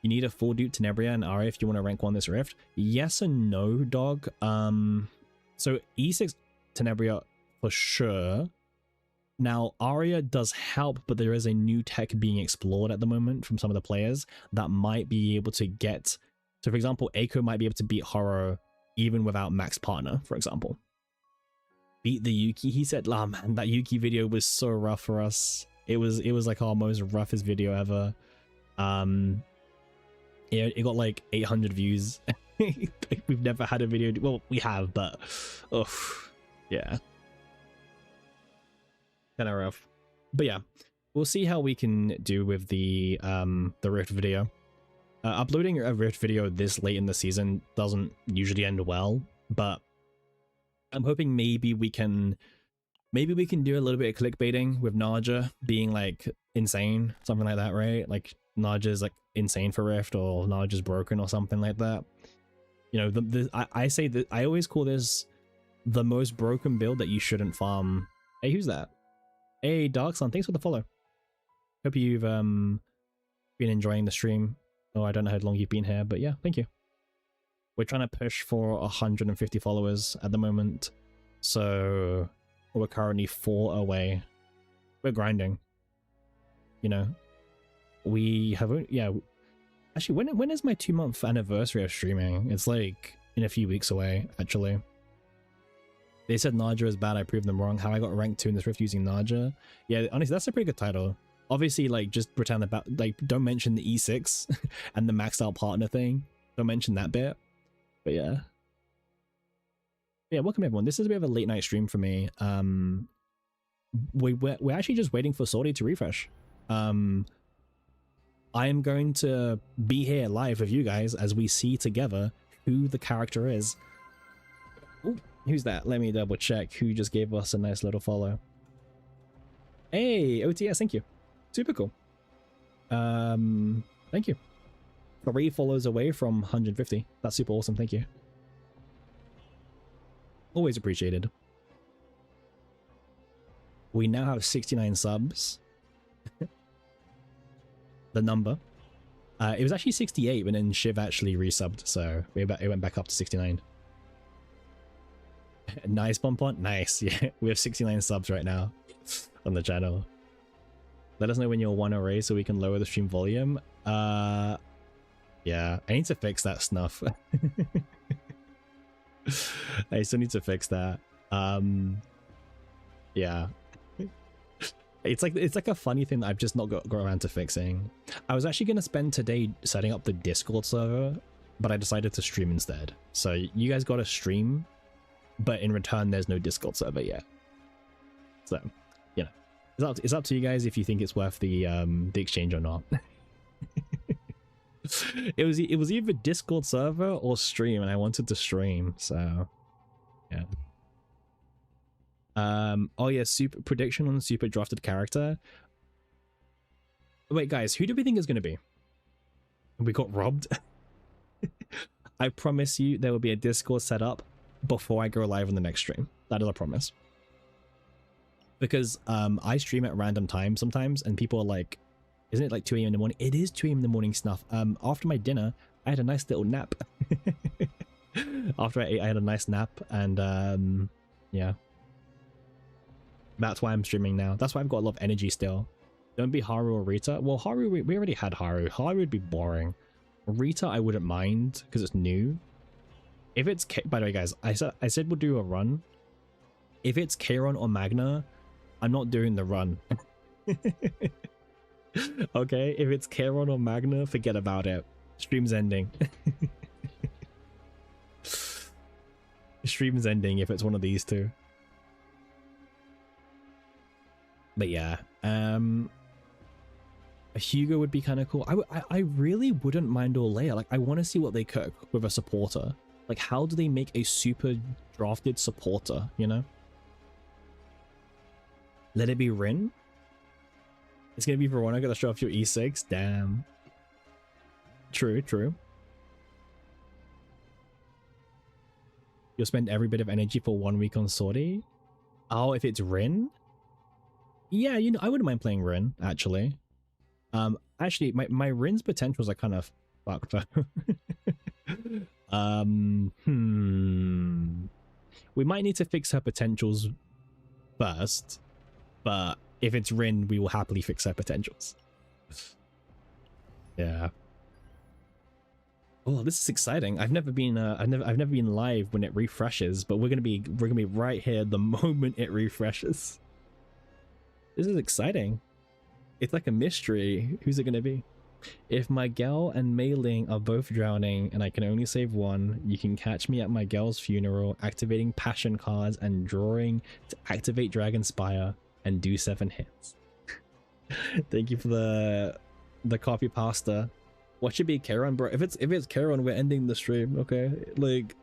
You need a full dupe Tenebria and Aria if you want to rank 1 this Rift. Yes and no, dog. So E6 Tenebria for sure. Now, Aria does help, but there is a new tech being explored at the moment from some of the players that might be able to get... So, for example, Eiko might be able to beat Horo even without Max Partner, for example. Beat the Yuki. He said, "Ah, man, that Yuki video was so rough for us. It was like our most roughest video ever. Yeah, it got like 800 views. We've never had a video. Well, we have, but oh, yeah, kind of rough. But yeah, we'll see how we can do with the Rift video. Uploading a Rift video this late in the season doesn't usually end well, but I'm hoping maybe we can do a little bit of clickbaiting with Naja being like insane, something like that, right? Like Naja's like insane for Rift, or Naja's broken or something like that. You know, I say that I always call this the most broken build that you shouldn't farm. Hey, who's that? Hey, Darksun, thanks for the follow. Hope you've been enjoying the stream. Oh, I don't know how long you've been here, but yeah, thank you. We're trying to push for 150 followers at the moment, so we're currently 4 away. We're grinding. You know, we have, yeah. Actually, when is my 2-month anniversary of streaming? It's like in a few weeks away, actually. They said Naja is bad. I proved them wrong. How I got ranked 2 in this Rift using Naja. Yeah, honestly, that's a pretty good title. Obviously, like, just pretend about, like, don't mention the E6 and the maxed out partner thing. Don't mention that bit. But yeah. Yeah, welcome everyone. This is a bit of a late night stream for me. We're actually just waiting for SORTIE to refresh. I am going to be here live with you guys as we see together who the character is. Ooh, who's that? Let me double check who just gave us a nice little follow. Hey, OTS, thank you. Super cool. Thank you. 3 follows away from 150. That's super awesome. Thank you. Always appreciated. We now have 69 subs. The number. It was actually 68, but then Shiv actually resubbed, so it went back up to 69. Nice, Pompon. Nice. Yeah, we have 69 subs right now on the channel. Let us know when you'll want to raise so we can lower the stream volume. Yeah, I need to fix that snuff. I still need to fix that. Yeah. It's like a funny thing that I've just not got around to fixing. I was actually going to spend today setting up the Discord server, but I decided to stream instead. So you guys got to stream, but in return there's no Discord server yet. So, you know, it's up to you guys if you think it's worth the exchange or not. It was either Discord server or stream, and I wanted to stream, so yeah. Oh yeah, super prediction on the super drafted character. Wait, guys, who do we think is going to be? We got robbed. I promise you there will be a Discord set up before I go live on the next stream. That is a promise. Because I stream at random times sometimes, and people are like, isn't it like 2 a.m. in the morning? It is 2 a.m. in the morning, Snuff. After my dinner, I had a nice little nap. After I ate, I had a nice nap, and yeah. That's why I'm streaming now. That's why I've got a lot of energy still. Don't be Haru or Rita. Well, Haru, we already had Haru. Haru would be boring. Rita, I wouldn't mind because it's new. If it's by the way, guys, I said we'll do a run. If it's Kairon or Magna, I'm not doing the run. Okay, if it's Kairon or Magna, forget about it. Stream's ending. Stream's ending if it's one of these two. But yeah, a Hugo would be kind of cool. I really wouldn't mind Olea. Like, I want to see what they cook with a supporter. Like, how do they make a super drafted supporter, you know? Let it be Rin? It's gonna be Veronica to show off your E6? Damn. True, true. You'll spend every bit of energy for 1 week on Sortie? Oh, if it's Rin? Yeah, you know, I wouldn't mind playing Rin, actually. Actually, my Rin's potentials are kind of fucked up. We might need to fix her potentials first, but if it's Rin, we will happily fix her potentials. Yeah. Oh, this is exciting. I've never been live when it refreshes, but we're gonna be right here the moment it refreshes. This is exciting. It's like a mystery. Who's it gonna be? If my gal and Mei Ling are both drowning and I can only save one, you can catch me at my gal's funeral, activating passion cards and drawing to activate Dragon Spire and do 7 hits. Thank you for the copy pasta. What should be Kairon, bro? If it's Kairon, we're ending the stream, okay? Like,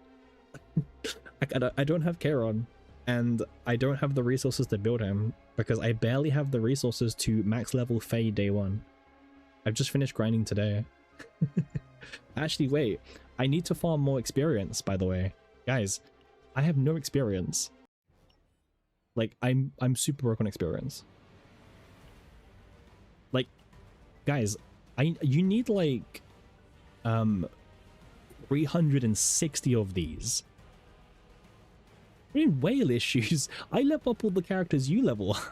I don't have Kairon, and I don't have the resources to build him because I barely have the resources to max level Faye day 1. I've just finished grinding today. Actually, wait. I need to farm more experience, by the way. Guys, I have no experience. Like, I'm super broke on experience. Like, guys, you need like 360 of these. I mean, whale issues. I level up all the characters you level up.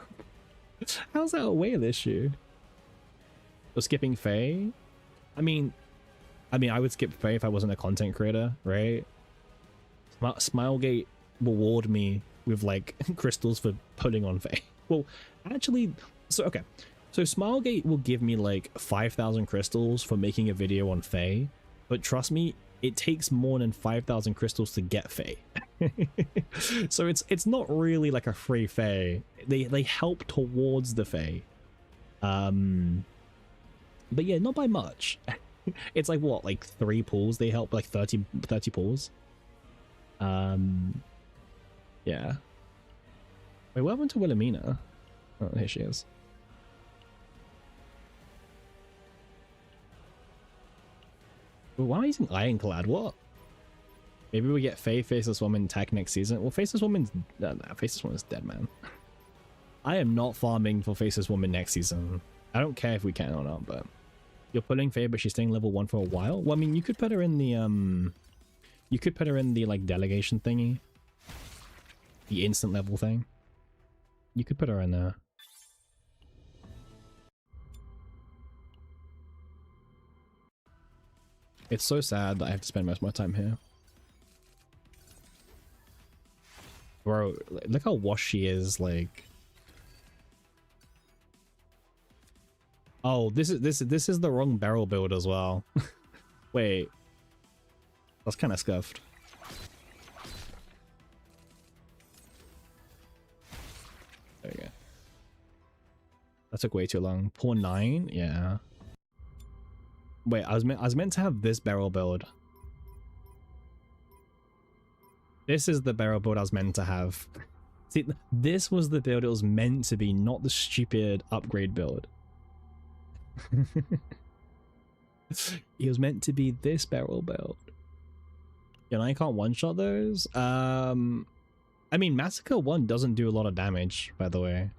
How's that a whale issue? Or skipping Faye? I mean, I would skip Faye if I wasn't a content creator, right? Smilegate reward me with like crystals for putting on Faye. Well, actually, so okay. So Smilegate will give me like 5,000 crystals for making a video on Faye, but trust me, it takes more than 5,000 crystals to get Faye. So it's not really like a free Faye. They help towards the Faye. But yeah, not by much. It's like what, like 3 pulls they help, like 30 pulls. Yeah. Wait, what happened to Wilhelmina? Oh, here she is. Well, why am I using Ironclad? What? Maybe we get Faceless Woman tech next season. Well, Faceless Woman's... Nah, Faceless Woman's dead, man. I am not farming for Faceless Woman next season. I don't care if we can or not, but... You're pulling Faye, but she's staying level 1 for a while? Well, I mean, you could put her in the, You could put her in the, like, delegation thingy. The instant level thing. You could put her in there. It's so sad that I have to spend most of my time here. Bro, look how washed she is, like... Oh, this is the wrong barrel build as well. Wait. That's kind of scuffed. There we go. That took way too long. Poor 9? Yeah. Wait, I was meant to have this barrel build. This is the barrel build I was meant to have. See, this was the build it was meant to be, not the stupid upgrade build. It was meant to be this barrel build. Yeah, and I can't one-shot those. I mean, Massacre 1 doesn't do a lot of damage, by the way.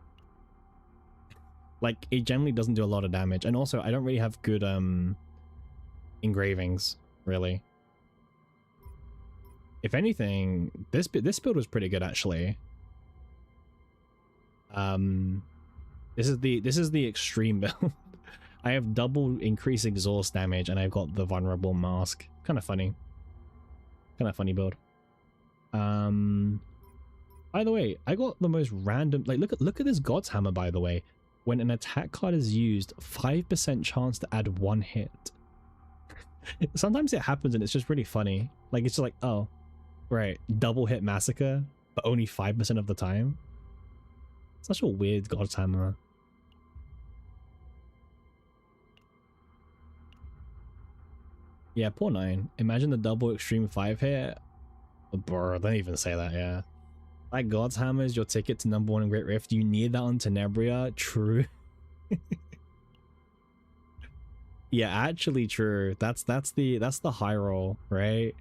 Like, it generally doesn't do a lot of damage. And also, I don't really have good engravings, really. If anything, this build was pretty good, actually. This is the extreme build. I have double increased exhaust damage, and I've got the vulnerable mask. Kind of funny. Kind of funny build. By the way, I got the most random. Like, look at this God's Hammer. By the way, when an attack card is used, 5% chance to add 1 hit. Sometimes it happens, and it's just really funny. Like, it's just like, oh, right, double hit Massacre, but only 5% of the time. Such a weird God's Hammer. Yeah, poor 9. Imagine the double extreme 5 hit. Bro, don't even say that, yeah. Like, God's Hammer is your ticket to #1 in Great Rift. You need that on Tenebria. True. Yeah, actually true. That's the high roll, right?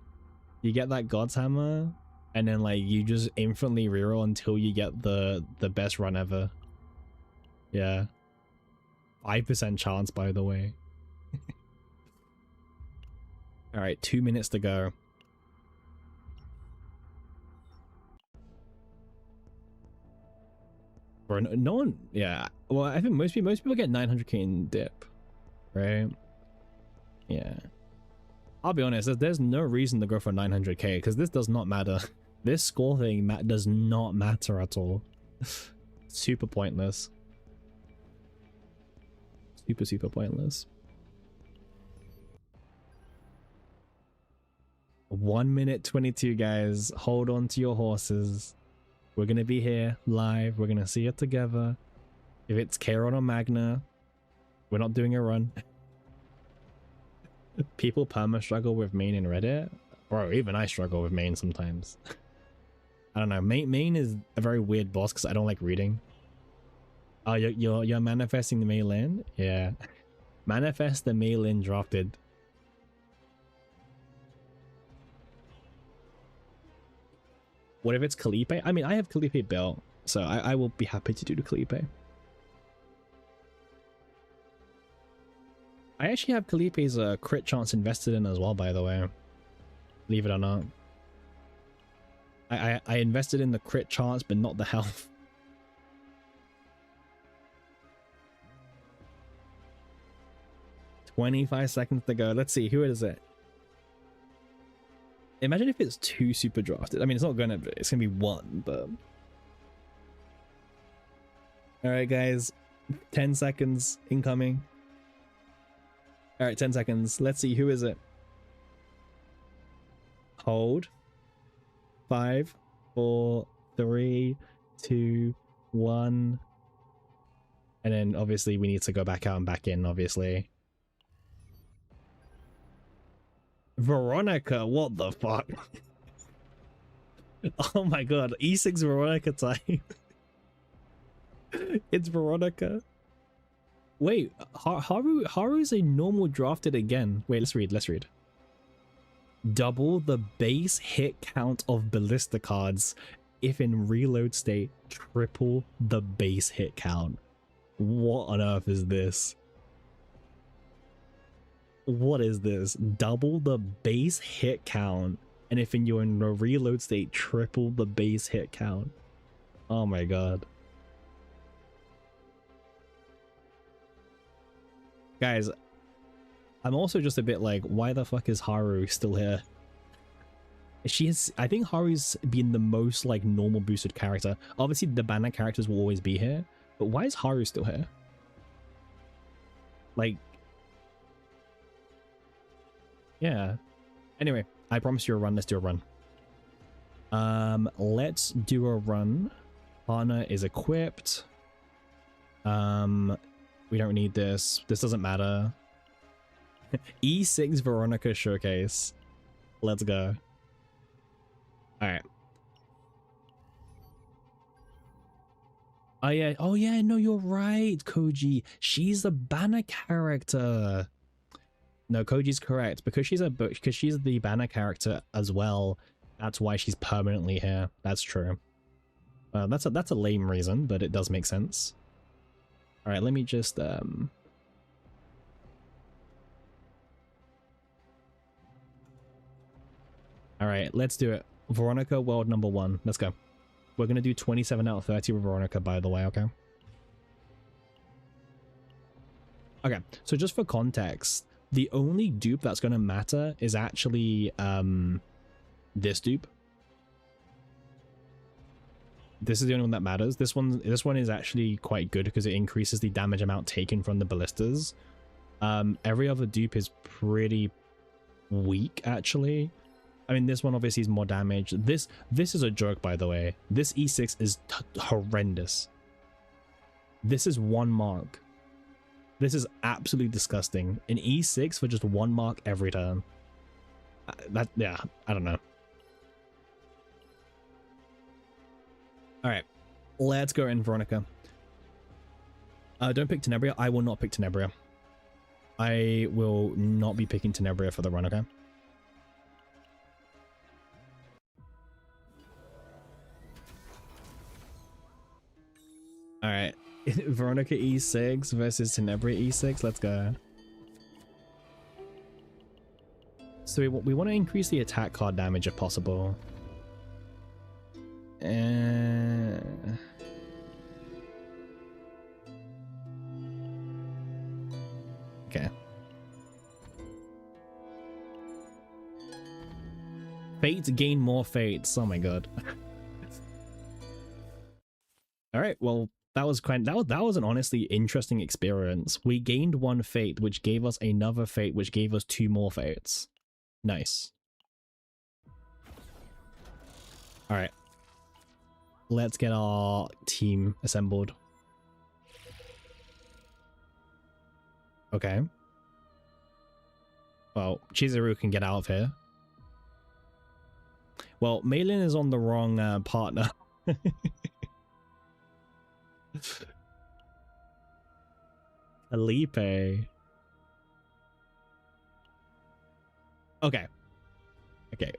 You get that God's Hammer, and then like you just infinitely reroll until you get the best run ever. Yeah. 5% chance, by the way. Alright, 2 minutes to go. Bro, no one, yeah. Well, I think most people get 900k in dip, right? Yeah. I'll be honest, there's no reason to go for 900k because this does not matter. This score thing does not matter at all. Super pointless. Super pointless. 1 minute 22, guys. Hold on to your horses. We're gonna be here live. We're gonna see it together. If it's Charon or Magna, we're not doing a run. People perma struggle with main in Reddit. Bro, even I struggle with main sometimes. I don't know. Main is a very weird boss because I don't like reading. Oh, you're manifesting the Maylin? Yeah. Manifest the Maylin drafted. What if it's Kalipe? I mean, I have Kalipe built, so I will be happy to do the Kalipe. I actually have Kalipe's crit chance invested in as well, by the way. Believe it or not. I invested in the crit chance, but not the health. "25 seconds to go. Let's see, who is it? Imagine if it's 2 super drafted. I mean, it's not gonna be, it's gonna be 1, but... Alright, guys. 10 seconds incoming. Alright, 10 seconds. Let's see, who is it? Hold. 5, 4, 3, 2, 1. And then obviously we need to go back out and back in, obviously. Veronica, what the fuck? Oh my god, E6 Veronica type. It's Veronica. Wait, Haru's a normal drafted again. Wait, let's read. Double the base hit count of ballista cards if in reload state. Triple the base hit count. What on earth is this? What is this? Double the base hit count, and if you're in a reload state, triple the base hit count. Oh my god. Guys, I'm also just a bit like, why the fuck is Haru still here? I think Haru's been the most like normal boosted character. Obviously the banner characters will always be here, but why is Haru still here? Like, yeah. Anyway, I promise you a run. Let's do a run. Let's do a run. Partner is equipped. We don't need this. This doesn't matter. E6 Veronica showcase. Let's go. All right. Oh yeah, no, you're right, Koji. She's the banner character. No, Koji's correct, because she's the banner character as well. That's why she's permanently here. That's true. That's a lame reason, but it does make sense. All right, let me just all right, let's do it. Veronica, world number 1. Let's go. We're gonna do 27 out of 30 with Veronica, by the way. Okay. Okay. So just for context, the only dupe that's gonna matter is actually this dupe. This is the only one that matters. This one is actually quite good because it increases the damage amount taken from the ballistas. Every other dupe is pretty weak, actually. I mean, this one obviously is more damage. This is a joke, by the way. This E6 is horrendous. This is 1 mark. This is absolutely disgusting. An E6 for just 1 mark every turn. Yeah, I don't know. All right, let's go in, Veronica. Don't pick Tenebria. I will not pick Tenebria. I will not be picking Tenebria for the run, okay? All right, Veronica E6 versus Tenebria E6. Let's go. So we want to increase the attack card damage if possible. Okay. Fates gain more fates. Oh my god. All right, well, that was an honestly interesting experience. We gained 1 fate, which gave us another fate, which gave us 2 more fates. Nice. All right. Let's get our team assembled. Okay. Well, Chizuru can get out of here. Well, Malin is on the wrong partner. Felipe. Okay. Okay.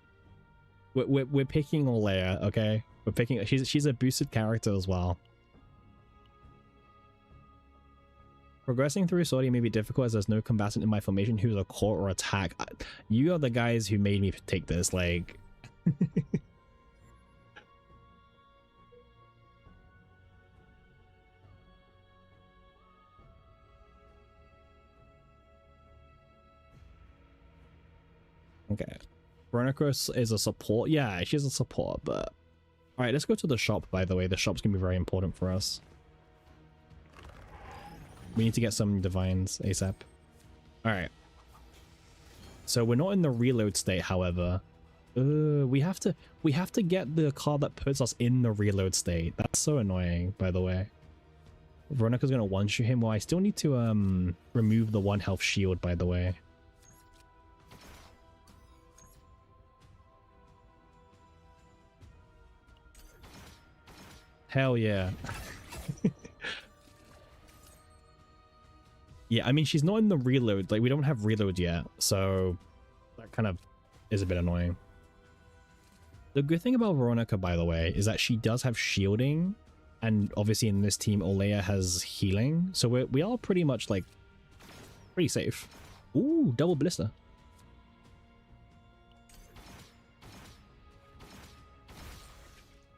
We're picking Olea, okay? We're picking she's a boosted character as well. Progressing through Sortie may be difficult as there's no combatant in my formation who's a core or attack. You are the guys who made me take this, like. Okay. Veronica is a support. Yeah, she's a support, but... Alright, let's go to the shop, by the way. The shop's gonna be very important for us. We need to get some divines ASAP. Alright. So we're not in the reload state, however. We have to get the card that puts us in the reload state. That's so annoying, by the way. Veronica's gonna one-shoot him. Well, I still need to remove the 1 health shield, by the way. Hell yeah. Yeah, I mean, she's not in the reload. Like, we don't have reload yet, so that kind of is a bit annoying. The good thing about Veronica, by the way, is that she does have shielding, and obviously in this team, Olea has healing, so we are pretty much like pretty safe. Ooh, double blister.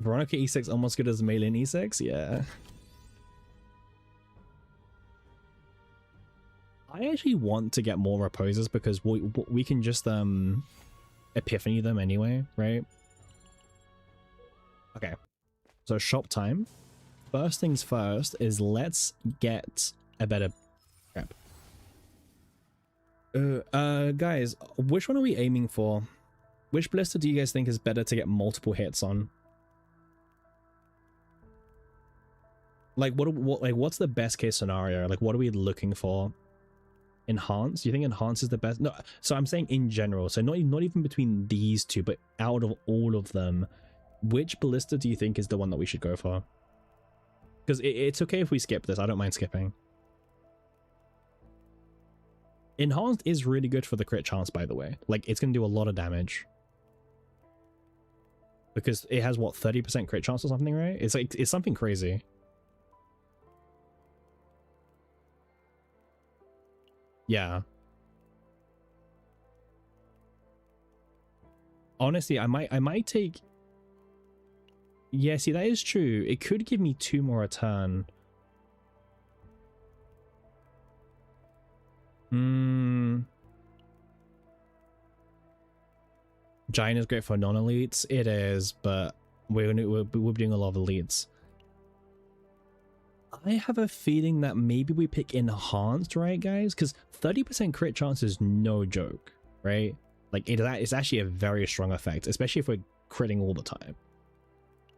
Veronica E6 almost good as Maylin E6, yeah. I actually want to get more reposes because we can just epiphany them anyway, right? Okay, so shop time. First things first is let's get a better crap. Guys, which one are we aiming for? Which blister do you guys think is better to get multiple hits on? Like what's the best case scenario? Like what are we looking for? Enhance? Do you think enhance is the best? No, so I'm saying in general, so not even between these two, but out of all of them, which ballista do you think is the one that we should go for? Because it's okay if we skip this, I don't mind skipping. Enhanced is really good for the crit chance, by the way. Like it's gonna do a lot of damage because it has what, 30% crit chance or something, right? It's like it's something crazy. Yeah. Honestly, I might take... Yeah, see, that is true. It could give me 2 more a turn. Giant is great for non-elites. It is, but we're doing a lot of elites. I have a feeling that maybe we pick enhanced, right, guys? Because 30% crit chance is no joke, right? Like it's actually a very strong effect, especially if we're critting all the time.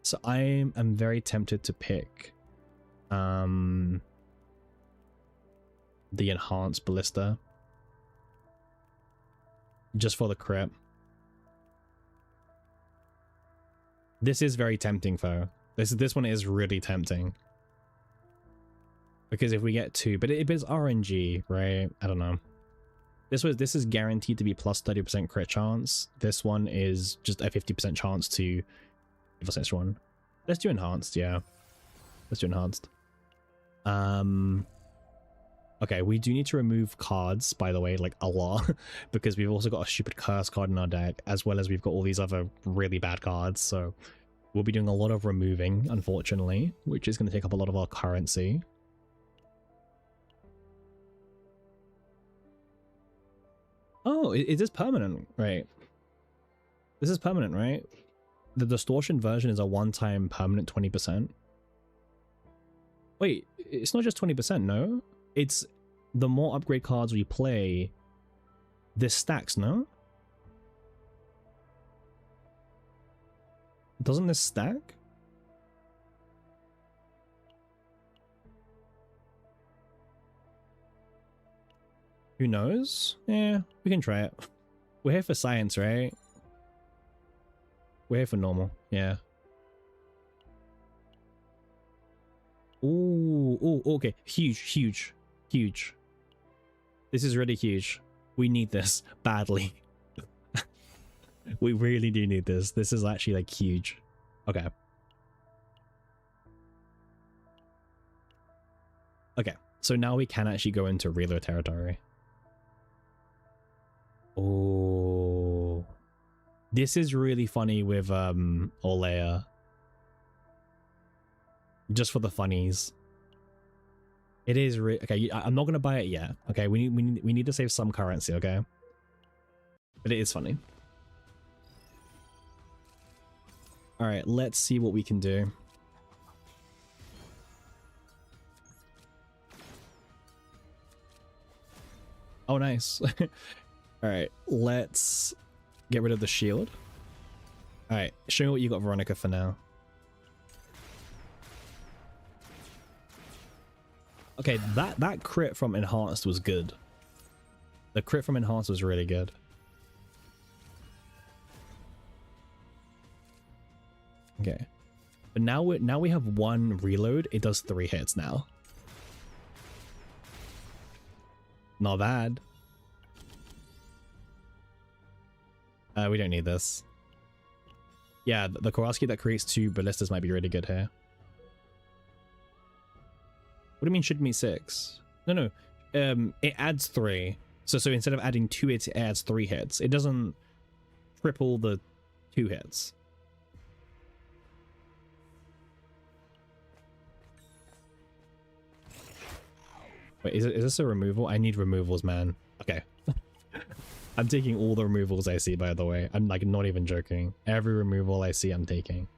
So I'm very tempted to pick the enhanced ballista just for the crit. This is very tempting though. This one is really tempting. Because if we get 2, but it's RNG, right? I don't know. This is guaranteed to be plus 30% crit chance. This one is just a 50% chance to give us extra one. Let's do enhanced, yeah. Let's do enhanced. Okay, we do need to remove cards, by the way, like a lot, because we've also got a stupid curse card in our deck, as well as we've got all these other really bad cards, so we'll be doing a lot of removing, unfortunately, which is going to take up a lot of our currency. Oh, is this permanent? Right. This is permanent, right? The distortion version is a one-time permanent 20%. Wait, it's not just 20%, no? It's the more upgrade cards we play, this stacks, no? Doesn't this stack? Who knows? Yeah, we can try it. We're here for science, right? We're here for normal, yeah. Ooh, okay. Huge. This is really huge. We need this badly. We really do need this. This is actually like huge. Okay. Okay, so now we can actually go into reload territory. Oh, this is really funny with Olea. Just for the funnies. It is okay. I'm not gonna buy it yet. Okay, we need to save some currency. Okay, but it is funny. All right, let's see what we can do. Oh, nice. All right, let's get rid of the shield. All right, show me what you got, Veronica, for now. Okay, that crit from enhanced was good. The crit from enhanced was really good. Okay, but now we have 1 reload. It does 3 hits now. Not bad. We don't need this. Yeah, the Kowalski that creates 2 ballistas might be really good here. What do you mean should meet 6? No. It adds 3. So instead of adding 2 hits, it adds 3 hits. It doesn't triple the 2 hits. Wait, is this a removal? I need removals, man. Okay. I'm taking all the removals I see, by the way. I'm like not even joking. Every removal I see, I'm taking.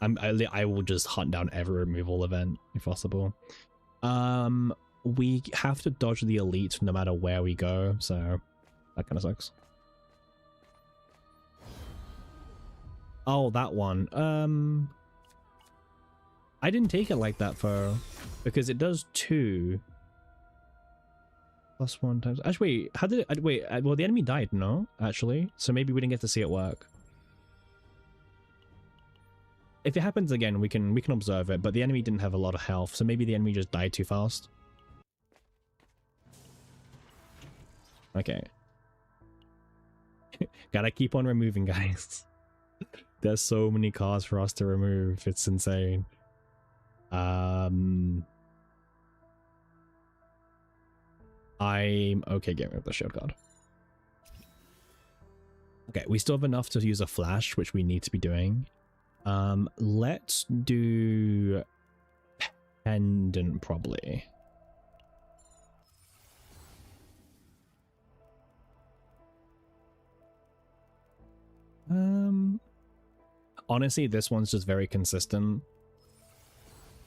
I will just hunt down every removal event if possible. We have to dodge the elite no matter where we go, so that kind of sucks. Oh, that one. I didn't take it like that because it does 2 plus 1 times. Actually, wait, how did it? Wait, well, the enemy died, no? Actually, so maybe we didn't get to see it work. If it happens again, we can observe it, but the enemy didn't have a lot of health, so maybe the enemy just died too fast. Okay. Gotta keep on removing, guys. There's so many cards for us to remove. It's insane. I'm okay getting rid of the shield card. Okay, we still have enough to use a flash, which we need to be doing. Let's do pendant probably. Honestly, this one's just very consistent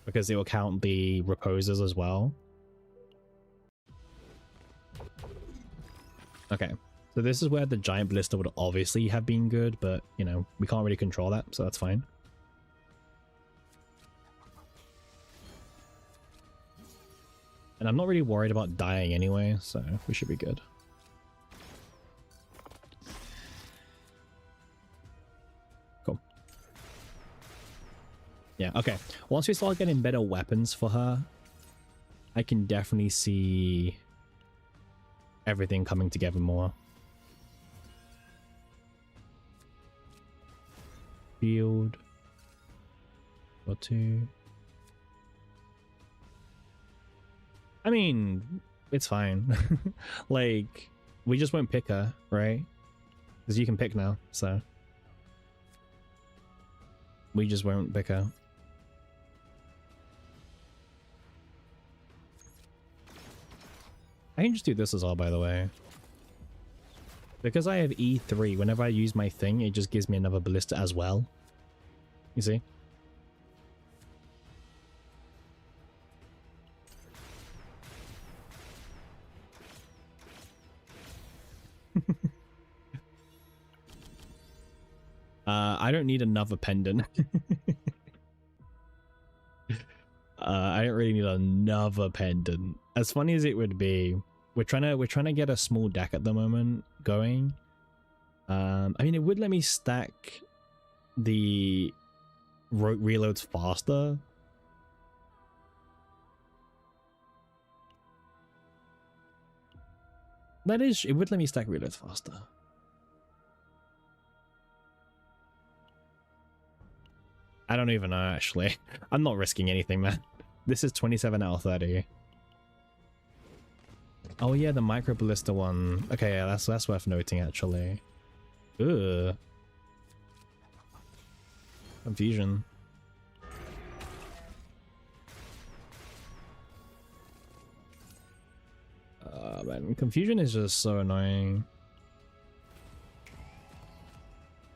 because it will count the reposes as well. Okay, so this is where the giant ballista would obviously have been good, but you know, we can't really control that, so that's fine. And I'm not really worried about dying anyway, so we should be good. Cool. Yeah, okay. Once we start getting better weapons for her, I can definitely see everything coming together more. Shield. Or 2. I mean, it's fine. Like, we just won't pick her, right? Because you can pick now, so. We just won't pick her. I can just do this as well, by the way. Because I have E3, whenever I use my thing, it just gives me another ballista as well. You see? I don't need another pendant. I don't really need another pendant. As funny as it would be, we're trying to get a small deck at the moment going. I mean, it would let me stack the reloads faster. That is, it would let me stack reloads faster. I don't even know, actually. I'm not risking anything, man. This is 27 out of 30. Oh yeah, the micro ballista one. Okay, yeah, that's worth noting, actually. Ugh. Confusion. Man, confusion is just so annoying.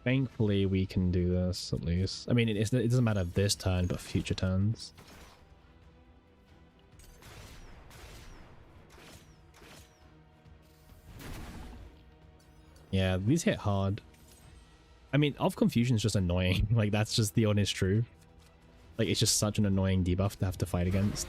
Thankfully, we can do this, at least. I mean, it doesn't matter this turn, but future turns. Yeah, these hit hard. I mean, Of Confusion is just annoying. Like, that's just the honest truth. Like, it's just such an annoying debuff to have to fight against.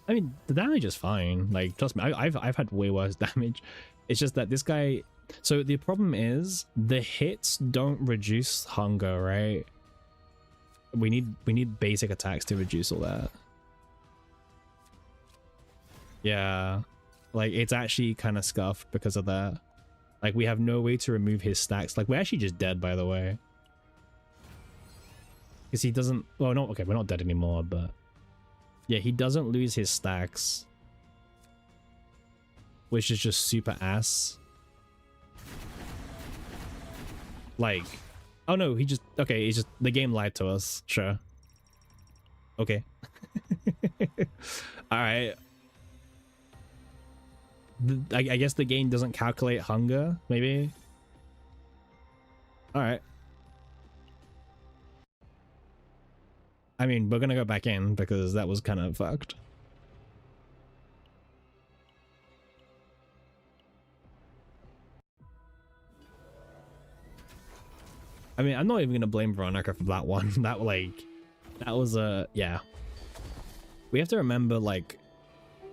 I mean, the damage is fine. Like, trust me, I've had way worse damage. It's just that this guy So the problem is the hits don't reduce hunger, right? We need basic attacks to reduce all that. Yeah, like it's actually kind of scuffed because of that. Like we have no way to remove his stacks. Like we're actually just dead, by the way. Because he doesn't, well, no, okay, we're not dead anymore, but yeah, he doesn't lose his stacks, which is just super ass. Like, oh no, he just, okay, he's just, the game lied to us. Sure. Okay. All right. I guess the game doesn't calculate hunger, maybe. All right. I mean, we're gonna go back in because that was kind of fucked. I mean, I'm not even gonna blame Veronica for that one. That was a yeah. We have to remember, like,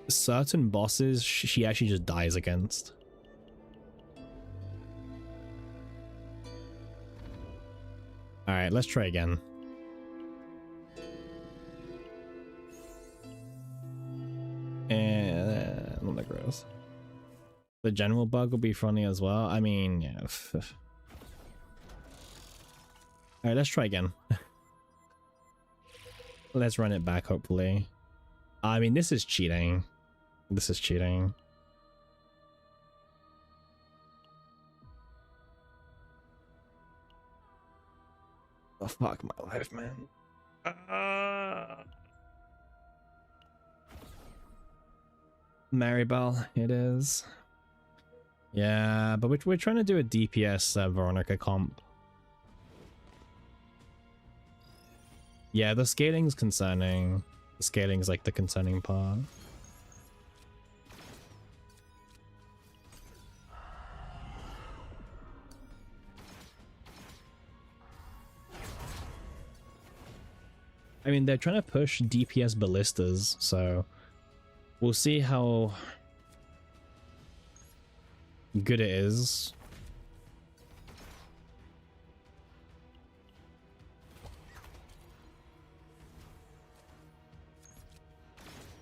certain bosses she actually just dies against. All right, let's try again. And not that gross. The general bug will be funny as well. I mean, yeah. All right, let's try again. Let's run it back, hopefully. I mean, this is cheating. This is cheating. Oh, fuck my life, man. Maribel, it is. Yeah, but we're trying to do a DPS Veronica comp. Yeah, the scaling's concerning. The scaling's like the concerning part. I mean, they're trying to push DPS ballistas, so we'll see how good it is.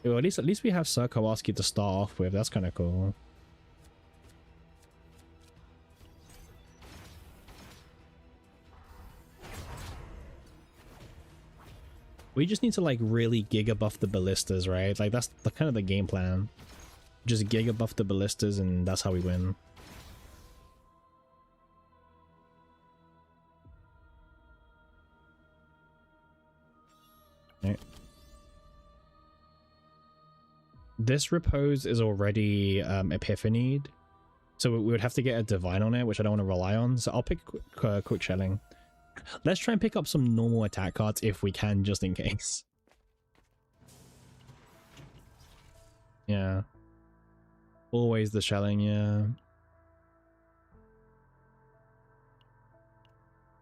Well, at least we have Sir Kowalski to start off with. That's kind of cool. We just need to like really giga buff the ballistas, right? Like that's the kind of the game plan. Just giga buff the ballistas and that's how we win. Right. This repose is already epiphanied, so we would have to get a divine on it, which I don't want to rely on. So I'll pick quick shelling. Let's try and pick up some normal attack cards if we can, just in case. Yeah. Always the shelling, yeah.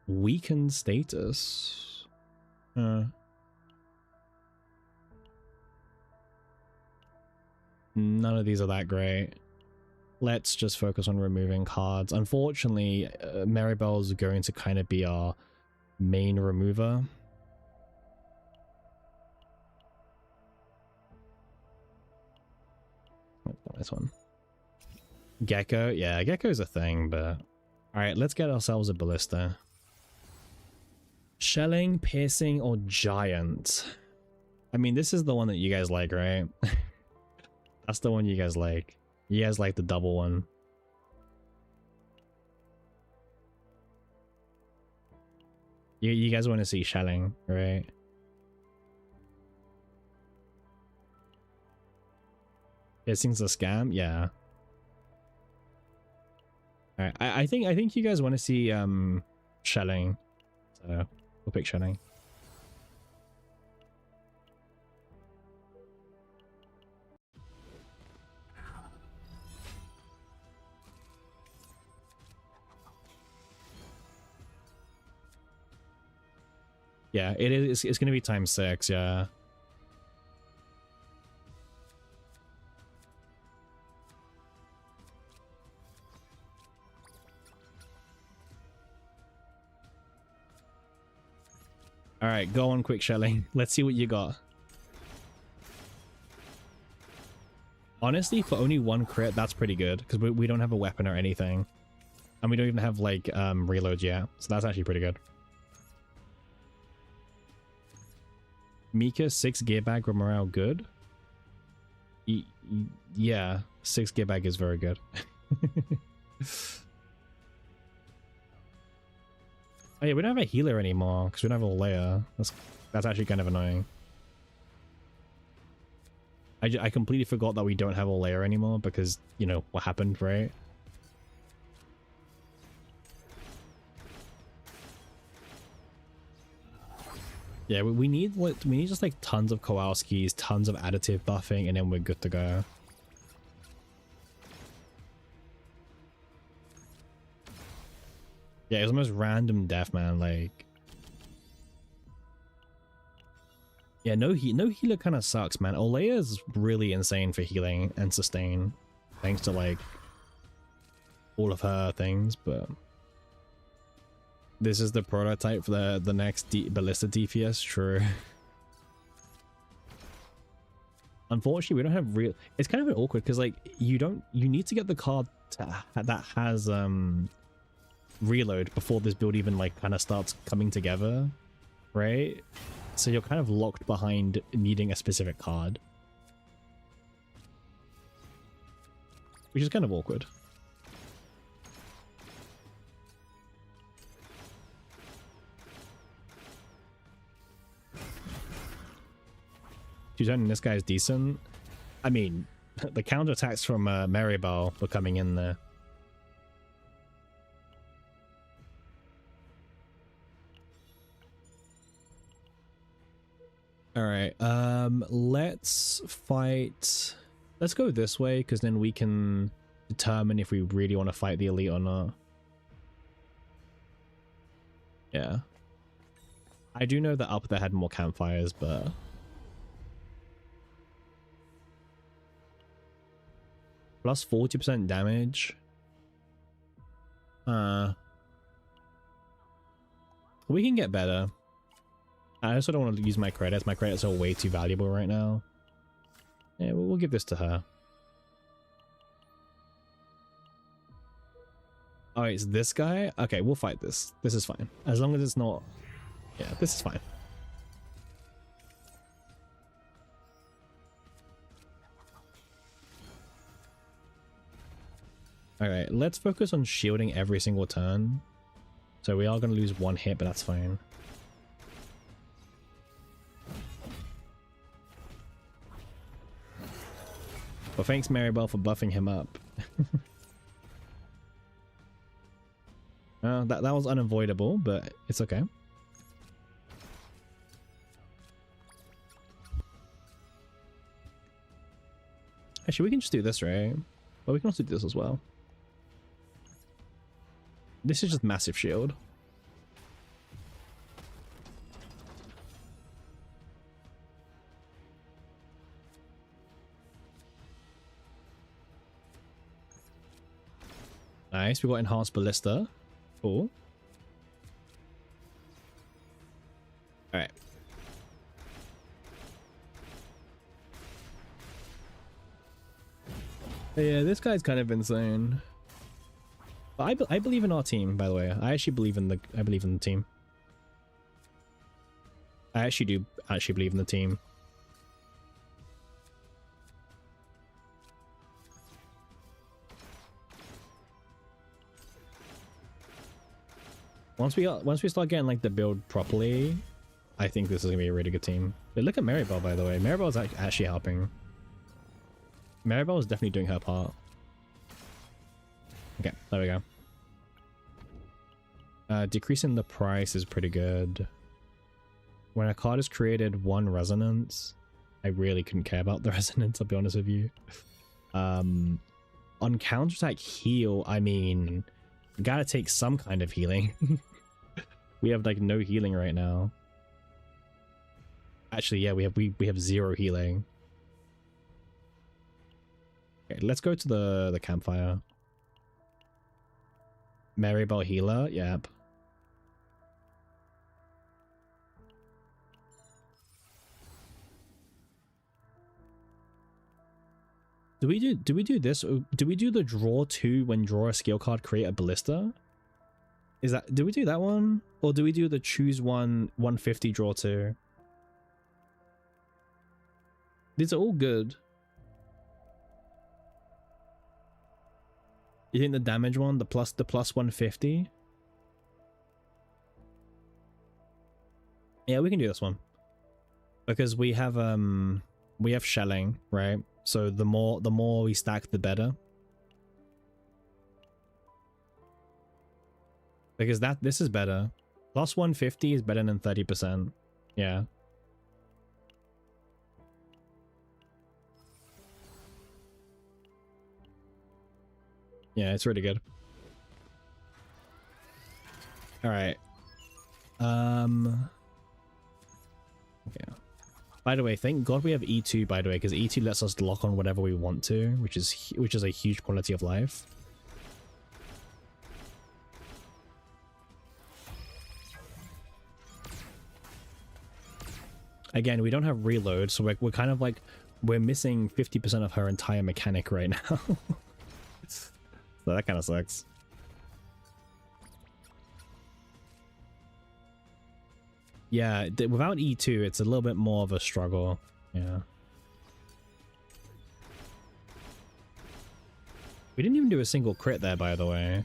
Weakened status. None of these are that great. Let's just focus on removing cards. Unfortunately, Maribel's going to kind of be our main remover. This one. Gecko. Yeah, Gecko's a thing, but... Alright, let's get ourselves a ballista. Shelling, piercing, or giant? I mean, this is the one that you guys like, right? That's the one you guys like. You guys like the double one. You guys want to see shelling, right? Piercing's a scam? Yeah. Alright, I think you guys want to see shelling. So we'll pick shelling. Yeah, it is. It's going to be times 6, yeah. All right, go on, quick shelling. Let's see what you got. Honestly, for only one crit, that's pretty good because we don't have a weapon or anything, and we don't even have like reloads yet, so that's actually pretty good. Mika 6 gear bag with morale good. Yeah, 6 gear bag is very good. Oh yeah, we don't have a healer anymore because we don't have a layer. That's actually kind of annoying. I completely forgot that we don't have a layer anymore because, you know, what happened, right? Yeah, we need just like tons of Kowalskis, tons of additive buffing, and then we're good to go. Yeah, it was almost random death, man. Like, yeah, no healer kind of sucks, man. Olea is really insane for healing and sustain, thanks to like all of her things. But this is the prototype for the next ballista DPS. True. Unfortunately, we don't have real. It's kind of awkward because like you need to get the card that has reload before this build even like kind of starts coming together, right? So you're kind of locked behind needing a specific card, which is kind of awkward. And this guy is decent. I mean, the counterattacks from Maribel were coming in there. All right, let's fight. Let's go this way because then we can determine if we really want to fight the elite or not. Yeah, I do know that up there had more campfires, but plus 40% damage. We can get better. I also don't want to use my credits. My credits are way too valuable right now. Yeah, we'll give this to her. Oh, it's this guy? Okay, we'll fight this. This is fine. As long as it's not... Yeah, this is fine. Alright, let's focus on shielding every single turn. So we are going to lose one hit, but that's fine. Well, thanks Maribel for buffing him up. That was unavoidable, but it's okay. Actually, we can just do this, right? Well, we can also do this as well. This is just massive shield. Nice, we got enhanced ballista. Cool. Alright. Yeah, this guy's kind of insane. But I believe in our team, by the way. I believe in the team. I actually do believe in the team. Once we start getting like the build properly, I think this is gonna be a really good team. But look at Maribel, by the way. Maribel's actually helping. Maribel is definitely doing her part. Okay, there we go. Decreasing the price is pretty good. When a card is created, 1 resonance. I really couldn't care about the resonance, I'll be honest with you. On counterattack heal, I mean, you gotta take some kind of healing. We have like no healing right now. Actually, yeah, we have 0 healing. Okay, let's go to the campfire. Maribel healer, yep. Do we do this? Do we do the draw 2 when draw a skill card, create a ballista? Is that, do we do that one? Or do we do the choose 150 draw 2? These are all good. You think the damage one, the plus 150? Yeah, we can do this one. Because we have shelling, right? So the more we stack, the better. Because this is better. Plus 150 is better than 30%. Yeah. Yeah, it's really good. All right. Okay. By the way, thank God we have E2, by the way, because E2 lets us lock on whatever we want to, which is a huge quality of life. Again, we don't have reload, so we're kind of like, we're missing 50% of her entire mechanic right now. So that kind of sucks. Yeah, without E2, it's a little bit more of a struggle. Yeah. We didn't even do a single crit there, by the way.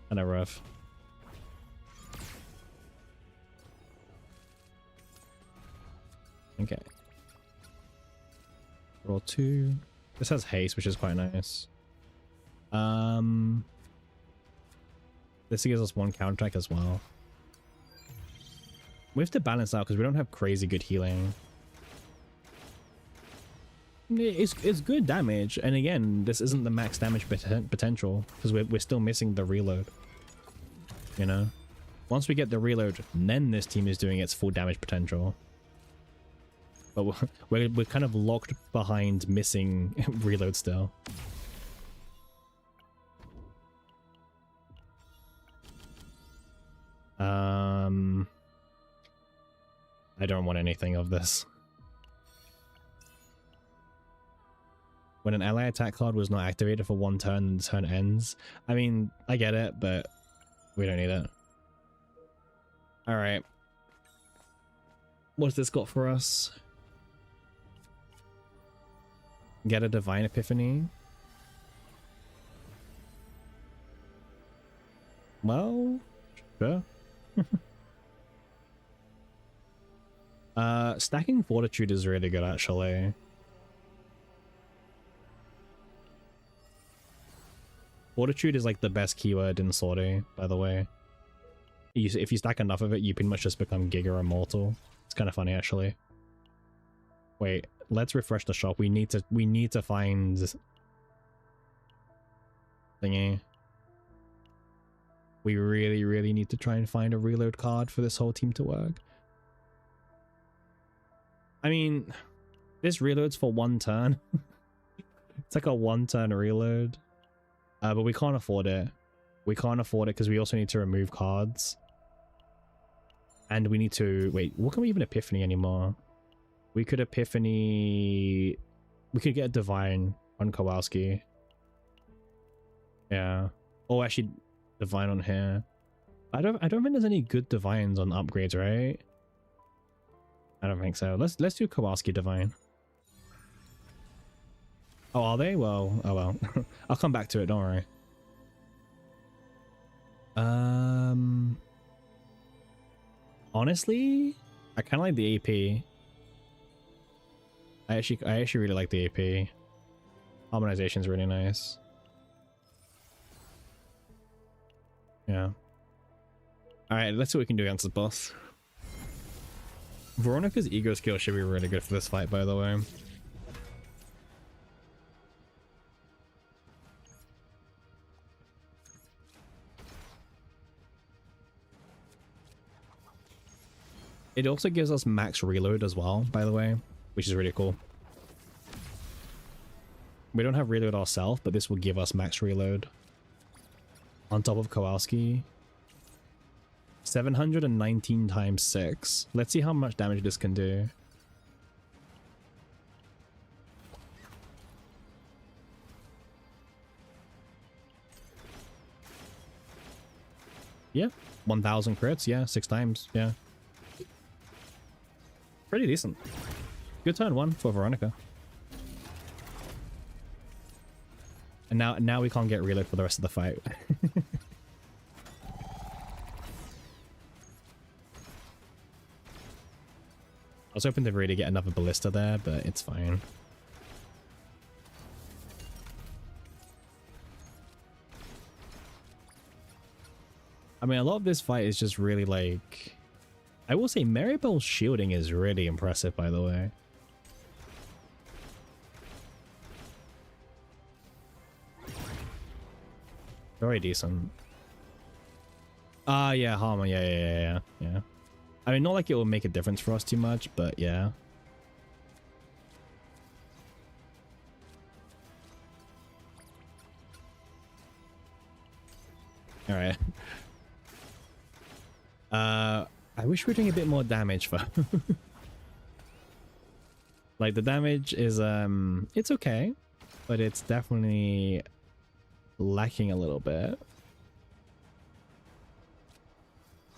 Kinda rough. Okay. Roll 2. This has haste, which is quite nice. This gives us 1 counterattack as well. We have to balance out because we don't have crazy good healing. It's good damage, and again, this isn't the max damage potential because we're still missing the reload. You know, once we get the reload, then this team is doing its full damage potential. But we're kind of locked behind missing reload still. I don't want anything of this. When an ally attack card was not activated for 1 turn and the turn ends. I mean, I get it, but we don't need it. Alright. What's this got for us? Get a Divine Epiphany. Well, sure. Stacking Fortitude is really good, actually. Fortitude is like the best keyword in SORTIE, by the way. If you stack enough of it, you pretty much just become Giga Immortal. It's kind of funny, actually. Wait, let's refresh the shop. We need to find thingy. We really need to try and find a reload card for this whole team to work. I mean, this reloads for 1 turn. It's like a 1 turn reload. But we can't afford it. We can't afford it because we also need to remove cards. And we need to... Wait, what can we even Epiphany anymore? We could Epiphany... We could get a Divine on Kowalski. Yeah. Oh, actually, Divine on here. I don't think there's any good Divines on upgrades, right? I don't think so. Let's do Kowalski Divine. Oh, are they? Well, oh well. I'll come back to it, don't worry. Honestly, I kind of like the AP. I actually really like the AP. Harmonization is really nice. Yeah. Alright, let's see what we can do against the boss. Veronica's ego skill should be really good for this fight, by the way. It also gives us max reload as well, by the way, which is really cool. We don't have reload ourselves, but this will give us max reload. On top of Kowalski. 719 times 6. Let's see how much damage this can do. Yeah, 1,000 crits. Yeah, 6 times. Yeah, pretty decent. Good turn 1 for Veronica. And now we can't get reload for the rest of the fight. I was hoping to really get another ballista there, but it's fine. I mean, a lot of this fight is just really like... I will say Maribel's shielding is really impressive, by the way. Very decent. Yeah, Harmer. Yeah. I mean, not like it will make a difference for us too much, but yeah. All right. I wish we were doing a bit more damage for... Like, the damage is, it's okay, but it's definitely lacking a little bit.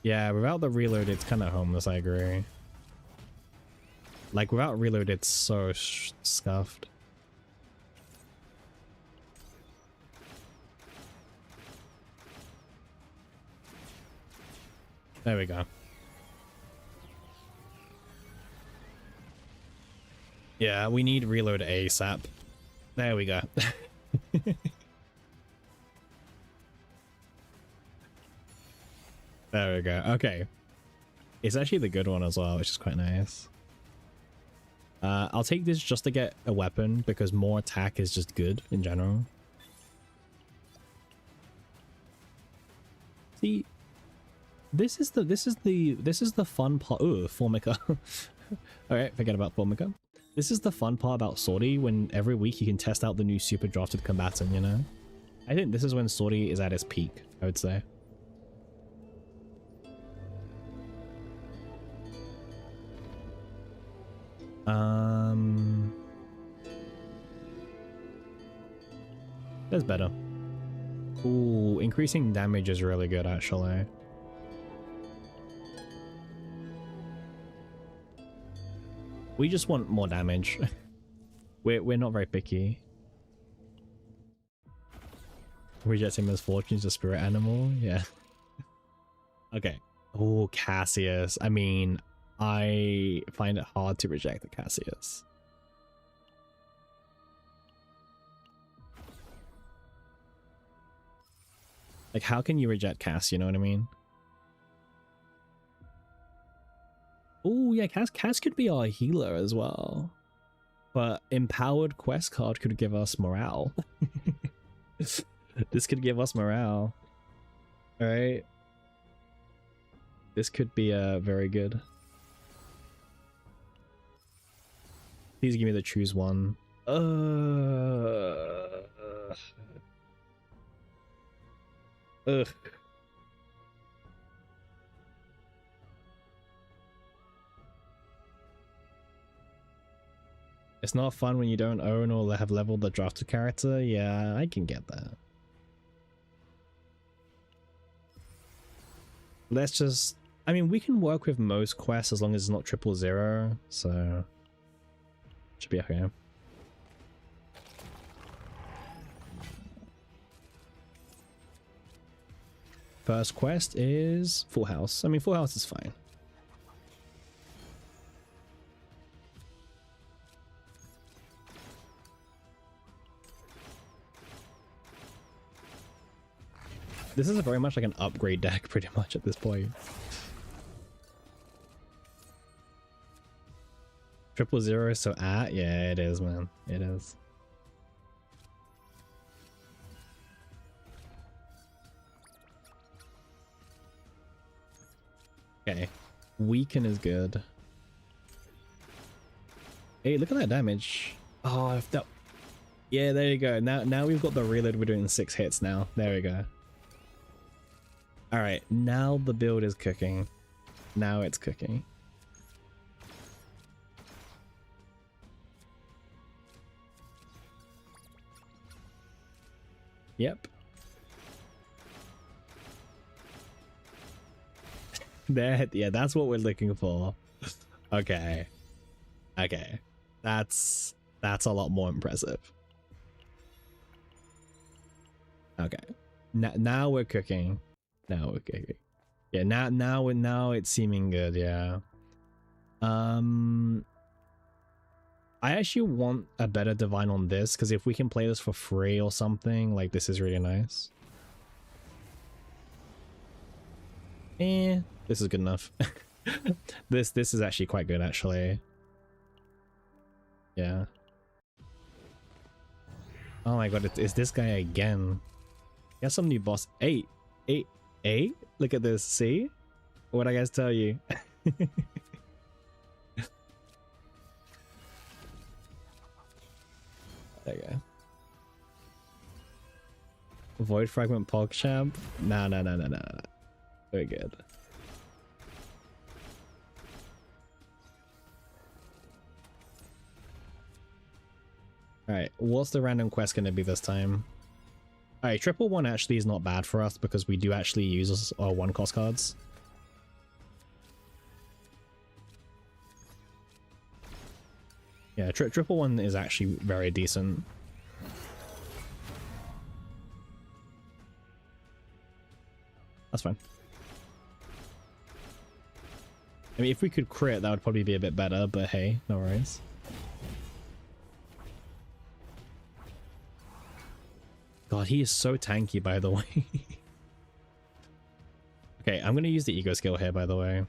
Yeah, without the reload, it's kind of homeless, I agree. Like, without reload, it's so scuffed. There we go. Yeah, we need reload ASAP. There we go. There we go. Okay. It's actually the good one as well, which is quite nice. I'll take this just to get a weapon because more attack is just good in general. See, this is the fun part. Ooh, Formica. Alright, forget about Formica. This is the fun part about SORTIE, when every week you can test out the new super drafted combatant, you know? I think this is when SORTIE is at its peak, I would say. That's better. Ooh, increasing damage is really good, actually. We just want more damage. We're not very picky. Rejecting misfortunes, a spirit animal, yeah. Okay. Oh, Cassius. I mean, I find it hard to reject the Cassius. Like, how can you reject Cass, you know what I mean? Oh, yeah, Cass could be our healer as well. But empowered quest card could give us morale. This could give us morale. Alright. This could be very good. Please give me the choose one. Ugh. It's not fun when you don't own or have leveled the drafted character. Yeah, I can get that. Let's just... I mean, we can work with most quests as long as it's not 000, so... Should be okay. First quest is Full House. I mean, Full House is fine. This is very much like an upgrade deck, pretty much, at this point. 000, so yeah, it is, man. It is. Okay. Weaken is good. Hey, look at that damage. Oh, if that... Yeah, there you go. Now we've got the reload. We're doing 6 hits now. There we go. Alright, now the build is cooking. Now it's cooking. Yep. There, yeah, that's what we're looking for. Okay. Okay. That's a lot more impressive. Okay. Now we're cooking. Now we're cooking. Yeah, now it's seeming good, yeah. I actually want a better divine on this, because if we can play this for free or something, like, this is really nice. This is good enough. This is actually quite good, actually. Yeah. Oh my god, it's this guy again. He has some new boss. Eight. Look at this, see? What'd I guys tell you? There you go. Void Fragment PogChamp? Nah. Very good. Alright, what's the random quest going to be this time? Alright, triple one actually is not bad for us because we do actually use our one cost cards. Yeah, triple one is actually very decent. That's fine. I mean, if we could crit, that would probably be a bit better, but hey, no worries. God, he is so tanky, by the way. Okay, I'm going to use the ego skill here, by the way.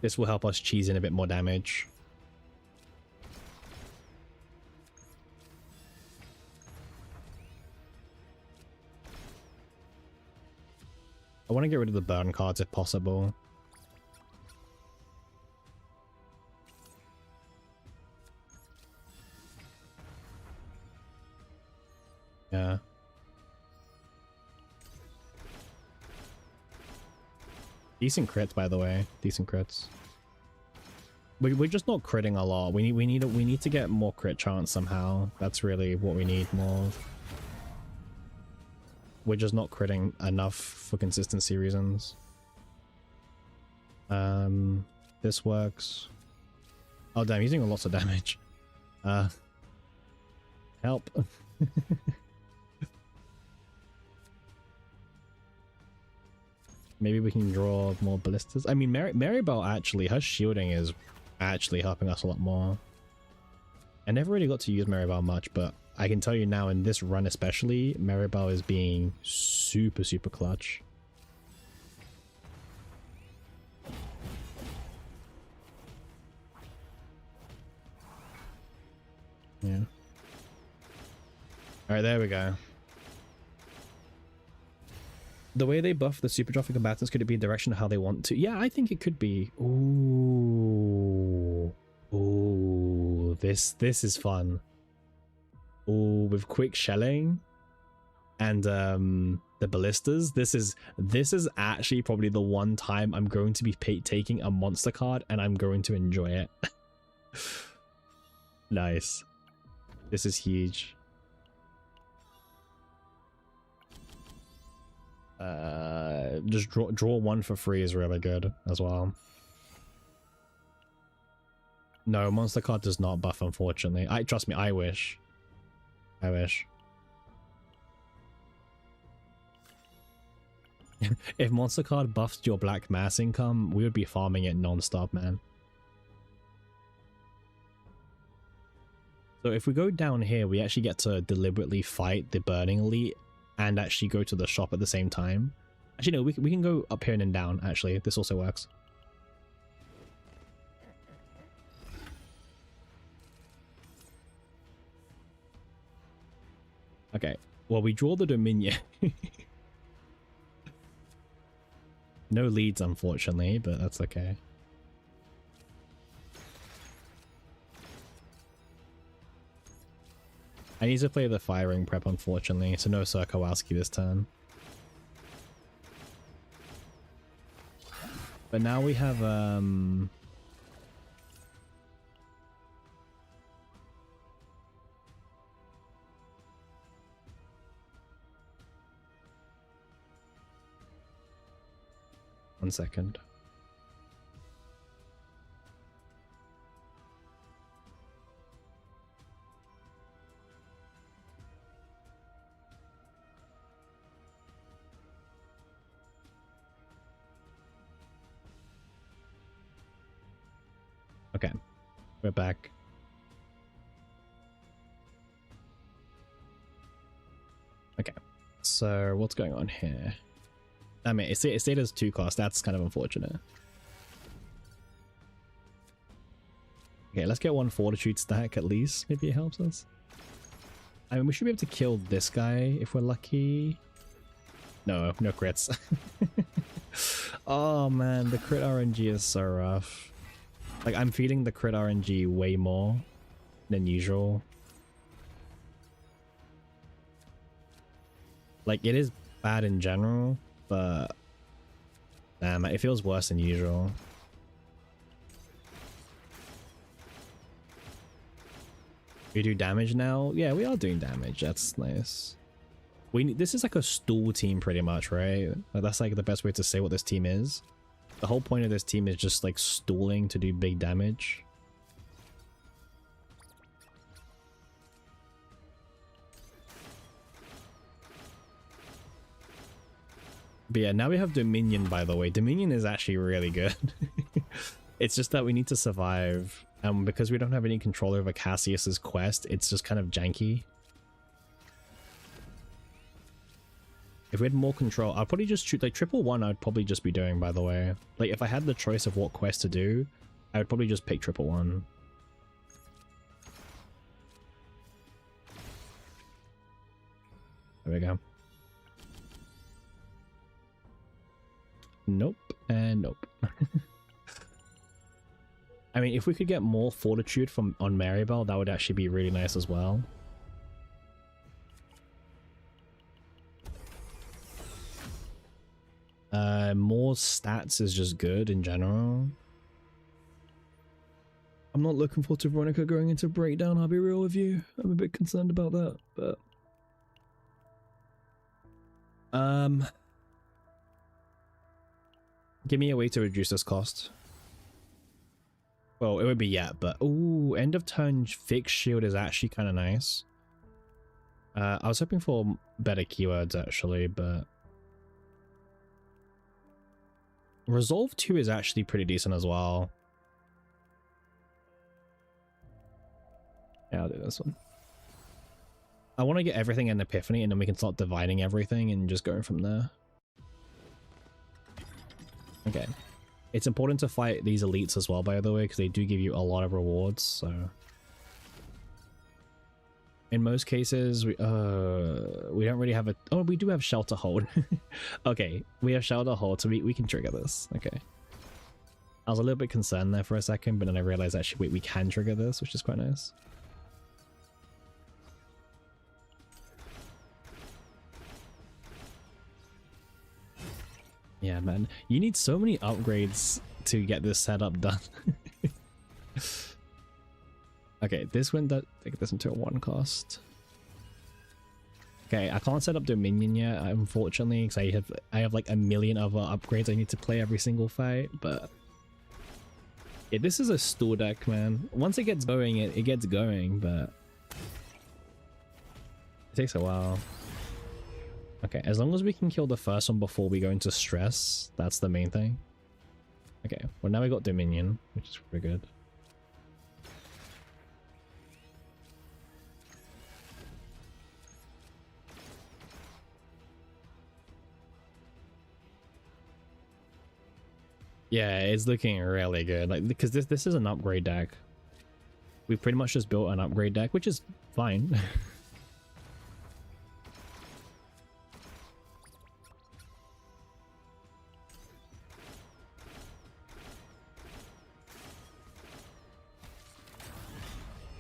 This will help us cheese in a bit more damage. I want to get rid of the burn cards if possible. Yeah. Decent crits, by the way. Decent crits. We're just not critting a lot. We need to get more crit chance somehow. That's really what we need more of. We're just not critting enough for consistency reasons. This works. Oh damn, he's doing lots of damage. Help. Maybe we can draw more ballistas. I mean, Maribel actually, her shielding is actually helping us a lot more. I never really got to use Maribel much, but I can tell you now in this run especially, Maribel is being super clutch. Yeah. Alright, there we go. The way they buff the super trophy combatants, could it be a direction of how they want to? Yeah, I think it could be. Ooh. Ooh. This is fun. Ooh, with quick shelling and the ballistas. This is actually probably the one time I'm going to be taking a monster card and I'm going to enjoy it. Nice. This is huge. Just draw one for free is really good as well. No, monster card does not buff, unfortunately. Trust me, I wish. I wish. If monster card buffed your black mass income, we would be farming it non-stop, man. So if we go down here, we actually get to deliberately fight the Burning Elite and actually go to the shop at the same time. Actually, no, we can go up here and then down, actually. This also works. Okay, well, we draw the Dominion. No leads, unfortunately, but that's okay. I need to play the firing prep, unfortunately, so no Sir Kowalski this turn. But now we have, 1 second. Okay, we're back. Okay, so what's going on here? I mean, it stayed as 2 cost. That's kind of unfortunate. Okay, let's get 1 fortitude stack at least. Maybe it helps us. I mean, we should be able to kill this guy if we're lucky. No crits. Oh man, the crit RNG is so rough. Like, I'm feeling the crit RNG way more than usual. Like, it is bad in general, but damn, it feels worse than usual. We do damage now? Yeah, we are doing damage. That's nice. This is like a stall team pretty much, right? Like, that's like the best way to say what this team is. The whole point of this team is just like stalling to do big damage. But yeah, now we have Dominion, by the way. Dominion is actually really good. It's just that we need to survive. And because we don't have any control over Cassius's quest, it's just kind of janky. If we had more control, I'd probably just shoot like 111. I'd probably just be doing, by the way. Like, if I had the choice of what quest to do, I would probably just pick 111. There we go. Nope and nope. I mean, if we could get more fortitude from on Maribel, that would actually be really nice as well. More stats is just good in general. I'm not looking forward to Veronica going into breakdown, I'll be real with you. I'm a bit concerned about that, but give me a way to reduce this cost. Well, it would be but ooh, end of turn fixed shield is actually kind of nice. I was hoping for better keywords actually, but Resolve 2 is actually pretty decent as well. Yeah, I'll do this one. I want to get everything in Epiphany and then we can start dividing everything and just going from there. Okay. It's important to fight these elites as well, by the way, because they do give you a lot of rewards, so... In most cases, we don't really have a... Oh, we do have Shelter Hold. Okay, we have Shelter Hold, so we can trigger this. Okay. I was a little bit concerned there for a second, but then I realized actually we can trigger this, which is quite nice. Yeah, man. You need so many upgrades to get this setup done. Okay, this one does take this into a 1 cost. Okay, I can't set up Dominion yet, unfortunately, because I have like a million other upgrades I need to play every single fight, but yeah, this is a stall deck, man. Once it gets going, it gets going, but it takes a while. Okay, as long as we can kill the first one before we go into stress, that's the main thing. Okay, well now we got Dominion, which is pretty good. Yeah, it's looking really good. Like, because this is an upgrade deck. We pretty much just built an upgrade deck, which is fine.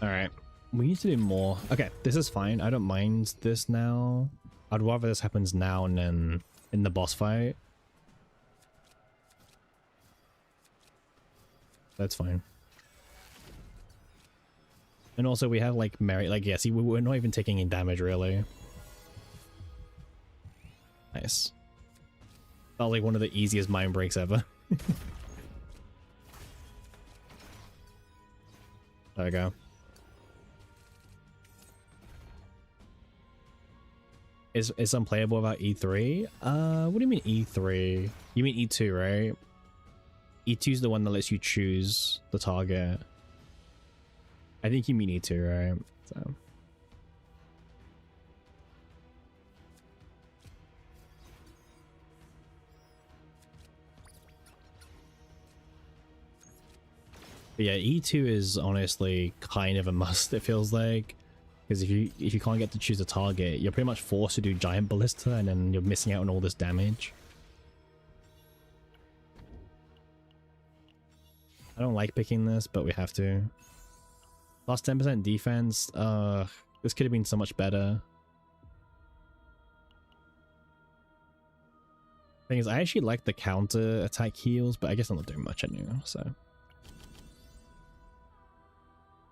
Alright, we need to do more. Okay, this is fine. I don't mind this now. I'd rather this happens now and then in the boss fight. That's fine. And also we have like Mary, like, yeah, see, we're not even taking any damage really. Nice. Felt like one of the easiest mind breaks ever. There we go. Is unplayable without E3? What do you mean E3? You mean E2, right? E2 is the one that lets you choose the target. I think you mean E2, right? So. But yeah, E2 is honestly kind of a must, it feels like. Because if you can't get to choose a target, you're pretty much forced to do giant ballista and then you're missing out on all this damage. I don't like picking this, but we have to. Lost 10% defense. This could have been so much better. Thing is, I actually like the counter attack heals, but I guess I'm not doing much anymore, so.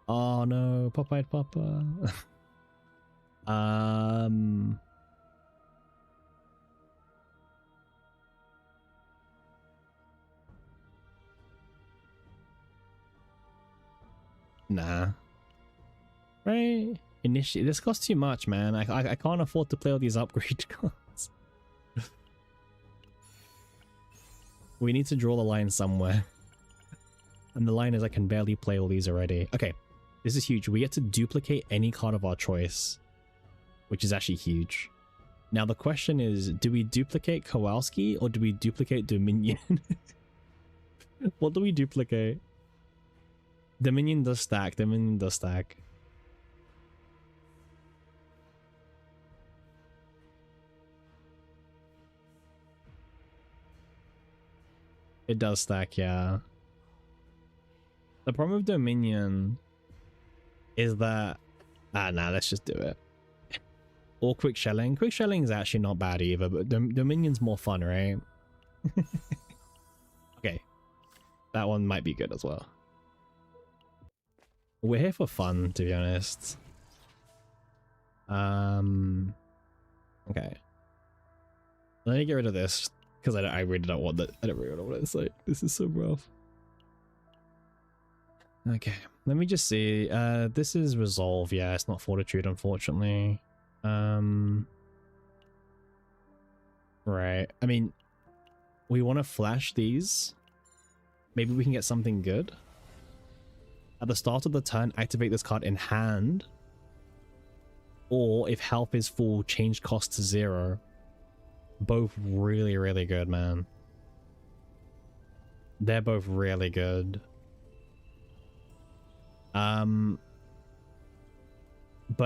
Oh no, Popeye Papa. Nah. Right? Initially, this costs too much, man. I can't afford to play all these upgrade cards. We need to draw the line somewhere. And the line is I can barely play all these already. Okay, this is huge. We get to duplicate any card of our choice, which is actually huge. Now the question is, do we duplicate Kowalski or do we duplicate Dominion? What do we duplicate? Dominion does stack. Dominion does stack. It does stack, yeah. The problem with Dominion is that... nah, let's just do it. Or Quick Shelling. Quick Shelling is actually not bad either, but Dominion's more fun, right? Okay. That one might be good as well. We're here for fun, to be honest. Okay. Let me get rid of this, because I really don't want that. I don't really want it. It's like, this is so rough. Okay, let me just see. This is Resolve. Yeah, it's not Fortitude, unfortunately. Right. I mean, we want to flash these. Maybe we can get something good. At the start of the turn, activate this card in hand. Or if health is full, change cost to 0. Both really, really good, man. They're both really good. But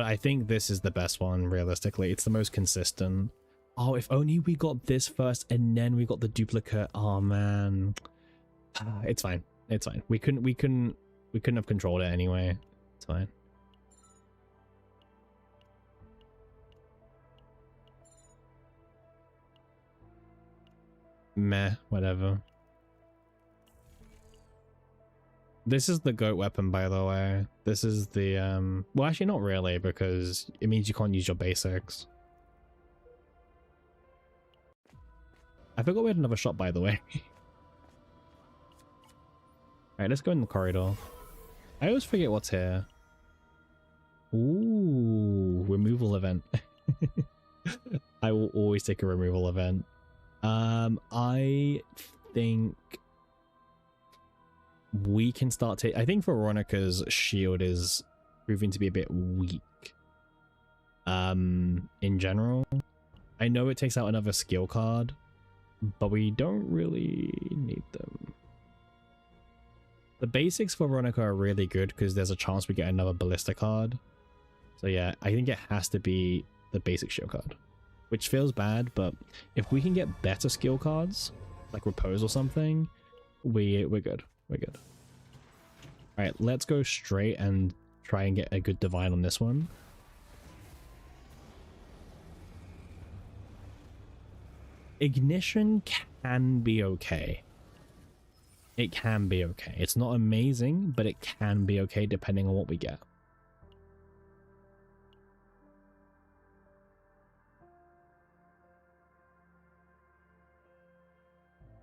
I think this is the best one, realistically. It's the most consistent. Oh, if only we got this first and then we got the duplicate. Oh man. It's fine. It's fine. We couldn't have controlled it anyway. It's fine. Meh, whatever. This is the GOAT weapon, by the way. This is the, well, actually not really, because it means you can't use your basics. I forgot we had another shot, by the way. Alright, let's go in the corridor. I always forget what's here. Ooh, removal event. I will always take a removal event. I think we can start I think Veronica's shield is proving to be a bit weak. In general. I know it takes out another skill card, but we don't really need them. The basics for Veronica are really good because there's a chance we get another ballista card. So yeah, I think it has to be the basic shield card, which feels bad, but if we can get better skill cards, like Repose or something, we're good. We're good. Alright, let's go straight and try and get a good divine on this one. Ignition can be okay. It can be okay. It's not amazing, but it can be okay depending on what we get.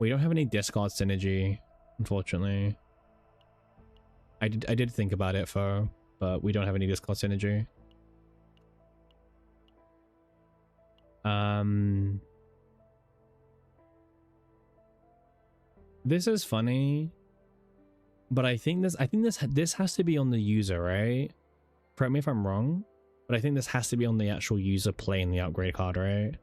We don't have any discard synergy, unfortunately. I did think about it, but we don't have any discard synergy. This is funny, but I think this has to be on the user, right? Correct me if I'm wrong, but I think this has to be on the actual user playing the upgrade card, right?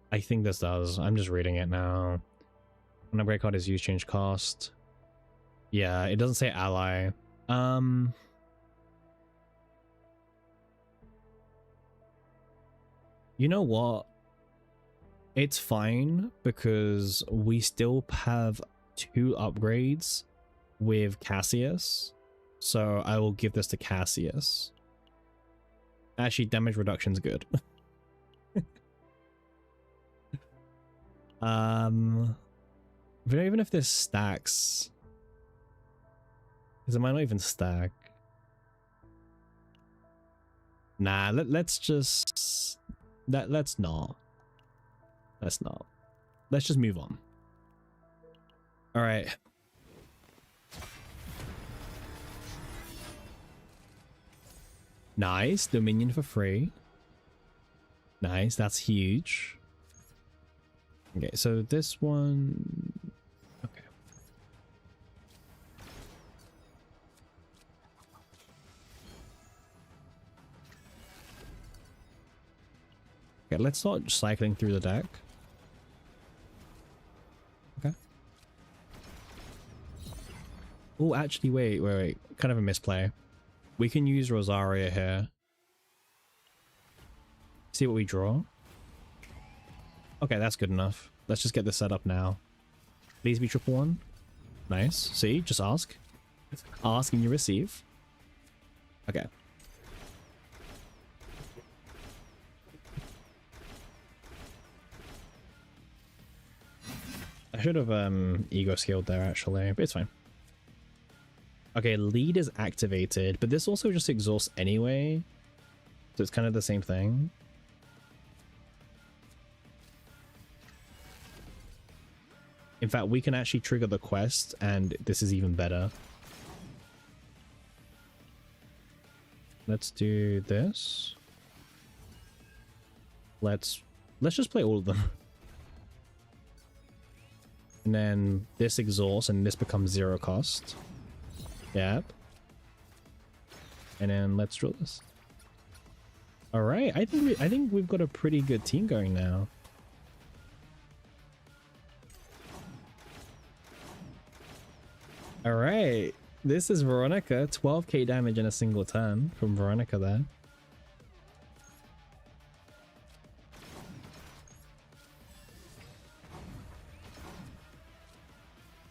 I think this does. I'm just reading it now. An upgrade card is used, change cost. Yeah, it doesn't say ally. You know what? It's fine because we still have 2 upgrades with Cassius. So I will give this to Cassius. Actually, damage reduction's good. Even if this stacks, because it might not even stack. Nah, let's just let's not. Let's not. Let's just move on. All right. Nice, Dominion for free. Nice, that's huge. Okay, so this one. Okay. Okay, let's start cycling through the deck. Okay. Oh, actually, wait. Kind of a misplay. We can use Rosaria here. See what we draw. Okay, that's good enough. Let's just get this set up now. Please be 1/1. Nice. See, just ask. Ask and you receive. Okay. I should have ego scaled there actually, but it's fine. Okay, lead is activated, but this also just exhausts anyway. So it's kind of the same thing. In fact, we can actually trigger the quest, and this is even better. Let's do this. Let's just play all of them. And then this exhausts, and this becomes 0 cost. Yep. And then let's draw this. All right, I think we've got a pretty good team going now. All right, this is Veronica. 12k damage in a single turn from Veronica there.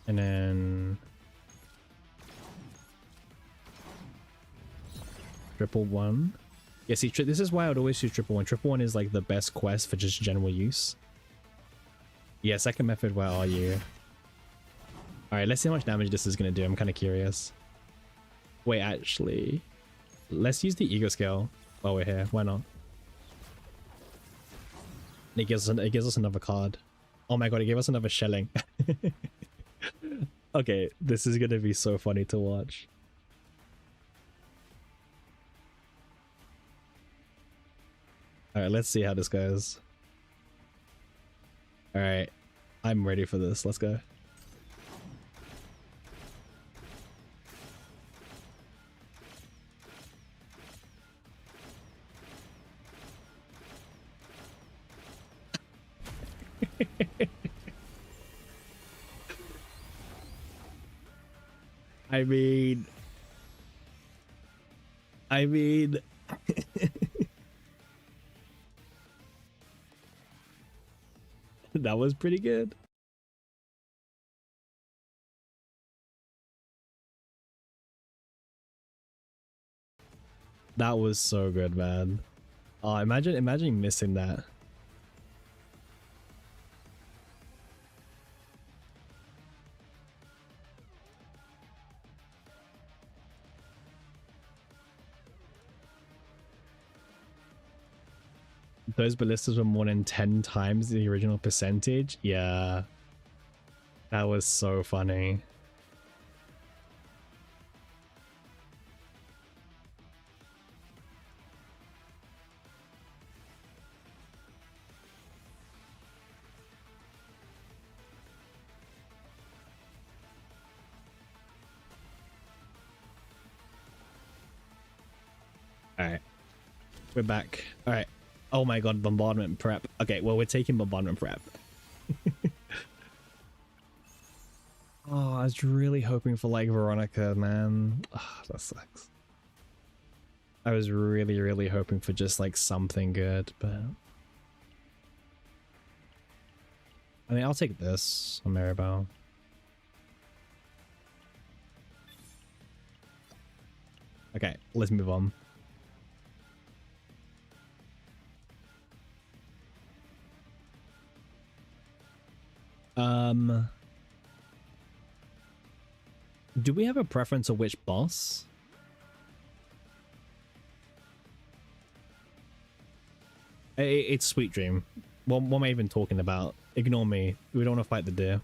And then 111. Yeah, see, this is why I would always choose 111. 111 is like the best quest for just general use. Yeah, second method, where are you? Alright, let's see how much damage this is going to do. I'm kind of curious. Wait, actually, let's use the ego scale while we're here. Why not? It gives us another card. Oh my god, it gave us another shelling. Okay, this is going to be so funny to watch. Alright, let's see how this goes. Alright, I'm ready for this. Let's go. I mean that was pretty good. That was so good, man. Oh, imagine missing that. Those ballistas were more than 10 times the original percentage. Yeah, that was so funny. All right, we're back. All right. Oh my god, bombardment prep. Okay, well, we're taking bombardment prep. Oh, I was really hoping for like Veronica, man. Oh, that sucks. I was really, really hoping for just like something good, but I mean, I'll take this on Maribel. Okay, let's move on. Do we have a preference of which boss? It's Sweet Dream. What am I even talking about? Ignore me. We don't want to fight the deer.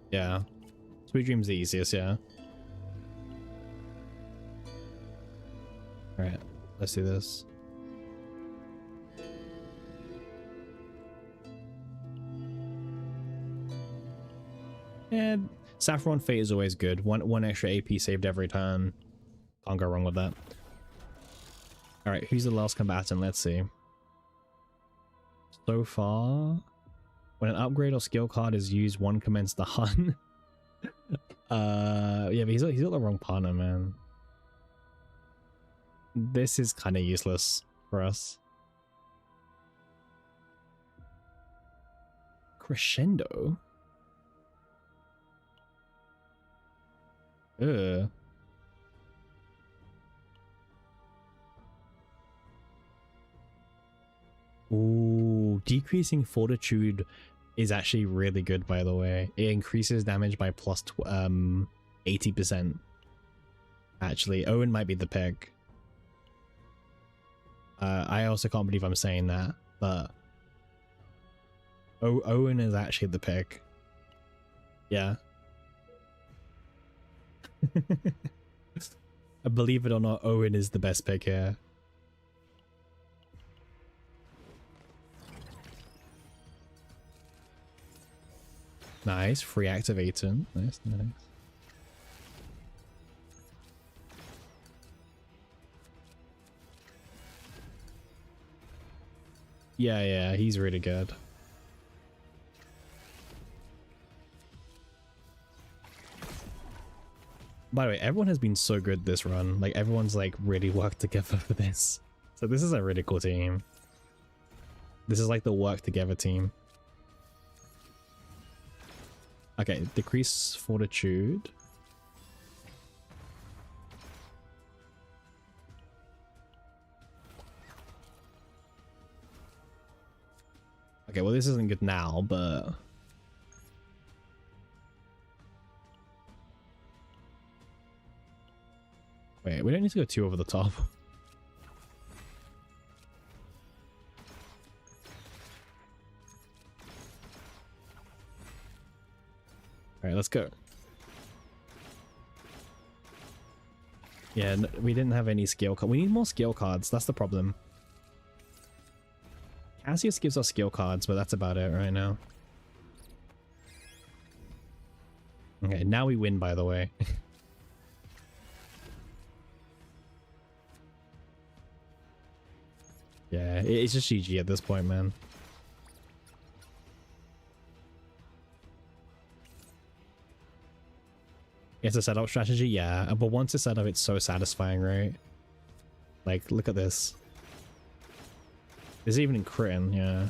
Yeah. Sweet Dream's the easiest, yeah. Alright, let's do this. And Saffron Fate is always good. One extra AP saved every turn. Can't go wrong with that. Alright, who's the last combatant? Let's see. So far, when an upgrade or skill card is used, one commences the hunt. Yeah, but he's got the wrong partner, man. This is kind of useless for us. Crescendo? Ugh. Ooh, decreasing fortitude is actually really good, by the way. It increases damage by plus 80%. Actually, Owen might be the pick. I also can't believe I'm saying that, but Owen is actually the pick. Yeah. Believe it or not, Owen is the best pick here. Nice, free activating. Nice, nice. Yeah, he's really good. By the way, everyone has been so good this run. Like, everyone's like really worked together for this. So this is a really cool team. This is like the work together team. Okay, decrease fortitude. Okay, well this isn't good now, but wait, we don't need to go too over the top. Alright, let's go. Yeah, no, we didn't have any skill cards. We need more skill cards. That's the problem. Cassius gives us skill cards, but that's about it right now. Okay, now we win, by the way. Yeah, it's just GG at this point, man. It's a setup strategy, yeah, but once it's set up, it's so satisfying, right? Like, look at this. There's even in critting, yeah.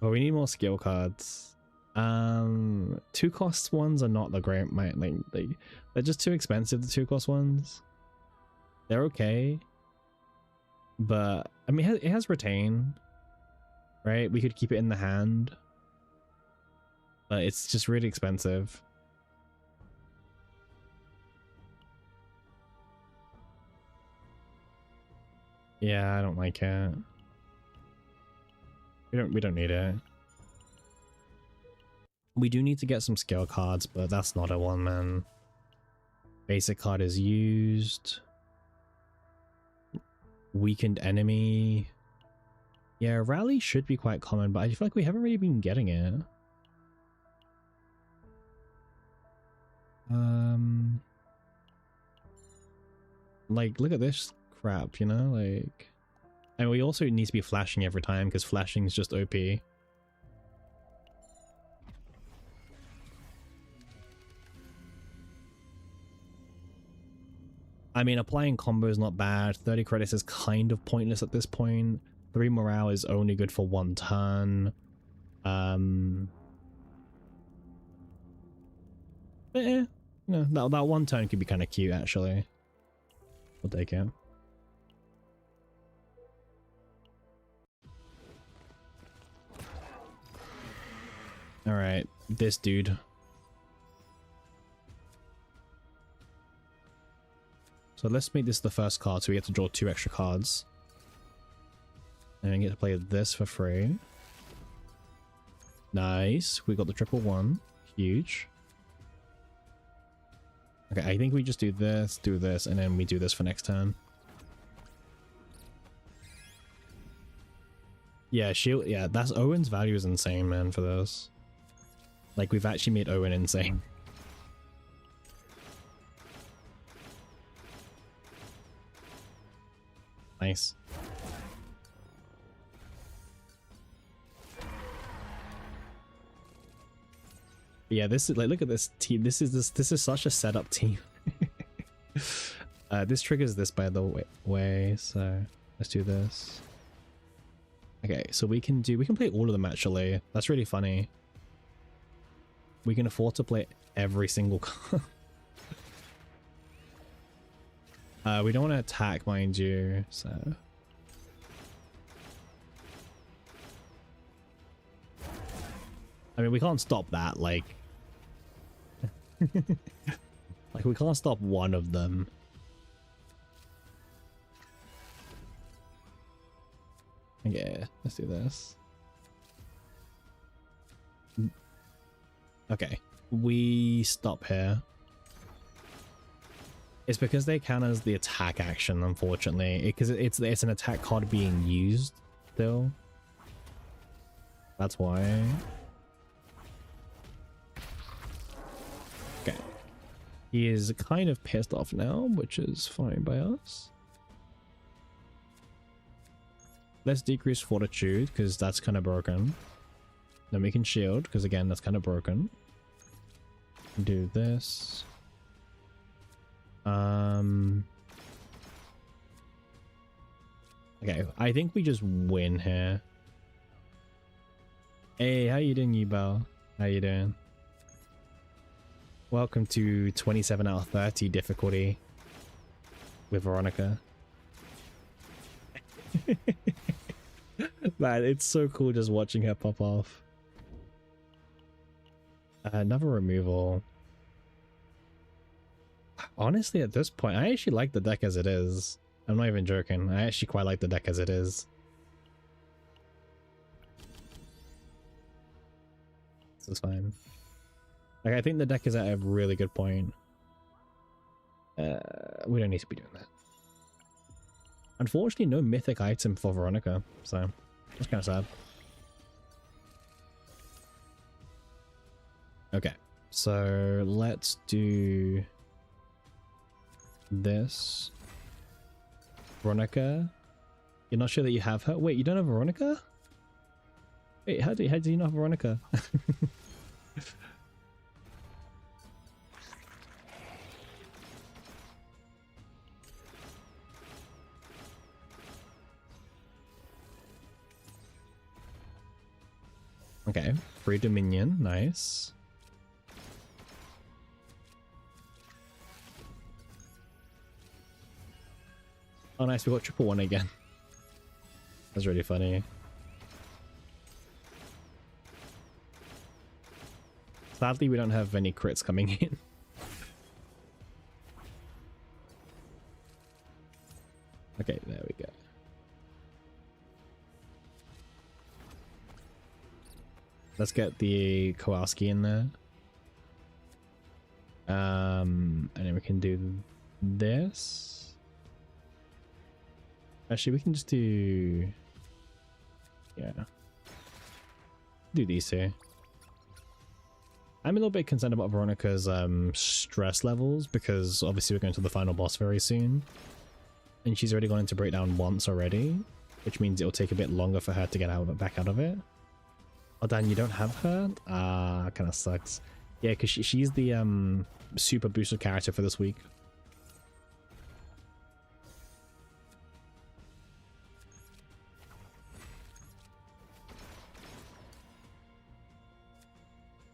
Well, we need more skill cards. 2 cost ones are not the great, like they're just too expensive, the 2 cost ones. They're okay. But, I mean, it has retain, right? We could keep it in the hand. But it's just really expensive. Yeah, I don't like it. We don't need it. We do need to get some skill cards, but that's not a one, man. Basic card is used. Weakened enemy. Yeah, rally should be quite common, but I feel like we haven't really been getting it. Like, look at this crap, you know, like, and we also need to be flashing every time because flashing is just OP. I mean, applying combo is not bad. 30 credits is kind of pointless at this point. 3 morale is only good for 1 turn. You know, that 1 turn could be kind of cute, actually. We'll take it. Alright, this dude. So let's make this the first card, so we get to draw 2 extra cards. And we get to play this for free. Nice. We got the 111. Huge. Okay, I think we just do this, and then we do this for next turn. Yeah, shield. Yeah, that's Owen's value is insane, man, for this. Like, we've actually made Owen insane. Nice. Yeah, this is like, look at this team. This is such a setup team. This triggers this, by the way, so let's do this. Okay, so we can play all of them actually. That's really funny. We can afford to play every single card. We don't want to attack, mind you, so. I mean, we can't stop that, like. Like, we can't stop one of them. Okay, let's do this. Okay, we stop here. It's because they count as the attack action, unfortunately, because it's an attack card being used still. That's why. Okay. He is kind of pissed off now, which is fine by us. Let's decrease fortitude, because that's kind of broken. Then we can shield, because again, that's kind of broken. Do this. Okay, I think we just win here. Hey, how you doing, Yubel? How you doing? Welcome to 27 out of 30 difficulty with Veronica. Man, it's so cool just watching her pop off. Another removal. Honestly, at this point, I actually like the deck as it is. I'm not even joking. I actually quite like the deck as it is. This is fine. Like, I think the deck is at a really good point. We don't need to be doing that. Unfortunately, no mythic item for Veronica, so that's kind of sad. Okay, so let's do this. Veronica, you're not sure that you have her? Wait, you don't have Veronica? Wait, how do you not have Veronica? Okay, free Dominion, nice. Oh nice, we got triple one again. That's really funny. Sadly, we don't have any crits coming in. Okay, there we go. Let's get the Kowalski in there. And then we can do this. Actually, we can just do... Yeah. Do these two. I'm a little bit concerned about Veronica's stress levels because obviously we're going to the final boss very soon. And she's already gone into breakdown once already, which means it'll take a bit longer for her to get back out of it. Oh, Dan, you don't have her? Ah, kind of sucks. Yeah, because she's the super boosted character for this week.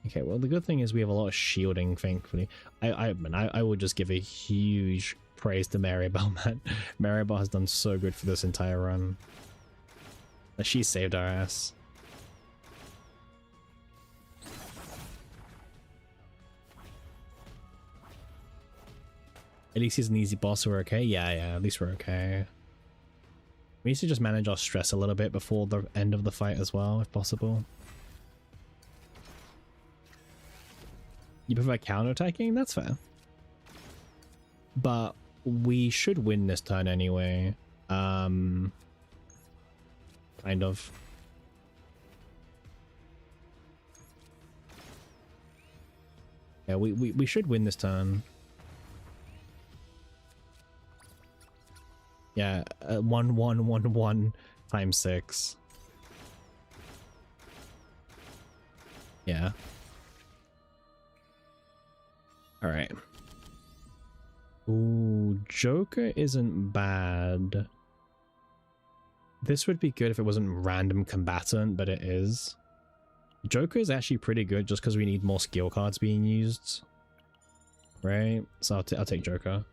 Okay, well, the good thing is we have a lot of shielding, thankfully. I will just give a huge praise to Maribel, man. Maribel has done so good for this entire run. Like, she saved our ass. At least he's an easy boss, so we're okay? Yeah, at least we're okay. We need to just manage our stress a little bit before the end of the fight as well, if possible. You prefer counterattacking? That's fair. But we should win this turn anyway. Kind of. Yeah, we should win this turn. Yeah, 1 1 1 1 times 6. Yeah. All right. Ooh, Joker isn't bad. This would be good if it wasn't random combatant, but it is. Joker is actually pretty good just because we need more skill cards being used. Right? So I'll take Joker.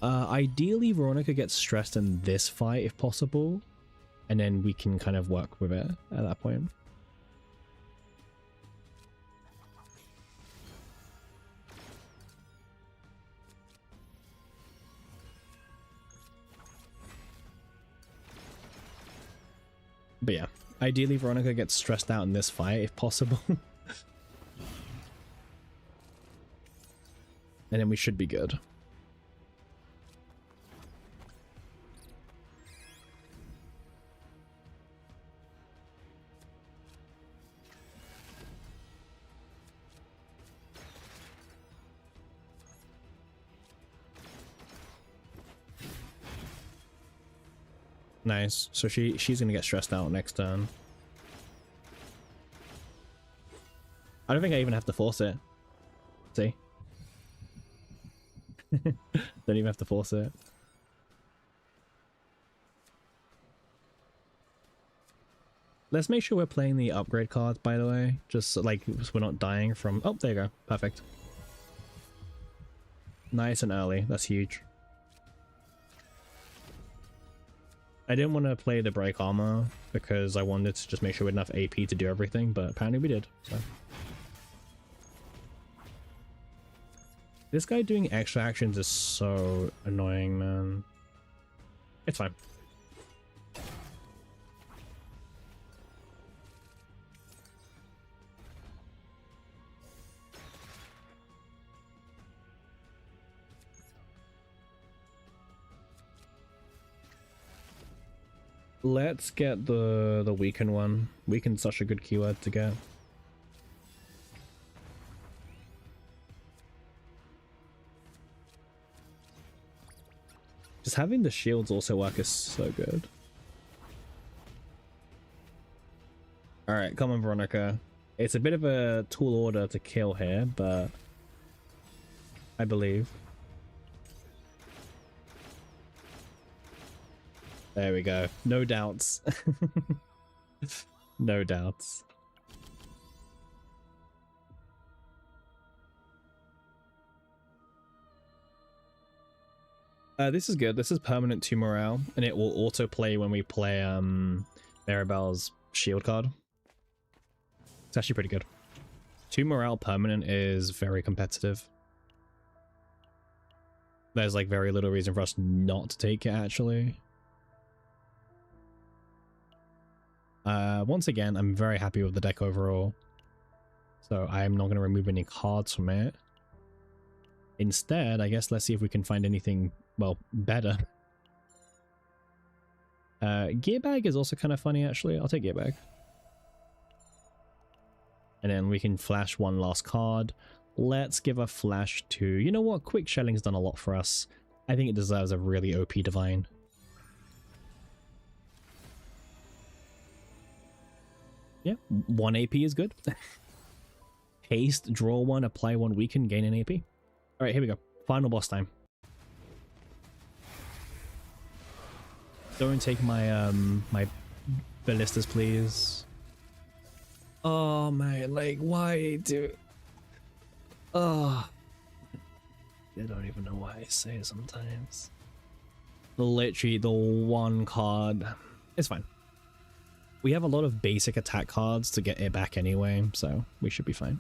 Ideally, Veronica gets stressed in this fight if possible, and then we can kind of work with it at that point. But yeah, ideally Veronica gets stressed out in this fight if possible. And then we should be good. Nice. So she's gonna get stressed out next turn. I don't think I even have to force it. See? Don't even have to force it. Let's make sure we're playing the upgrade cards, by the way. Just like so we're not dying from... Oh, there you go. Perfect. Nice and early. That's huge. I didn't want to play the break armor because I wanted to just make sure we had enough AP to do everything, but apparently we did. So. This guy doing extra actions is so annoying, man. It's fine. Let's get the weaken one. Weaken's such a good keyword to get. Just having the shields also work is so good. Alright, come on, Veronica. It's a bit of a tall order to kill here, but I believe. There we go. No doubts. No doubts. This is good. This is permanent 2 morale, and it will auto play when we play Maribel's shield card. It's actually pretty good. 2 morale permanent is very competitive. There's like very little reason for us not to take it actually. Once again, I'm very happy with the deck overall. So I am not going to remove any cards from it. Instead, I guess let's see if we can find anything, well, better. Gear Bag is also kind of funny actually. I'll take Gear Bag. And then we can flash one last card. Let's give a flash to, you know what, Quick Shelling's done a lot for us. I think it deserves a really OP Divine. Yeah, 1 AP is good. Haste, draw 1, apply 1, weaken, gain an AP. Alright, here we go. Final boss time. Don't take my my ballistas, please. Oh man, like why do? Oh, I don't even know why I say it sometimes. Literally the one card. It's fine. We have a lot of basic attack cards to get it back anyway, so we should be fine.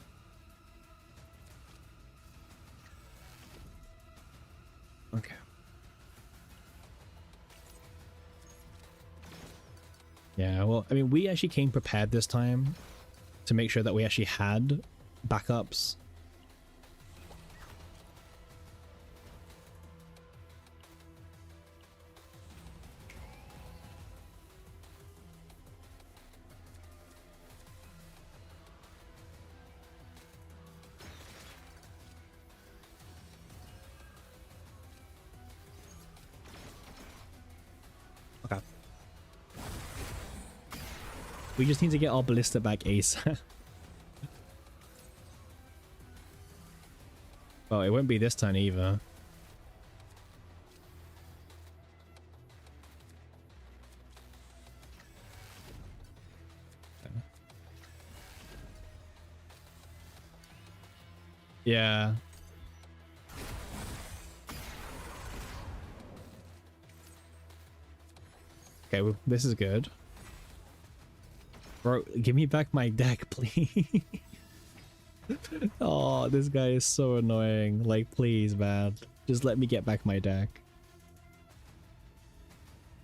Okay. Yeah, well, I mean, we actually came prepared this time to make sure that we actually had backups. Okay. We just need to get our ballista back ASAP. Well, it won't be this turn either. Yeah. Okay, well, this is good. Bro, give me back my deck, please. Oh, this guy is so annoying. Like, please, man. Just let me get back my deck.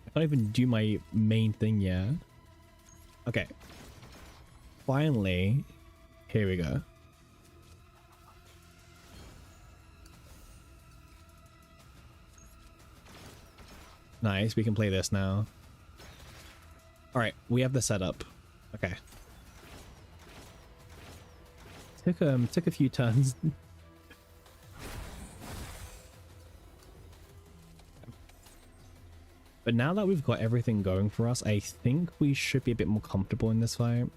I can't even do my main thing yet. Okay. Finally. Here we go. Nice, we can play this now. Alright, we have the setup. Okay. Took a few turns. But now that we've got everything going for us, I think we should be a bit more comfortable in this fight.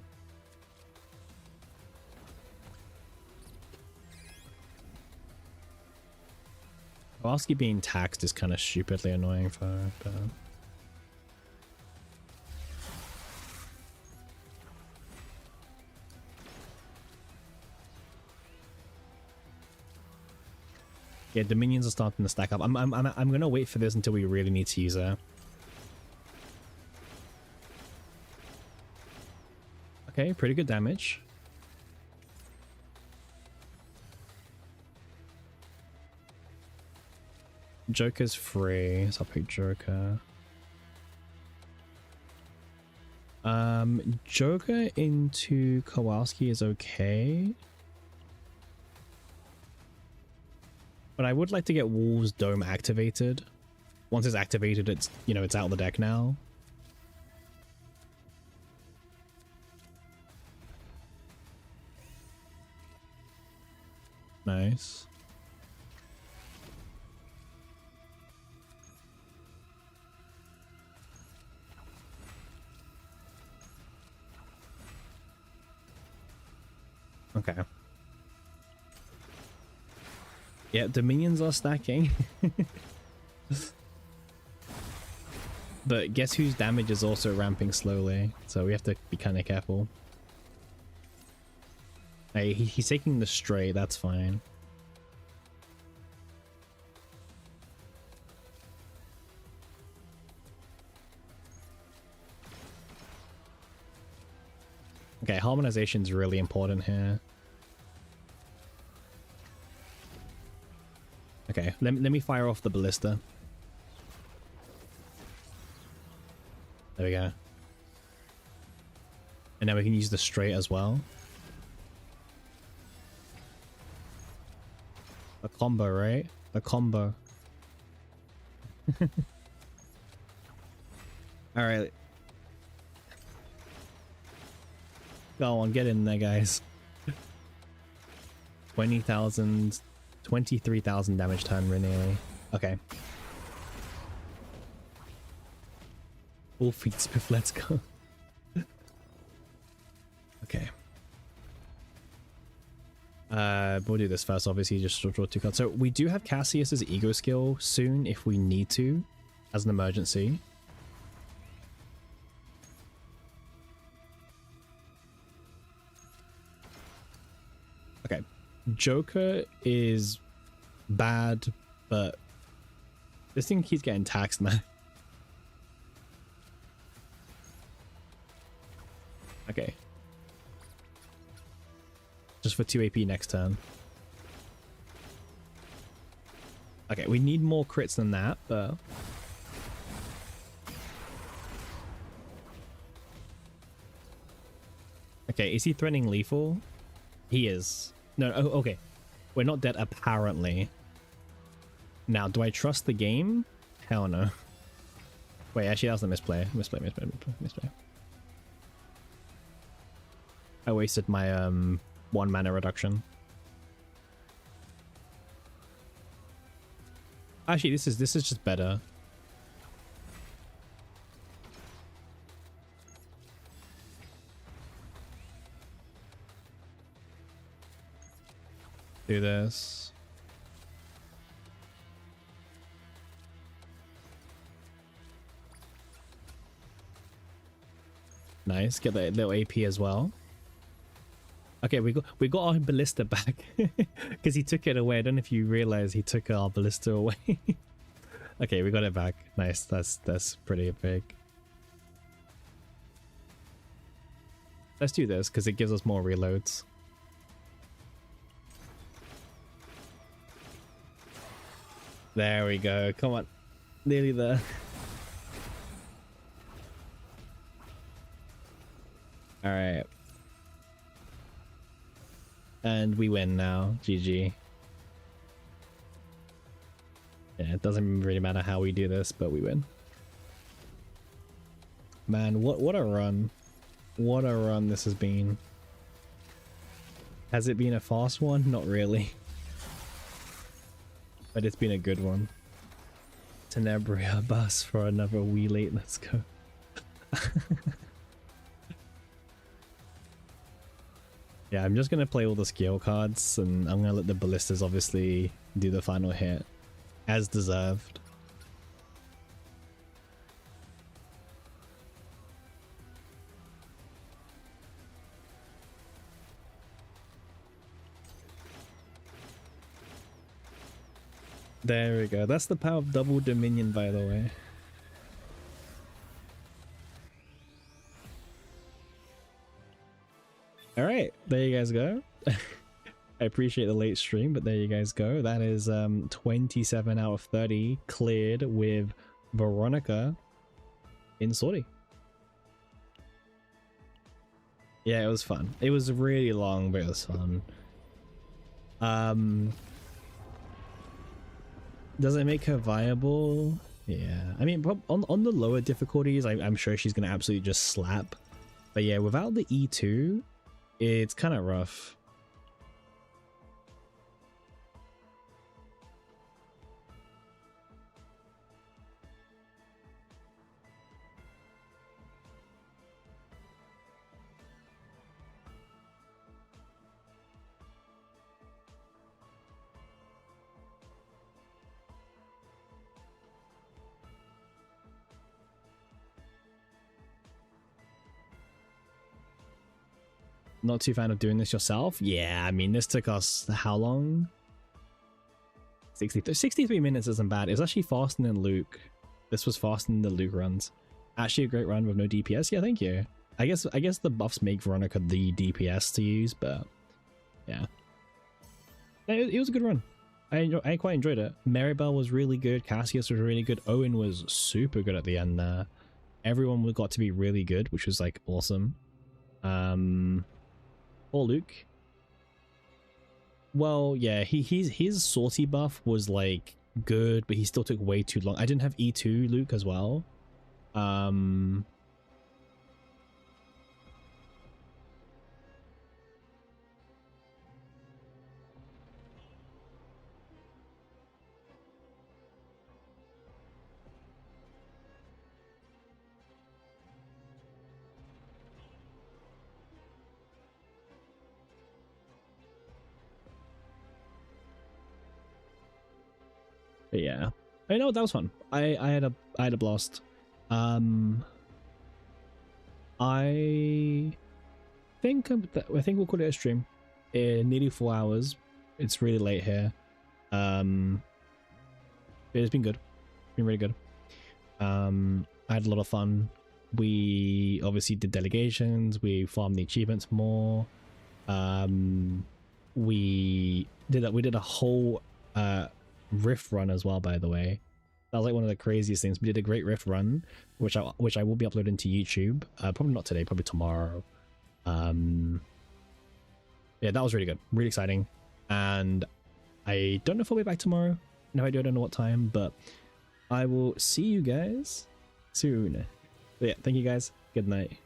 Kowalski being taxed is kind of stupidly annoying for her, but... Yeah, the minions are starting to stack up. I'm gonna wait for this until we really need to use her. Okay, pretty good damage. Joker's free, so I'll pick Joker. Joker into Kowalski is okay. But I would like to get Wolves Dome activated. Once it's activated, it's, you know, it's out of the deck now. Nice. Okay. Yeah, the minions are stacking. But guess whose damage is also ramping slowly, so we have to be kind of careful. Hey, he's taking the stray, that's fine. Okay, harmonization is really important here. Okay, let me fire off the ballista. There we go. And now we can use the straight as well. A combo, right? A combo. Alright. Go on, get in there, guys. 20,000, 23,000 damage turn, nearly. Okay. Full feet spiff, let's go. Okay. We'll do this first, obviously, just draw 2 cards. So we do have Cassius's ego skill soon if we need to, as an emergency. Okay. Joker is bad, but this thing keeps getting taxed, man. Okay. Just for 2 AP next turn. Okay, we need more crits than that, but... Okay, is he threatening lethal? He is. No, oh, okay. We're not dead, apparently. Now, do I trust the game? Hell no. Wait, actually, that was a misplay. Misplay. I wasted my, 1 mana reduction. Actually, this is just better. Do this. Nice. Get that little AP as well. Okay, we got our ballista back because he took it away. I don't know if you realize he took our ballista away. Okay, we got it back. Nice. That's pretty big. Let's do this because it gives us more reloads. There we go. Come on. Nearly there. All right. And we win now. GG. Yeah, it doesn't really matter how we do this, but we win. Man, what a run. What a run this has been. Has it been a fast one? Not really. But it's been a good one. Tenebria bus for another wee late. Let's go. Yeah, I'm just going to play all the skill cards and I'm going to let the ballistas obviously do the final hit. As deserved. There we go. That's the power of double dominion, by the way. All right, there you guys go. I appreciate the late stream, but there you guys go. That is 27 out of 30 cleared with Veronica in SORTIE. Yeah, it was fun. It was really long, but it was fun. Does it make her viable? Yeah, I mean, on the lower difficulties, I'm sure she's gonna absolutely just slap. But yeah, without the E2, it's kind of rough. Not too fan of doing this yourself? Yeah, I mean, this took us how long? 63 minutes isn't bad. It's actually faster than Luke. This was faster than the Luke runs. Actually a great run with no DPS. Yeah, thank you. I guess the buffs make Veronica the DPS to use, but yeah, it was a good run. I quite enjoyed it. Maribel was really good. Cassius was really good. Owen was super good at the end there. Everyone got to be really good, which was like awesome. Or Luke. Well, yeah, his sortie buff was like good, but he still took way too long. I didn't have E2 Luke as well. But yeah, I know that was fun. I had a blast. I think we'll call it a stream. Nearly 4 hours. It's really late here. But it's been good. It's been really good. I had a lot of fun. We obviously did delegations. We farmed the achievements more. We did a whole rift run as well, by the way. That was like one of the craziest things. We did a great rift run, which I will be uploading to YouTube. Probably not today, probably tomorrow. Yeah, that was really good, really exciting. And I don't know if I'll be back tomorrow. No idea, I don't know what time, but I will see you guys soon. But yeah, thank you guys. Good night.